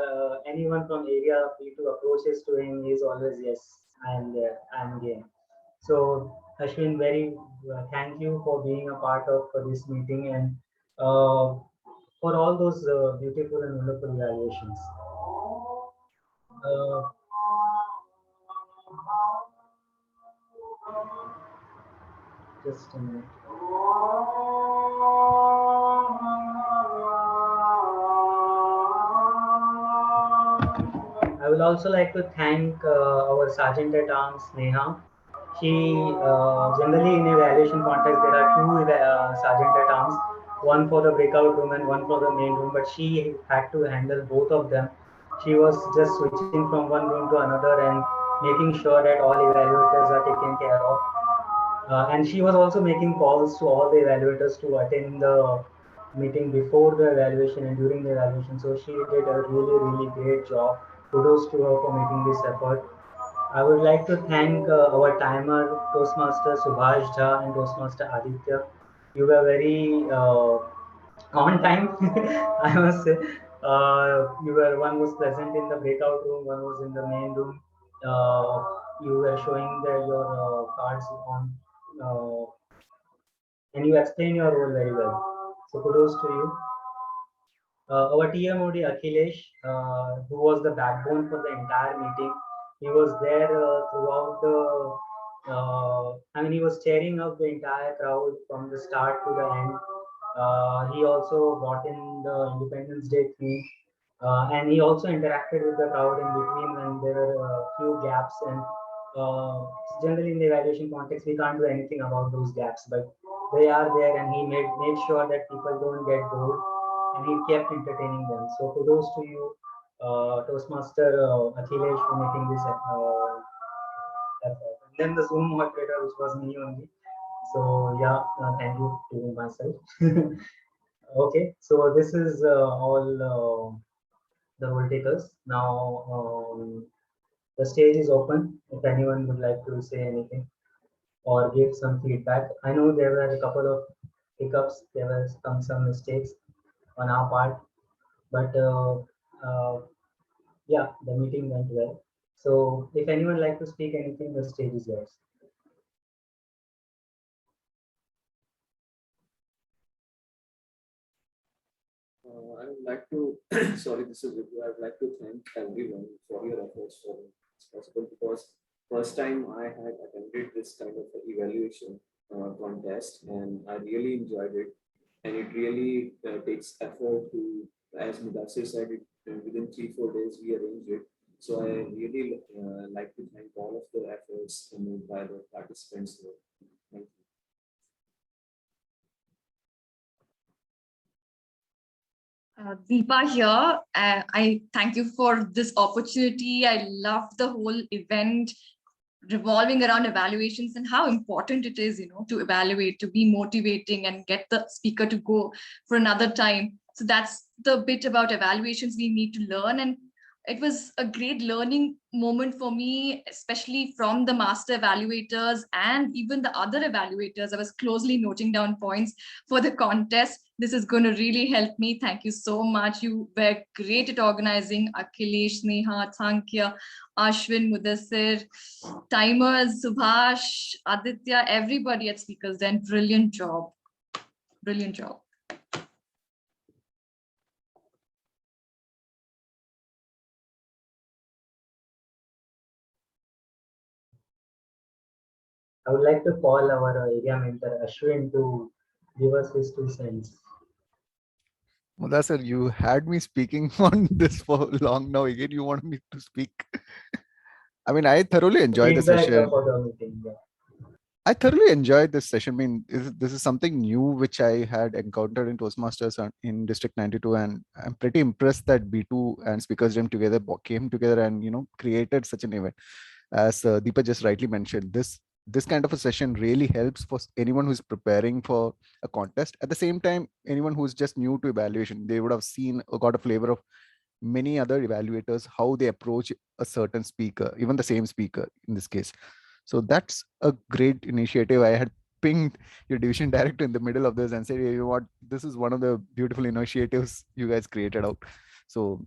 anyone from area B2 approaches to him, he's always yes, I'm there, I'm game. So Ashwin, very thank you for being a part of this meeting and for all those beautiful and wonderful evaluations. Just a minute. I would also like to thank our Sergeant at Arms, Neha. She generally in evaluation context there are two Sergeant at Arms, one for the breakout room and one for the main room, but she had to handle both of them. She was just switching from one room to another and making sure that all evaluators are taken care of. And she was also making calls to all the evaluators to attend the meeting before the evaluation and during the evaluation. So she did a really, really great job. Kudos to her for making this effort. I would like to thank our timer, Toastmaster Subhash Jha and Toastmaster Aditya. You were very on time, I must say. One was present in the breakout room, one was in the main room. You were showing your cards on, and you explain your role very well. So kudos to you. Our TMOD Akhilesh, who was the backbone for the entire meeting, he was there throughout the. I mean, he was cheering up the entire crowd from the start to the end. He also brought in the Independence Day theme, and he also interacted with the crowd in between when there were a few gaps. And generally, in the evaluation context, we can't do anything about those gaps, but they are there, and he made sure that people don't get bored, and he kept entertaining them. So kudos to you, Toastmaster Akhilesh, for making this effort. And then the Zoom moderator, which was me only. So yeah, thank you to myself. Okay, so this is all the role takers. Now the stage is open. If anyone would like to say anything or give some feedback. I know there were a couple of hiccups. There were some mistakes on our part, but yeah, the meeting went well. So if anyone like to speak anything, the stage is yours. I would like to, sorry, this is Vibhu. I would like to thank everyone for your efforts for it's possible, because first time I had attended this kind of evaluation contest, and I really enjoyed it. And it really takes effort to, as Mudasir said, within 3-4 days we arranged it. So I really like to thank all of the efforts made by the participants here. Thank you. Deepa here. I thank you for this opportunity. I love the whole event revolving around evaluations and how important it is, to evaluate, to be motivating and get the speaker to go for another time. So that's the bit about evaluations we need to learn. And it was a great learning moment for me, especially from the master evaluators and even the other evaluators. I was closely noting down points for the contest. This is going to really help me. Thank you so much. You were great at organizing. Akhilesh, Neha, Thankya, Ashwin, Mudassir, timers, Subhash, Aditya, everybody at Speakers Den. Brilliant job. Brilliant job. I would like to call our area mentor Ashwin to give us his 2 cents. Mudasir, you had me speaking on this for long now. Again, you want me to speak? I mean, I thoroughly enjoyed the session. For the meeting, yeah. I thoroughly enjoyed this session. I mean, this is something new which I had encountered in Toastmasters in District 92, and I'm pretty impressed that B2 and Speakers Jam together came together and created such an event. As Deepa just rightly mentioned, this kind of a session really helps for anyone who's preparing for a contest. At the same time, anyone who's just new to evaluation, they would have seen or got a flavor of many other evaluators, how they approach a certain speaker, even the same speaker in this case. So that's a great initiative. I had pinged your division director in the middle of this and said, hey, you know what, this is one of the beautiful initiatives you guys created out. So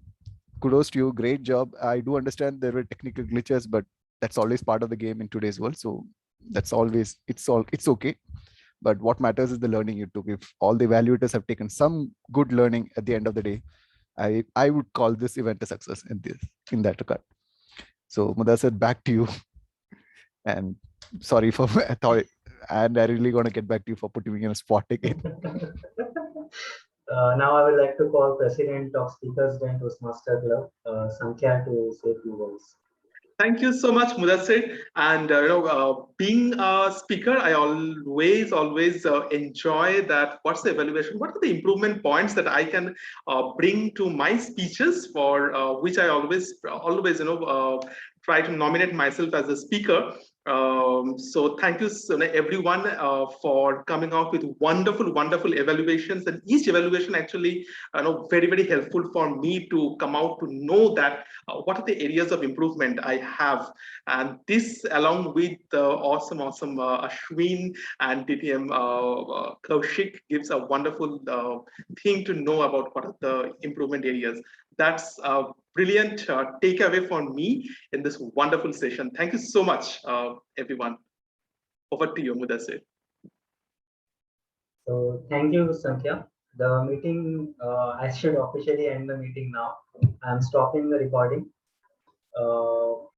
kudos to you, great job. I do understand there were technical glitches, but that's always part of the game in today's world. So that's always, it's okay. But what matters is the learning you took. If all the evaluators have taken some good learning at the end of the day, I would call this event a success in that regard. So Mudassir, back to you. And sorry for and I really gonna get back to you for putting me in a spot again. Now I would like to call President of Speakers Den Toastmaster Club, Sankhya, to say a few words. Thank you so much, Mudassir. And being a speaker, I always enjoy that. What's the evaluation? What are the improvement points that I can bring to my speeches, for which I always try to nominate myself as a speaker. So thank you, everyone, for coming out with wonderful evaluations, and each evaluation actually, very helpful for me to come out to know that what are the areas of improvement I have. And this, along with awesome Ashwin and DTM Kaushik, gives a wonderful thing to know about what are the improvement areas. That's a brilliant takeaway for me in this wonderful session. Thank you so much, everyone. Over to you, Mudassir. So thank you, Sankhya. The meeting, I should officially end the meeting now. I'm stopping the recording.